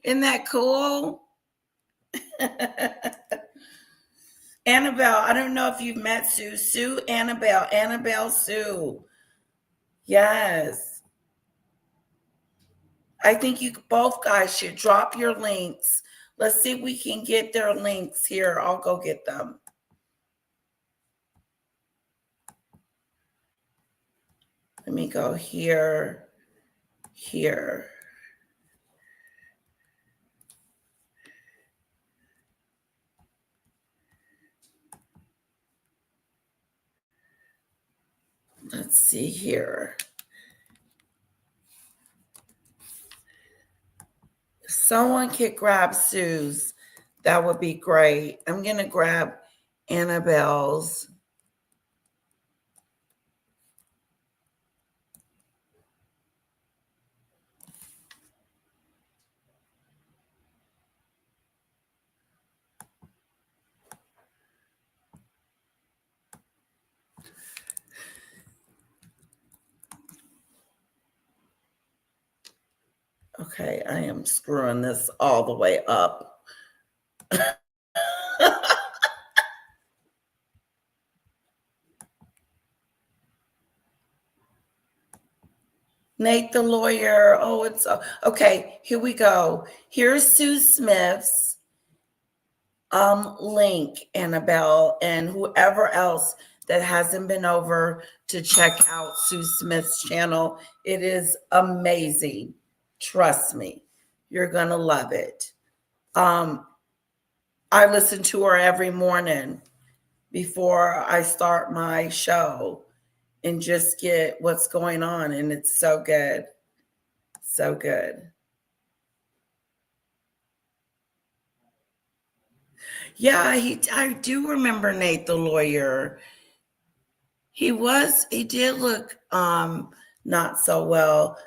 Isn't that cool? Annabelle, I don't know if you've met Sue. Sue, Annabelle, Annabelle, Sue. Yes. I think you both guys should drop your links. Let's see if we can get their links here. I'll go get them. Let me go here, here. Let's see here. If someone could grab Sue's, that would be great. I'm going to grab Annabelle's. Okay, I am screwing this all the way up. Nate the lawyer. Oh, it's okay. Here we go. Here's Sue Smith's link, Annabelle, and whoever else that hasn't been over to check out Sue Smith's channel. It is amazing. Trust me, you're gonna love it. I listen to her every morning before I start my show and just get what's going on, and it's so good. So good. Yeah, I do remember Nate the lawyer. He did look not so well.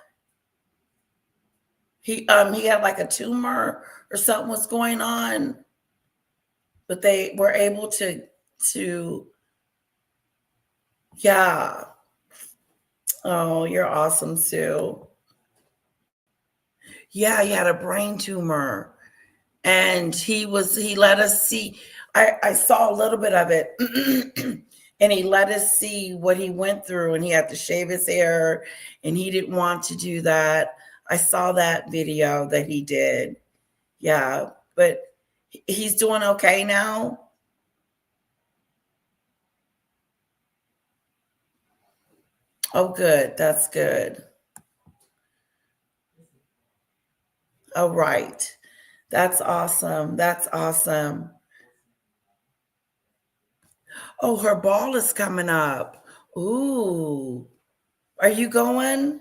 He had like a tumor or something was going on, but they were able to yeah. Oh, you're awesome, Sue. Yeah, he had a brain tumor. And he let us see. I saw a little bit of it. And he let us see what he went through, and he had to shave his hair, and he didn't want to do that. I saw that video that he did. Yeah, but he's doing okay now. Oh, good. That's good. All right. That's awesome. That's awesome. Oh, her ball is coming up. Ooh. Are you going?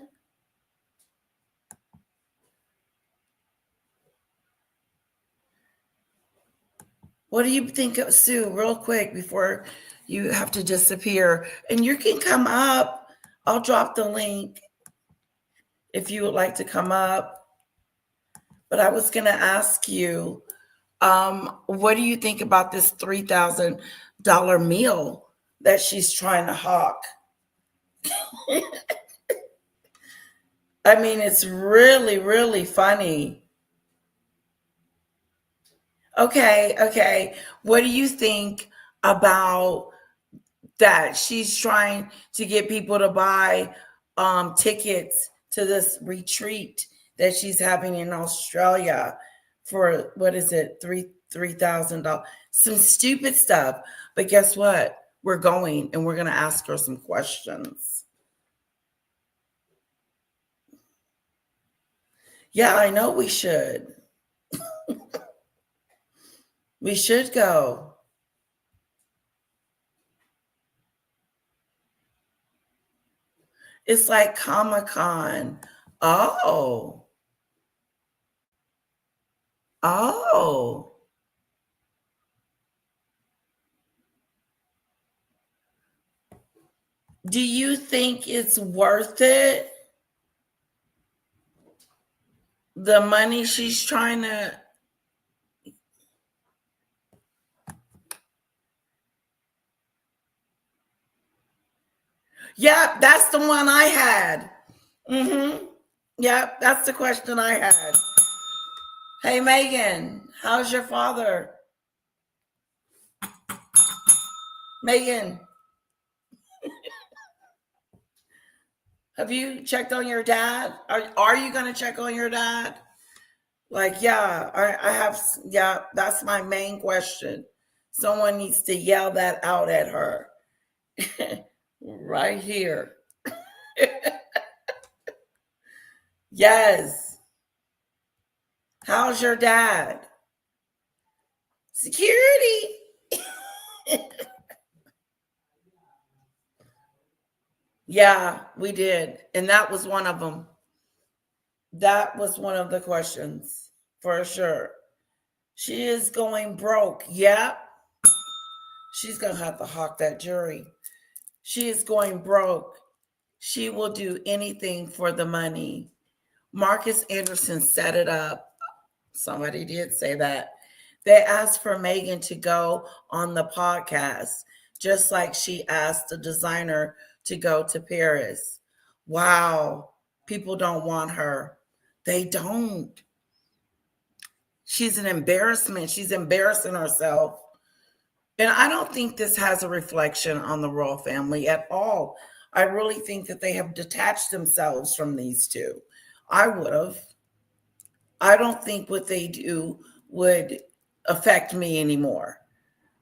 What do you think of Sue, real quick, before you have to disappear? And you can come up. I'll drop the link if you would like to come up. But I was going to ask you, what do you think about this $3,000 meal that she's trying to hawk? I mean, it's really, really funny. Okay. What do you think about that? She's trying to get people to buy tickets to this retreat that she's having in Australia for, what is it, $3,000? Some stupid stuff. But guess what? We're going, and we're going to ask her some questions. Yeah, I know we should. We should go. It's like Comic-Con. Oh. Do you think it's worth it? The money she's trying to... Yep, that's the one I had. Yep, that's the question I had. Hey, Megan, how's your father? Megan, have you checked on your dad? Are you going to check on your dad? Like, yeah, I have, yeah, that's my main question. Someone needs to yell that out at her. Right here. Yes. How's your dad? Security. Yeah, we did. And that was one of them. That was one of the questions for sure. She is going broke. Yep. She's going to have to hawk that jury. She is going broke. She will do anything for the money. Marcus Anderson set it up. Somebody did say that. They asked for Meghan to go on the podcast, just like she asked the designer to go to Paris. Wow. People don't want her. They don't. She's an embarrassment. She's embarrassing herself. And I don't think this has a reflection on the royal family at all. I really think that they have detached themselves from these two. I would have. I don't think what they do would affect me anymore,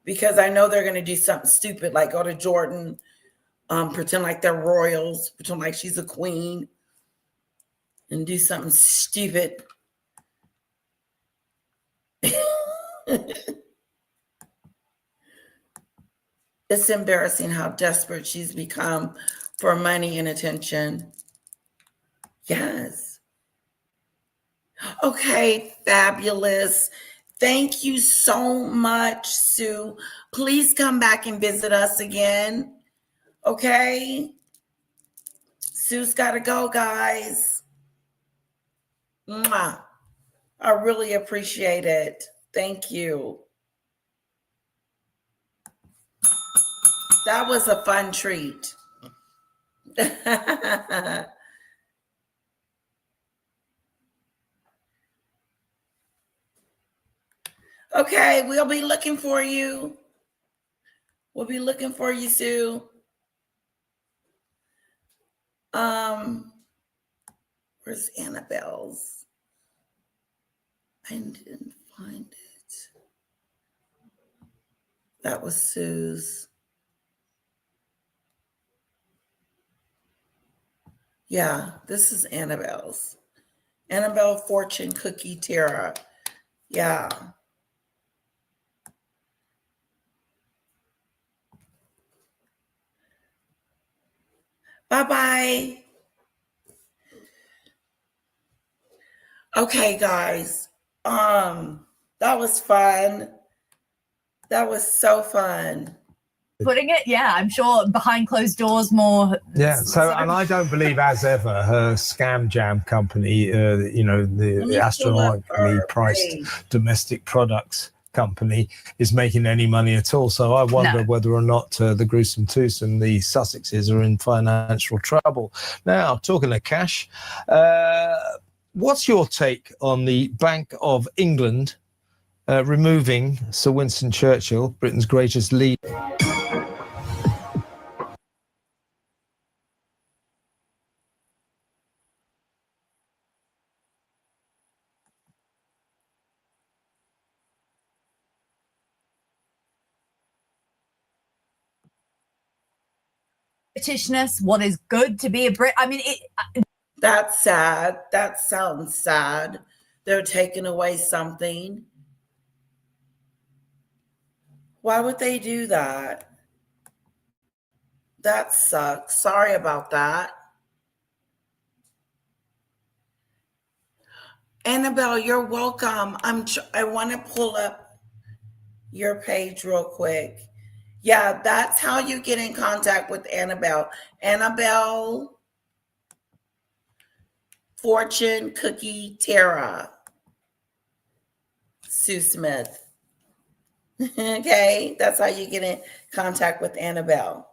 because I know they're going to do something stupid, like go to Jordan, pretend like they're royals, pretend like she's a queen, and do something stupid. It's embarrassing how desperate she's become for money and attention. Yes. Okay, fabulous. Thank you so much, Sue. Please come back and visit us again. Okay? Sue's got to go, guys. Mwah. I really appreciate it. Thank you. That was a fun treat. Okay, we'll be looking for you. We'll be looking for you, Sue. Where's Annabelle's? I didn't find it. That was Sue's. Yeah, this is Annabelle's. Annabelle Fortune Cookie Terra. Yeah. Bye-bye. Okay, guys. That was fun. That was so fun. Putting it, yeah, I'm sure behind closed doors more. Yeah. So, and I don't believe, as ever, her scam jam company, the astronomically priced domestic products company, is making any money at all. So I wonder whether or not the gruesome twosome, the Sussexes, are in financial trouble. Now, talking of cash, what's your take on the Bank of England removing Sir Winston Churchill, Britain's greatest leader? Britishness, what is good to be a Brit. I mean, that's sad. That sounds sad. They're taking away something. Why would they do that? That sucks. Sorry about that. Annabelle, you're welcome. I want to pull up your page real quick. Yeah, that's how you get in contact with Annabelle. Annabelle Fortune Cookie Tara Sue Smith. Okay, that's how you get in contact with Annabelle.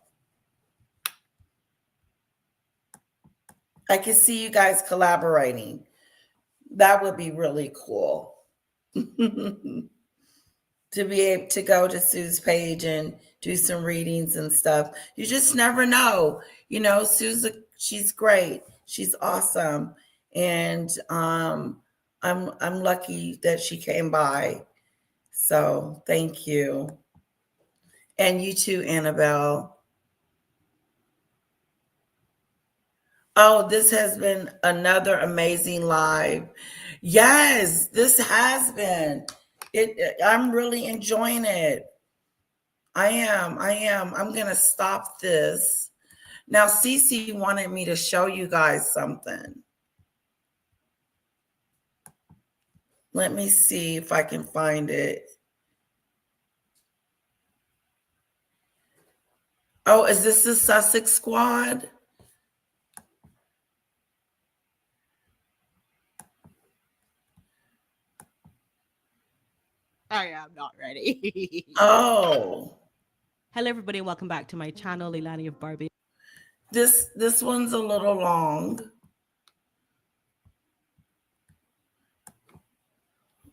I can see you guys collaborating. That would be really cool. To be able to go to Sue's page and do some readings and stuff. You just never know. You know, she's great. She's awesome. And I'm lucky that she came by. So thank you. And you too, Annabelle. Oh, this has been another amazing live. Yes, this has been. I'm really enjoying it. I am. I'm going to stop this. Now, Cece wanted me to show you guys something. Let me see if I can find it. Oh, is this the Sussex Squad? I am not ready. Oh. Hello, everybody, and welcome back to my channel, Leilani of Barbie. This one's a little long.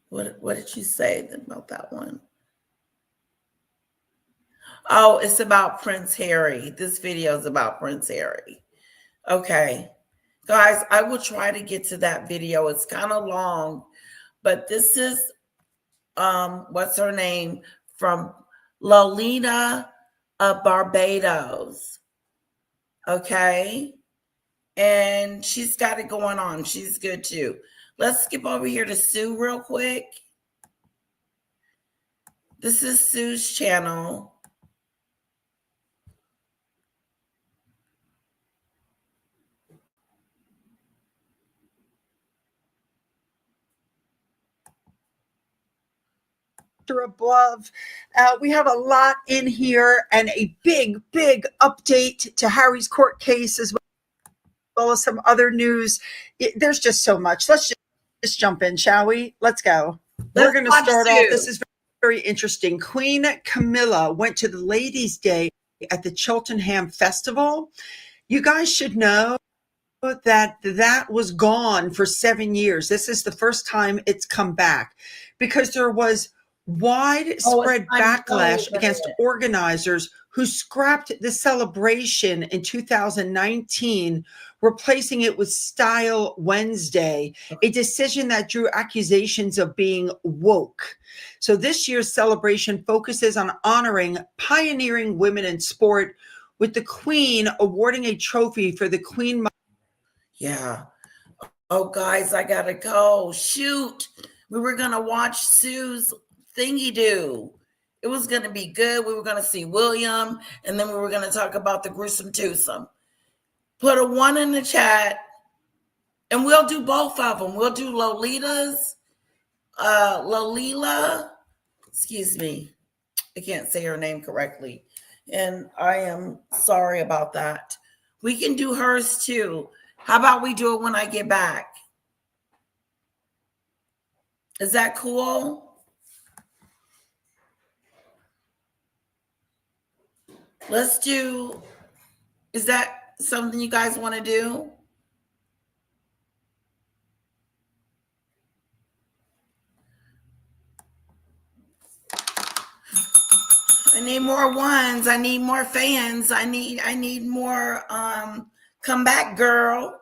What did you say about that one? Oh, it's about Prince Harry. This video is about Prince Harry. Okay. Guys, I will try to get to that video. It's kind of long, but this is what's her name from Lolita of Barbados. Okay. And she's got it going on. She's good too. Let's skip over here to Sue real quick. This is Sue's channel. Above. We have a lot in here and a big update to Harry's court case as well as some other news. There's just so much. Let's just jump in, shall we? Let's go. We're going to start off. This is very interesting. Queen Camilla went to the Ladies' Day at the Cheltenham Festival. You guys should know that was gone for 7 years. This is the first time it's come back because there was widespread backlash against organizers who scrapped the celebration in 2019, replacing it with Style Wednesday, a decision that drew accusations of being woke. So this year's celebration focuses on honoring pioneering women in sport, with the Queen awarding a trophy for the Queen. Yeah. Oh, guys, I gotta go. Shoot. We were gonna watch Sue's thingy do. It was gonna be good. We were gonna see William, and then we were gonna talk about the gruesome twosome. Put a 1 in the chat, and we'll do both of them. We'll do Lolita's, Lolila. Excuse me. I can't say her name correctly, and I am sorry about that. We can do hers too. How about we do it when I get back? Is that cool? Let's do, is that something you guys want to do? I need more ones. I need more fans. I need more come back, girl.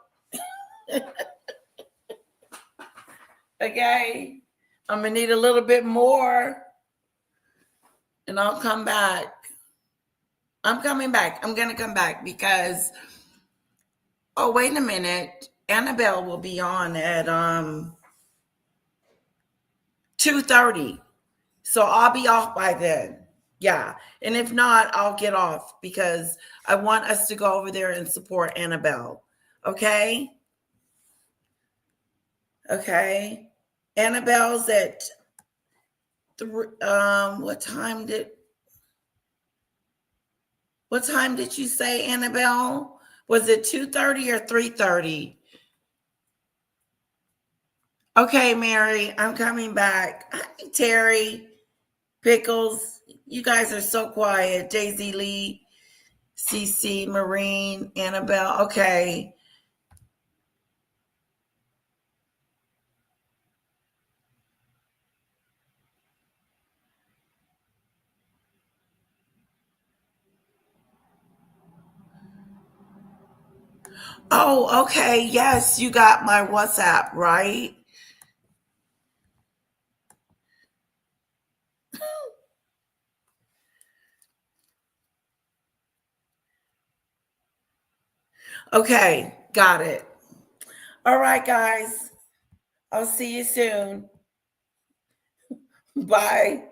Okay. I'm gonna need a little bit more. And I'll come back. I'm coming back. I'm gonna come back because oh, wait a minute. Annabelle will be on at 2:30. So I'll be off by then. Yeah. And if not, I'll get off because I want us to go over there and support Annabelle. Okay? Okay. Annabelle's at what time did What time did you say, Annabelle? Was it 2:30 or 3:30? Okay, Mary, I'm coming back. Hi, Terry, Pickles. You guys are so quiet. Daisy Lee, CC, Marine, Annabelle. Okay. Oh, okay. Yes, you got my WhatsApp, right? Okay, got it. All right, guys. I'll see you soon. Bye.